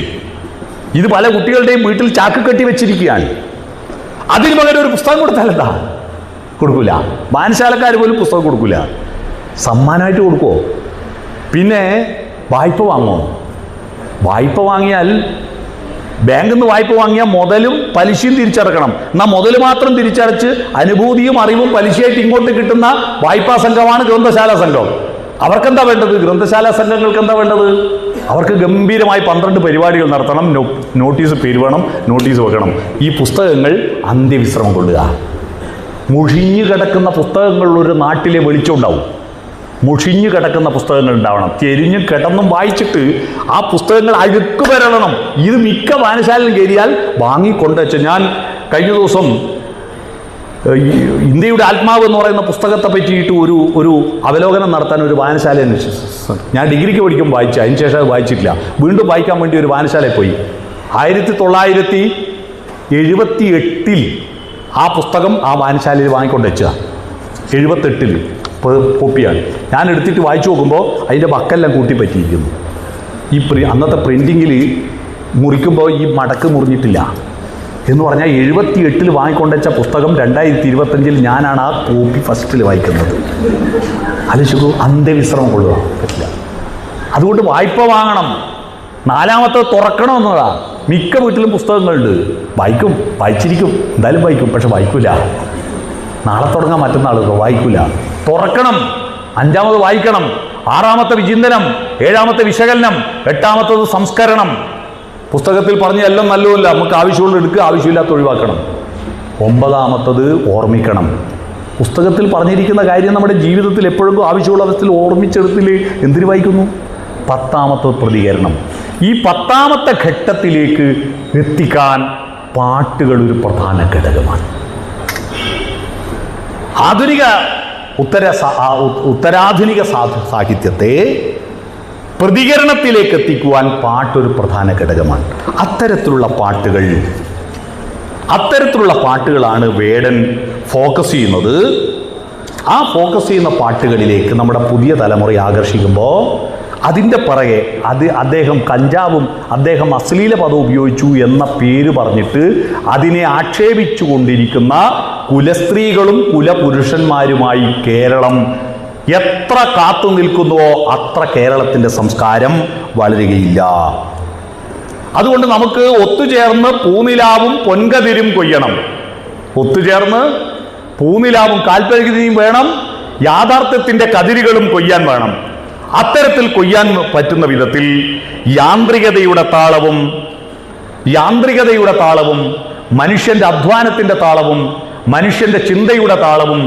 ഇത് പല കുട്ടികളുടെയും വീട്ടിൽ ചാക്ക് കെട്ടി വെച്ചിരിക്കുകയാണ്. അതിന് പകരം ഒരു പുസ്തകം കൊടുത്താലെന്താ? കൊടുക്കില്ല. വായനശാലക്കാർ പോലും പുസ്തകം കൊടുക്കില്ല, സമ്മാനമായിട്ട് കൊടുക്കുമോ? പിന്നെ വായ്പ വാങ്ങുമോ? വായ്പ വാങ്ങിയാൽ, ബാങ്കിൽ നിന്ന് വായ്പ വാങ്ങിയാൽ മുതലും പലിശയും തിരിച്ചടക്കണം. എന്നാൽ മുതൽ മാത്രം തിരിച്ചടച്ച് അനുഭൂതിയും അറിവും പലിശയായിട്ട് ഇങ്ങോട്ട് കിട്ടുന്ന വായ്പാ സംഘമാണ് ഗ്രന്ഥശാല സംഘം. അവർക്കെന്താ വേണ്ടത്? ഗ്രന്ഥശാല സംഘങ്ങൾക്ക് എന്താ വേണ്ടത്? അവർക്ക് ഗംഭീരമായി 12 പരിപാടികൾ നടത്തണം, നോട്ടീസ് പെരുവണം, നോട്ടീസ് വെക്കണം. ഈ പുസ്തകങ്ങൾ അന്ത്യവിശ്രമം കൊള്ളുക. മുഷിഞ്ഞു കിടക്കുന്ന പുസ്തകങ്ങളിൽ ഒരു നാട്ടിലെ വെളിച്ചം ഉണ്ടാവും. മുഷിഞ്ഞു കിടക്കുന്ന പുസ്തകങ്ങൾ ഉണ്ടാവണം. ചെരിഞ്ഞ് കിടന്നും വായിച്ചിട്ട് ആ പുസ്തകങ്ങൾ അഴുക്ക് വരളണം. ഇത് മിക്ക വായനശാലയിലും കയറിയാൽ വാങ്ങിക്കൊണ്ടുവച്ച്. ഞാൻ കഴിഞ്ഞ ദിവസം ഇന്ത്യയുടെ ആത്മാവ് എന്ന് പറയുന്ന പുസ്തകത്തെ പറ്റിയിട്ട് ഒരു അവലോകനം നടത്താൻ ഒരു വായനശാല ഞാൻ ഡിഗ്രിക്ക് പഠിക്കുമ്പോൾ വായിച്ചു, അതിനുശേഷം അത് വായിച്ചിട്ടില്ല. വീണ്ടും വായിക്കാൻ വേണ്ടി ഒരു വായനശാലയിൽ പോയി. 1978 ആ പുസ്തകം ആ വായനശാലയിൽ വാങ്ങിക്കൊണ്ട് വെച്ചാൽ 78 കോപ്പിയാണ്. ഞാൻ എടുത്തിട്ട് വായിച്ചു നോക്കുമ്പോൾ അതിൻ്റെ വക്കെല്ലാം കൂട്ടി പറ്റിയിരിക്കുന്നു. അന്നത്തെ പ്രിൻറ്റിങ്ങിൽ മുറിക്കുമ്പോൾ ഈ മടക്ക് മുറിഞ്ഞിട്ടില്ല എന്ന് പറഞ്ഞാൽ 78 വാങ്ങിക്കൊണ്ടുവച്ച പുസ്തകം 2025 ഞാനാണ് ആ കോപ്പി ഫസ്റ്റിൽ വായിക്കുന്നത്. ആലോചിക്കൂ, അന്ത്യവിശ്രമം കൊള്ളുക പറ്റില്ല. അതുകൊണ്ട് വായ്പ വാങ്ങണം. 4-മത്തെ തുറക്കണമെന്നതാ. മിക്ക വീട്ടിലും പുസ്തകങ്ങളുണ്ട്, വായിച്ചിരിക്കും, എന്തായാലും വായിക്കും, പക്ഷെ വായിക്കില്ല. നാളെ തുടങ്ങാൻ മറ്റന്നാൾ വായിക്കില്ല. തുറക്കണം. 5-മത് വായിക്കണം. 6-മത്തെ വിചിന്തനം, 7-മത്തെ വിശകലനം, 8-മത്തത് സംസ്കരണം. പുസ്തകത്തിൽ പറഞ്ഞ എല്ലാം നല്ലതല്ല, നമുക്ക് ആവശ്യമുള്ള എടുക്കുക, ആവശ്യമില്ലാത്ത ഒഴിവാക്കണം. 9-മത്തത് ഓർമ്മിക്കണം. പുസ്തകത്തിൽ പറഞ്ഞിരിക്കുന്ന കാര്യം നമ്മുടെ ജീവിതത്തിൽ എപ്പോഴും ആവശ്യമുള്ള അവസ്ഥയിൽ ഓർമ്മിച്ചെടുത്തിൽ എന്തിനു വായിക്കുന്നു? 10-മത്തത് പ്രതികരണം. ഈ 10-മത്തെ ഘട്ടത്തിലേക്ക് എത്തിക്കാൻ പാട്ടുകൾ ഒരു പ്രധാന ഘടകമാണ്. ഉത്തരാധുനിക സാഹിത്യത്തെ പ്രതികരണത്തിലേക്ക് എത്തിക്കുവാൻ പാട്ടൊരു പ്രധാന ഘടകമാണ്. അത്തരത്തിലുള്ള പാട്ടുകളാണ് വേടൻ ഫോക്കസ് ചെയ്യുന്നത്. ആ ഫോക്കസ് ചെയ്യുന്ന പാട്ടുകളിലേക്ക് നമ്മുടെ പുതിയ തലമുറയെ ആകർഷിക്കുമ്പോൾ അതിൻ്റെ പിറകെ അദ്ദേഹം കഞ്ചാവും അദ്ദേഹം അശ്ലീല പദം ഉപയോഗിച്ചു എന്ന പേര് പറഞ്ഞിട്ട് അതിനെ ആക്ഷേപിച്ചു കൊണ്ടിരിക്കുന്ന കുലസ്ത്രീകളും കുലപുരുഷന്മാരുമായി കേരളം എത്ര കാത്തു നിൽക്കുന്നുവോ അത്ര കേരളത്തിൻ്റെ സംസ്കാരം വളരുകയില്ല. അതുകൊണ്ട് നമുക്ക് ഒത്തുചേർന്ന് പൂനിലാവും പൊൻകതിരും കൊയ്യണം. ഒത്തുചേർന്ന് പൂനിലാവും കാൽപരിധിയും വേണം, യാഥാർത്ഥ്യത്തിൻ്റെ കതിരുകളും കൊയ്യാൻ വേണം. അത്തരത്തിൽ കൊയ്യാൻ പറ്റുന്ന വിധത്തിൽ യാന്ത്രികതയുടെ താളവും മനുഷ്യൻ്റെ അധ്വാനത്തിൻ്റെ താളവും മനുഷ്യൻ്റെ ചിന്തയുടെ താളവും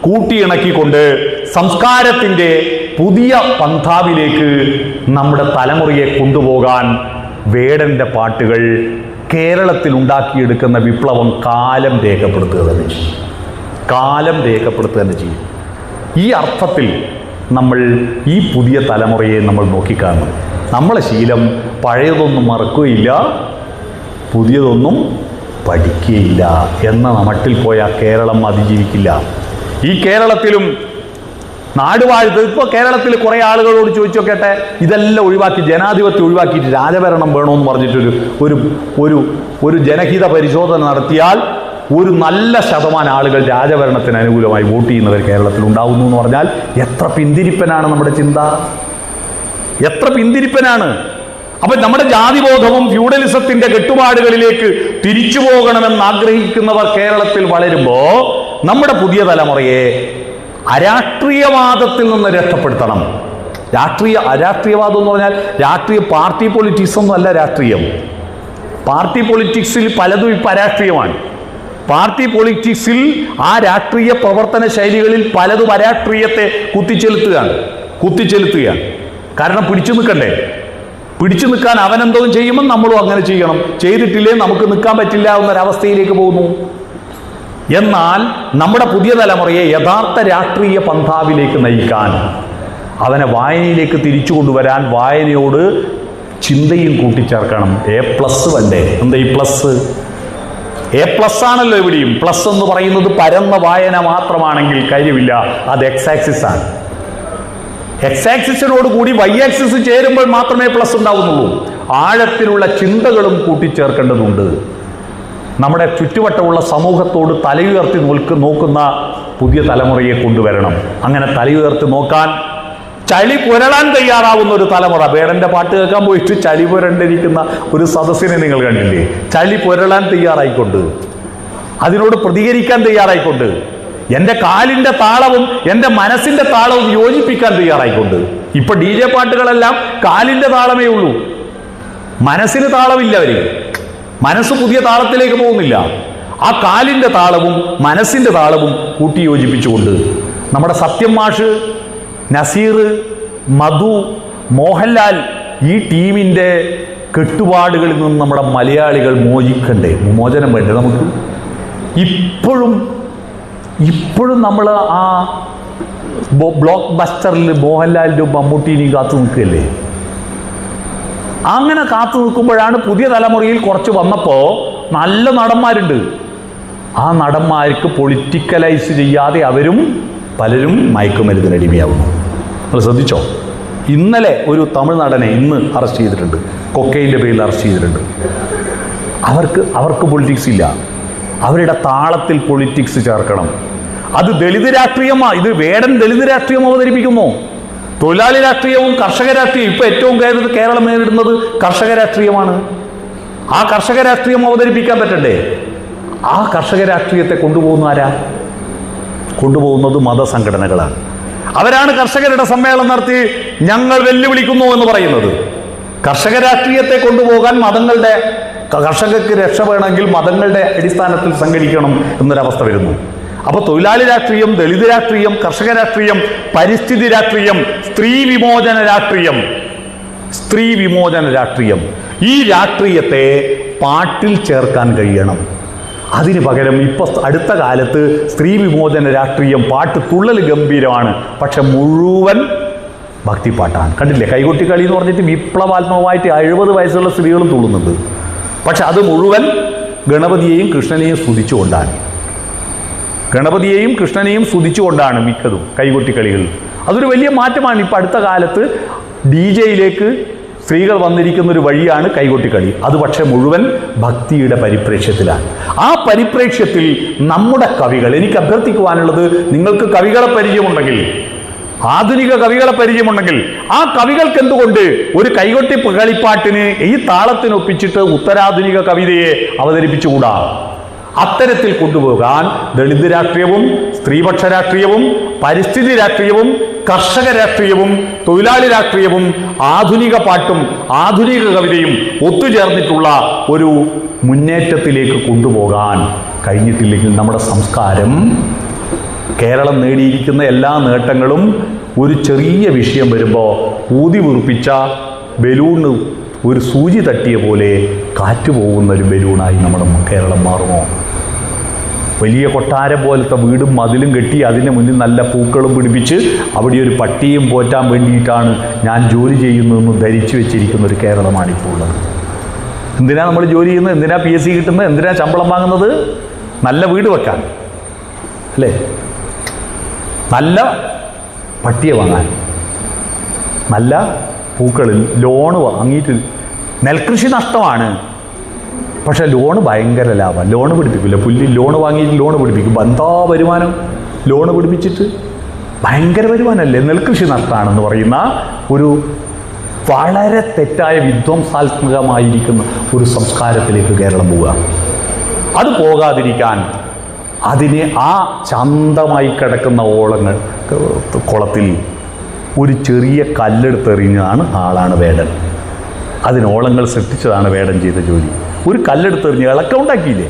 കൂട്ടിയിണക്കിക്കൊണ്ട് സംസ്കാരത്തിൻ്റെ പുതിയ പന്ഥാവിലേക്ക് നമ്മുടെ തലമുറയെ കൊണ്ടുപോകാൻ വേടൻ്റെ പാട്ടുകൾ കേരളത്തിൽ ഉണ്ടാക്കിയെടുക്കുന്ന വിപ്ലവം കാലം രേഖപ്പെടുത്തുക തന്നെ ചെയ്യും. ഈ അർത്ഥത്തിൽ നമ്മൾ ഈ പുതിയ തലമുറയെ നമ്മൾ നോക്കിക്കാണും. നമ്മളെ ശീലം പഴയതൊന്നും മറക്കുകയില്ല, പുതിയതൊന്നും പഠിക്കുകയില്ല എന്ന മട്ടിൽ പോയ കേരളം അതിജീവിക്കില്ല. ഈ കേരളത്തിലും നാടുവാഴ്ത്ത് ഇപ്പോൾ കേരളത്തിൽ കുറേ ആളുകളോട് ചോദിച്ചു നോക്കട്ടെ, ഇതെല്ലാം ഒഴിവാക്കി ജനാധിപത്യം ഒഴിവാക്കിയിട്ട് രാജഭരണം വേണമെന്ന് പറഞ്ഞിട്ടൊരു ഒരു ജനഹിത പരിശോധന നടത്തിയാൽ ഒരു നല്ല ശതമാനം ആളുകൾ രാജഭരണത്തിന് അനുകൂലമായി വോട്ട് ചെയ്യുന്നവർ കേരളത്തിൽ ഉണ്ടാവുന്നു എന്ന് പറഞ്ഞാൽ എത്ര പിന്തിരിപ്പനാണ് നമ്മുടെ ചിന്ത, എത്ര പിന്തിരിപ്പനാണ്. അപ്പൊ നമ്മുടെ ജാതിബോധവും ഫ്യൂഡലിസത്തിന്റെ കെട്ടുപാടുകളിലേക്ക് തിരിച്ചു പോകണമെന്ന് ആഗ്രഹിക്കുന്നവർ കേരളത്തിൽ വളരുമ്പോ നമ്മുടെ പുതിയ തലമുറയെ അരാഷ്ട്രീയവാദത്തിൽ നിന്ന് രക്ഷപ്പെടുത്തണം. അരാഷ്ട്രീയവാദം എന്ന് പറഞ്ഞാൽ രാഷ്ട്രീയ പാർട്ടി പൊളിറ്റിക്സ് ഒന്നും അല്ല രാഷ്ട്രീയം. പാർട്ടി പൊളിറ്റിക്സിൽ പലതും ഇപ്പം അരാഷ്ട്രീയമാണ്. പാർട്ടി പൊളിറ്റിക്സിൽ ആ രാഷ്ട്രീയ പ്രവർത്തന ശൈലികളിൽ പലതും അരാഷ്ട്രീയത്തെ കുത്തിച്ചെലുത്തുകയാണ്. കാരണം പിടിച്ചു നിൽക്കണ്ടേ? പിടിച്ചു നിൽക്കാൻ അവനെന്തോ ചെയ്യുമ്പോൾ നമ്മളും അങ്ങനെ ചെയ്യണം. ചെയ്തിട്ടില്ലേ നമുക്ക് നിൽക്കാൻ പറ്റില്ല എന്നൊരവസ്ഥയിലേക്ക് പോകുന്നു. എന്നാൽ നമ്മുടെ പുതിയ തലമുറയെ യഥാർത്ഥ രാഷ്ട്രീയ പന്ഥാവിലേക്ക് നയിക്കാൻ, അവനെ വായനയിലേക്ക് തിരിച്ചു കൊണ്ടുവരാൻ വായനയോട് ചിന്തയും കൂട്ടിച്ചേർക്കണം. A+ വേണ്ടേ? എന്താ ഈ പ്ലസ്? A+ ആണല്ലോ എവിടെയും. പ്ലസ് എന്ന് പറയുന്നത് പരന്ന വായന മാത്രമാണെങ്കിൽ കാര്യമില്ല. അത് X-ആക്സിസ് ആണ്. X-ആക്സിസിനോട് കൂടി Y-ആക്സിസ് ചേരുമ്പോൾ മാത്രമേ പ്ലസ് ഉണ്ടാകുന്നുള്ളൂ. ആഴത്തിലുള്ള ചിന്തകളും കൂട്ടിച്ചേർക്കേണ്ടതുണ്ട്. നമ്മുടെ ചുറ്റുവട്ടമുള്ള സമൂഹത്തോട് തലയുയർത്തി നോക്കുന്ന പുതിയ തലമുറയെ കൊണ്ടുവരണം. അങ്ങനെ തലയുയർത്തി നോക്കാൻ, ചളി പുരളാൻ തയ്യാറാവുന്ന ഒരു തലമുറ. വേടന്റെ പാട്ട് കേൾക്കാൻ പോയിട്ട് ചളി പുരണ്ടിരിക്കുന്ന ഒരു സദസ്സിനെ നിങ്ങൾ കണ്ടില്ലേ? ചളി പുരളാൻ തയ്യാറായിക്കൊണ്ട്, അതിനോട് പ്രതികരിക്കാൻ തയ്യാറായിക്കൊണ്ട്, എൻ്റെ കാലിൻ്റെ താളവും എൻ്റെ മനസ്സിൻ്റെ താളവും യോജിപ്പിക്കാൻ തയ്യാറായിക്കൊണ്ട്. ഇപ്പൊ DJ പാട്ടുകളെല്ലാം കാലിൻ്റെ താളമേ ഉള്ളൂ, മനസ്സിന് താളമില്ല. മനസ്സ് പുതിയ താളത്തിലേക്ക് പോകുന്നില്ല. ആ കാലിൻ്റെ താളവും മനസ്സിൻ്റെ താളവും കൂട്ടി യോജിപ്പിച്ചുകൊണ്ട് നമ്മുടെ സത്യം മാഷ്, നസീർ, മധു, മോഹൻലാൽ, ഈ ടീമിൻ്റെ കെട്ടുപാടുകളിൽ നിന്ന് നമ്മുടെ മലയാളികൾ മോചനം വേണ്ടേ നമുക്ക്? ഇപ്പോഴും നമ്മൾ ആ ബ്ലോക്ക് ബസ്റ്ററിൽ മോഹൻലാലിൻ്റെയും മമ്മൂട്ടീനെയും കാത്തു നിൽക്കുകയല്ലേ? അങ്ങനെ കാത്തു നിൽക്കുമ്പോഴാണ് പുതിയ തലമുറയിൽ കുറച്ച് വന്നപ്പോൾ നല്ല നടന്മാരുണ്ട്. ആ നടന്മാർക്ക് പൊളിറ്റിക്കലൈസ് ചെയ്യാതെ പലരും മയക്കുമരുന്നിന് അടിമയാവുന്നു. നിങ്ങൾ ശ്രദ്ധിച്ചോ? ഇന്നലെ ഒരു തമിഴ് നടനെ ഇന്ന് അറസ്റ്റ് ചെയ്തിട്ടുണ്ട്. കൊക്കൈൻ്റെ പേരിൽ അറസ്റ്റ് ചെയ്തിട്ടുണ്ട്. അവർക്ക് പൊളിറ്റിക്സ് ഇല്ല. അവരുടെ താളത്തിൽ പൊളിറ്റിക്സ് ചേർക്കണം. അത് ദളിത് രാഷ്ട്രീയമാണ്. ഇത് വേടൻ ദളിത് രാഷ്ട്രീയം അവതരിപ്പിക്കുന്നു. തൊഴിലാളി രാഷ്ട്രീയവും കർഷക രാഷ്ട്രീയവും. ഇപ്പൊ ഏറ്റവും കേരളം നേരിടുന്നത് കർഷക രാഷ്ട്രീയമാണ്. ആ കർഷക രാഷ്ട്രീയം അവതരിപ്പിക്കാൻ പറ്റണ്ടേ? ആ കർഷക രാഷ്ട്രീയത്തെ കൊണ്ടുപോകുന്നത് മതസംഘടനകളാണ്. അവരാണ് കർഷകരുടെ സമ്മേളനം നടത്തി ഞങ്ങൾ വെല്ലുവിളിക്കുന്നു എന്ന് പറയുന്നത്. കർഷക രാഷ്ട്രീയത്തെ കൊണ്ടുപോകാൻ കർഷകർക്ക് രക്ഷപ്പെടണമെങ്കിൽ മതങ്ങളുടെ അടിസ്ഥാനത്തിൽ സംഘടിക്കണം എന്നൊരവസ്ഥ വരുന്നു. അപ്പോൾ തൊഴിലാളി രാഷ്ട്രീയം, ദളിത് രാഷ്ട്രീയം, കർഷക രാഷ്ട്രീയം, പരിസ്ഥിതി രാഷ്ട്രീയം, സ്ത്രീ വിമോചന രാഷ്ട്രീയം, ഈ രാഷ്ട്രീയത്തെ പാട്ടിൽ ചേർക്കാൻ കഴിയണം. അതിന് പകരം ഇപ്പോൾ അടുത്ത കാലത്ത് സ്ത്രീ വിമോചന രാഷ്ട്രീയം പാട്ട് തുള്ളൽ ഗംഭീരമാണ്, പക്ഷെ മുഴുവൻ ഭക്തിപ്പാട്ടാണ്. കണ്ടില്ലേ? കൈകൊട്ടിക്കളി എന്ന് പറഞ്ഞിട്ട് വിപ്ലവാത്മകമായിട്ട് 70 വയസ്സുള്ള സ്ത്രീകളും തുള്ളുന്നുണ്ട്. പക്ഷെ അത് മുഴുവൻ ഗണപതിയെയും കൃഷ്ണനെയും സ്തുതിച്ചുകൊണ്ടാണ് മിക്കതും കൈകൊട്ടിക്കളികൾ. അതൊരു വലിയ മാറ്റമാണ്. ഇപ്പം അടുത്ത കാലത്ത് DJ-യിലേക്ക് സ്ത്രീകൾ വന്നിരിക്കുന്ന ഒരു വഴിയാണ് കൈകൊട്ടിക്കളി. അത് പക്ഷേ മുഴുവൻ ഭക്തിയുടെ പരിപ്രേക്ഷ്യത്തിലാണ്. ആ പരിപ്രേക്ഷ്യത്തിൽ നമ്മുടെ കവികൾ, എനിക്ക് അഭ്യർത്ഥിക്കുവാനുള്ളത്, നിങ്ങൾക്ക് കവികളെ പരിചയമുണ്ടെങ്കിൽ, ആധുനിക കവികളെ പരിചയമുണ്ടെങ്കിൽ, ആ കവികൾക്ക് എന്തുകൊണ്ട് ഒരു കൈകൊട്ടി കളിപ്പാട്ടിന് ഈ താളത്തിനൊപ്പിച്ചിട്ട് ഉത്തരാധുനിക കവിതയെ അവതരിപ്പിച്ചുകൂടാ? അത്തരത്തിൽ കൊണ്ടുപോകാൻ ദളിത് രാഷ്ട്രീയവും സ്ത്രീപക്ഷ രാഷ്ട്രീയവും പരിസ്ഥിതി രാഷ്ട്രീയവും കർഷക രാഷ്ട്രീയവും തൊഴിലാളി രാഷ്ട്രീയവും ആധുനിക പാട്ടും ആധുനിക കവിതയും ഒത്തുചേർന്നിട്ടുള്ള ഒരു മുന്നേറ്റത്തിലേക്ക് കൊണ്ടുപോകാൻ കഴിഞ്ഞിട്ടില്ലെങ്കിൽ നമ്മുടെ സംസ്കാരം, കേരളം നേടിയിരിക്കുന്ന എല്ലാ നേട്ടങ്ങളും ഒരു ചെറിയ വിഷയം വരുമ്പോൾ ഊതി വീർപ്പിച്ച ബലൂണ് ഒരു സൂചി തട്ടിയ പോലെ കാറ്റ് പോകുന്ന ഒരു ബലൂണായി നമ്മുടെ കേരളം മാറുമോ? വലിയ കൊട്ടാരം പോലത്തെ വീടും മതിലും കെട്ടി അതിന് മുന്നിൽ നല്ല പൂക്കളും പിടിപ്പിച്ച് അവിടെ ഒരു പട്ടിയും പോറ്റാൻ വേണ്ടിയിട്ടാണ് ഞാൻ ജോലി ചെയ്യുന്നതെന്ന് ധരിച്ചു വെച്ചിരിക്കുന്ന ഒരു കേരളമാണിപ്പോൾ ഉള്ളത്. എന്തിനാ നമ്മൾ ജോലി ചെയ്യുന്നത്? എന്തിനാ PSC കിട്ടുന്നത്? എന്തിനാ ശമ്പളം വാങ്ങുന്നത്? നല്ല വീട് വെക്കാൻ അല്ലേ? നല്ല പട്ടിയെ വാങ്ങാൻ, നല്ല പൂക്കളിൽ ലോണ് വാങ്ങിയിട്ട്. നെൽകൃഷി നഷ്ടമാണ്, പക്ഷെ ലോണ് ഭയങ്കര ലാഭം. ലോണ് പിടിപ്പിക്കില്ല, പുല്ലിൽ ലോണ് വാങ്ങിയിട്ട് ലോണ് പിടിപ്പിക്കും. എന്താ വരുമാനം? ലോണ് പിടിപ്പിച്ചിട്ട് ഭയങ്കര വരുമാനമല്ലേ? നെൽകൃഷി നഷ്ടമാണെന്ന് പറയുന്ന ഒരു വളരെ തെറ്റായ വിധ്വംസാത്മകമായിരിക്കുന്ന ഒരു സംസ്കാരത്തിലേക്ക് കേരളം പോവുക. അത് പോകാതിരിക്കാൻ അതിനെ ആ ശാന്തമായി കിടക്കുന്ന ഓളങ്ങൾ കുളത്തിൽ ഒരു ചെറിയ കല്ലെടുത്തെറിഞ്ഞതാണ് ആളാണ് വേടൻ. അതിനോളങ്ങൾ സൃഷ്ടിച്ചതാണ് വേടൻ ചെയ്ത ജോലി. ഒരു കല്ലെടുത്തെറിഞ്ഞ് ഇളക്കമുണ്ടാക്കിയില്ലേ?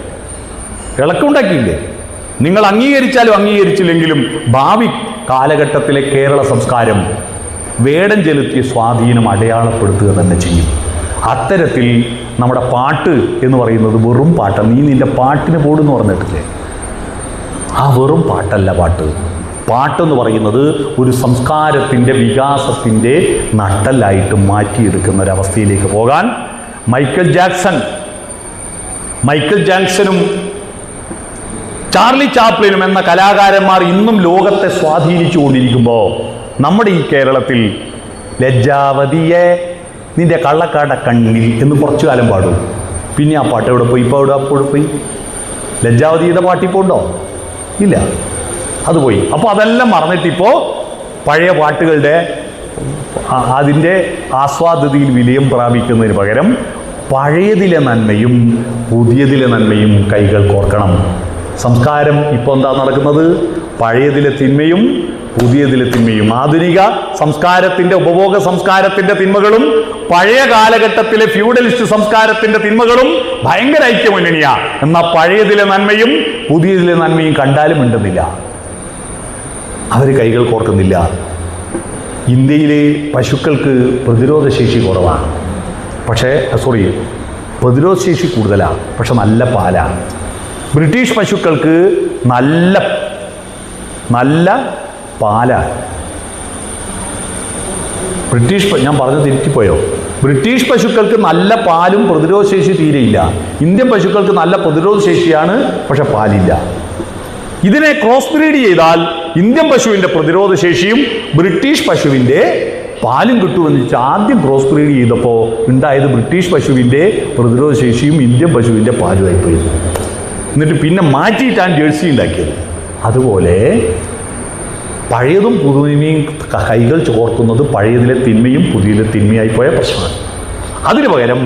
നിങ്ങൾ അംഗീകരിച്ചാലും അംഗീകരിച്ചില്ലെങ്കിലും ഭാവി കാലഘട്ടത്തിലെ കേരള സംസ്കാരം വേടൻ ചെലുത്തിയ സ്വാധീനം അടയാളപ്പെടുത്തുക തന്നെ ചെയ്യും. അത്തരത്തിൽ നമ്മുടെ പാട്ട് എന്ന് പറയുന്നത് വെറും പാട്ടാണ്. നീ നിൻ്റെ പാട്ടിന് പോടെന്ന് പറഞ്ഞിട്ടില്ലേ? ആ വെറും പാട്ടല്ല പാട്ട്. പാട്ടെന്ന് പറയുന്നത് ഒരു സംസ്കാരത്തിൻ്റെ വികാസത്തിൻ്റെ നട്ടെല്ലായിട്ട് മാറ്റിയെടുക്കുന്ന ഒരവസ്ഥയിലേക്ക് പോകാൻ മൈക്കൽ ജാക്സണും ചാർലി ചാപ്ലിനും എന്ന കലാകാരന്മാർ ഇന്നും ലോകത്തെ സ്വാധീനിച്ചുകൊണ്ടിരിക്കുമ്പോൾ നമ്മുടെ ഈ കേരളത്തിൽ ലജ്ജാവതിയെ നിന്റെ കള്ളക്കാട കണ്ണിൽ എന്ന് കുറച്ചു കാലം പാടും. പിന്നെ ആ പാട്ട് എവിടെ പോയി? ഇപ്പോൾ എവിടെ പോയി? ലജ്ജാവതിയുടെ പാട്ടിപ്പോൾ ഉണ്ടോ? ഇല്ല, അത് പോയി. അപ്പോൾ അതെല്ലാം മറന്നിട്ടിപ്പോൾ പഴയ പാട്ടുകളുടെ അതിൻ്റെ ആസ്വാദ്യതയിൽ വിലയം പ്രാപിക്കുന്നതിന് പകരം പഴയതിലെ നന്മയും പുതിയതിലെ നന്മയും കൈകൾ കോർക്കണം. സംസ്കാരം ഇപ്പോൾ എന്താ നടക്കുന്നത്? പഴയതിലെ തിന്മയും പുതിയതിലെ തിന്മയും. ആധുനിക സംസ്കാരത്തിൻ്റെ ഉപഭോഗ സംസ്കാരത്തിൻ്റെ തിന്മകളും പഴയ കാലഘട്ടത്തിലെ ഫ്യൂഡലിസ്റ്റ് സംസ്കാരത്തിൻ്റെ തിന്മകളും ഭയങ്കര ഐക്യമുന്നണിയാ. എന്നാൽ പഴയതിലെ നന്മയും പുതിയതിലെ നന്മയും കണ്ടാലും മിണ്ടുന്നില്ല, അവർ കൈകൾ കോർക്കുന്നില്ല. ഇന്ത്യയിലെ പശുക്കൾക്ക് പ്രതിരോധശേഷി കുറവാണ്, പ്രതിരോധശേഷി കൂടുതലാണ്, പക്ഷെ നല്ല പാലാണ്. ബ്രിട്ടീഷ് പശുക്കൾക്ക് നല്ല പാലാണ്. ഞാൻ പറഞ്ഞത് തിരിച്ചിപ്പോയോ? ബ്രിട്ടീഷ് പശുക്കൾക്ക് നല്ല പാലും പ്രതിരോധശേഷി തീരെയില്ല. ഇന്ത്യൻ പശുക്കൾക്ക് നല്ല പ്രതിരോധശേഷിയാണ്, പക്ഷെ പാലില്ല. ഇതിനെ ക്രോസ് ബ്രീഡ് ചെയ്താൽ ഇന്ത്യൻ പശുവിൻ്റെ പ്രതിരോധശേഷിയും ബ്രിട്ടീഷ് പശുവിൻ്റെ പാലും കിട്ടുമെന്ന് വെച്ചാൽ ആദ്യം ക്രോസ് ബ്രീഡ് ചെയ്തപ്പോൾ ഉണ്ടായത് ബ്രിട്ടീഷ് പശുവിൻ്റെ പ്രതിരോധശേഷിയും ഇന്ത്യൻ പശുവിൻ്റെ പാലുമായിപ്പോയി. എന്നിട്ട് പിന്നെ മാറ്റിയിട്ടാണ് ജേഴ്സി ഉണ്ടാക്കിയത്. അതുപോലെ പഴയതും പുതുമയും കൈകൾ ചോർക്കുന്നത് പഴയതിലെ തിന്മയും പുതിയതിലെ തിന്മയായി പോയ പ്രശ്നമാണ്. അതിനു പകരം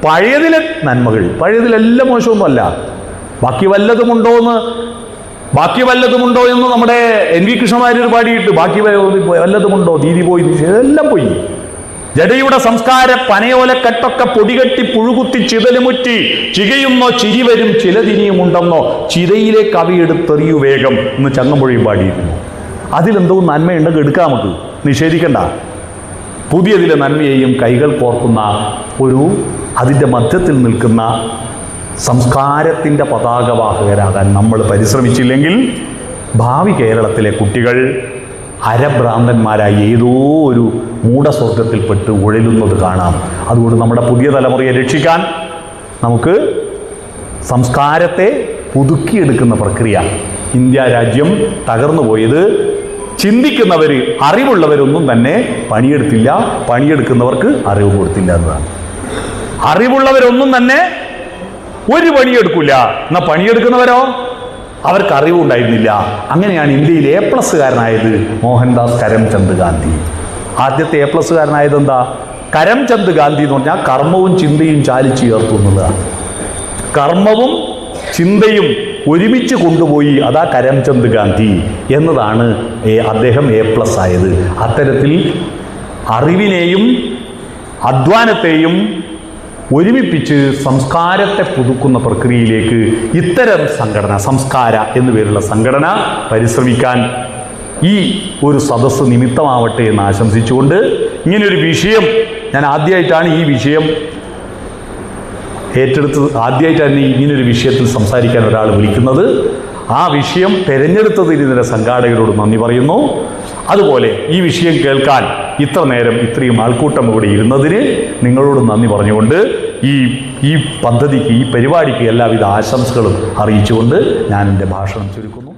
പഴയതിലെ നന്മകൾ, പഴയതിലെല്ലാം മോശമൊന്നുമല്ല, ബാക്കി വല്ലതുമുണ്ടോ എന്ന് നമ്മുടെ NV കൃഷ്ണമാര്യർ പാടിയിട്ട് ബാക്കി വല്ലതുമുണ്ടോ, ദീദി പോയി, എല്ലാം പോയി. ജഡയുടെ സംസ്കാര പനയോലക്കെട്ടൊക്കെ പൊടികെട്ടി പുഴുകുത്തി ചിതലുമുറ്റി ചികയുന്നോ ചിരി വരും ചിലതിനിയുമുണ്ടെന്നോ ചിതയിലെ കവിയെടുത്തെറിയു വേഗം എന്ന് ചങ്ങമ്പുഴയും പാടിയിരുന്നു. അതിലെന്തോ നന്മയുണ്ടെങ്കിൽ എടുക്കാം, നമുക്ക് നിഷേധിക്കണ്ട. പുതിയതിലെ നന്മയെയും കൈകൾ കോർക്കുന്ന അതിൻ്റെ മധ്യത്തിൽ നിൽക്കുന്ന സംസ്കാരത്തിൻ്റെ പതാകവാഹകരാകാൻ നമ്മൾ പരിശ്രമിച്ചില്ലെങ്കിൽ ഭാവി കേരളത്തിലെ കുട്ടികൾ അരഭ്രാന്തന്മാരായി ഏതോ ഒരു മൂഢസ്വർഗത്തിൽപ്പെട്ട് ഉഴലുന്നത് കാണാം. അതുകൊണ്ട് നമ്മുടെ പുതിയ തലമുറയെ രക്ഷിക്കാൻ നമുക്ക് സംസ്കാരത്തെ പുതുക്കിയെടുക്കുന്ന പ്രക്രിയ. ഇന്ത്യ രാജ്യം തകർന്നു പോയത് ചിന്തിക്കുന്നവർ, അറിവുള്ളവരൊന്നും തന്നെ പണിയെടുത്തില്ല, പണിയെടുക്കുന്നവർക്ക് അറിവ് കൊടുത്തില്ല എന്നതാണ്. അറിവുള്ളവരൊന്നും തന്നെ ഒരു പണിയെടുക്കില്ല, എന്നാൽ പണിയെടുക്കുന്നവരോ അവർക്ക് അറിവുണ്ടായിരുന്നില്ല. അങ്ങനെയാണ് ഇന്ത്യയിൽ A+കാരനായത് മോഹൻദാസ് കരംചന്ദ് ഗാന്ധി. ആദ്യത്തെ A+കാരനായത് എന്താ? കരംചന്ദ് ഗാന്ധി എന്ന് പറഞ്ഞാൽ കർമ്മവും ചിന്തയും ചാലിച്ചു ചേർത്തു എന്നുള്ളതാണ്. കർമ്മവും ചിന്തയും ഒരുമിച്ച് കൊണ്ടുപോയി, അതാ കരംചന്ദ് ഗാന്ധി എന്നതാണ് അദ്ദേഹം A+ ആയത്. അത്തരത്തിൽ അറിവിനെയും അധ്വാനത്തെയും ഒരുമിപ്പിച്ച് സംസ്കാരത്തെ പുതുക്കുന്ന പ്രക്രിയയിലേക്ക് ഇത്തരം സംഘടന, സംസ്കാര എന്നു പേരുള്ള സംഘടന പരിശ്രമിക്കാൻ ഈ ഒരു സദസ്സ് നിമിത്തമാവട്ടെ എന്ന് ആശംസിച്ചുകൊണ്ട്, ഇങ്ങനെയൊരു വിഷയം ഞാൻ ആദ്യമായിട്ടാണ് ഈ വിഷയം ഏറ്റെടുത്തത്, ആദ്യമായിട്ടാണ് ഇങ്ങനൊരു വിഷയത്തിൽ സംസാരിക്കാൻ ഒരാൾ വിളിക്കുന്നത്. ആ വിഷയം തിരഞ്ഞെടുത്തതിന് ഇതിൻ്റെ സംഘാടകരോട് നന്ദി പറയുന്നു. അതുപോലെ ഈ വിഷയം കേൾക്കാൻ ഇത്ര നേരം ഇത്രയും ആൾക്കൂട്ടം ഇവിടെ ഇരുന്നതിന് നിങ്ങളോട് നന്ദി പറഞ്ഞുകൊണ്ട് ഈ പദ്ധതിക്ക്, ഈ പരിപാടിക്ക് എല്ലാവിധ ആശംസകളും അറിയിച്ചുകൊണ്ട് ഞാൻ എൻ്റെ ഭാഷണം ചുരുക്കുന്നു.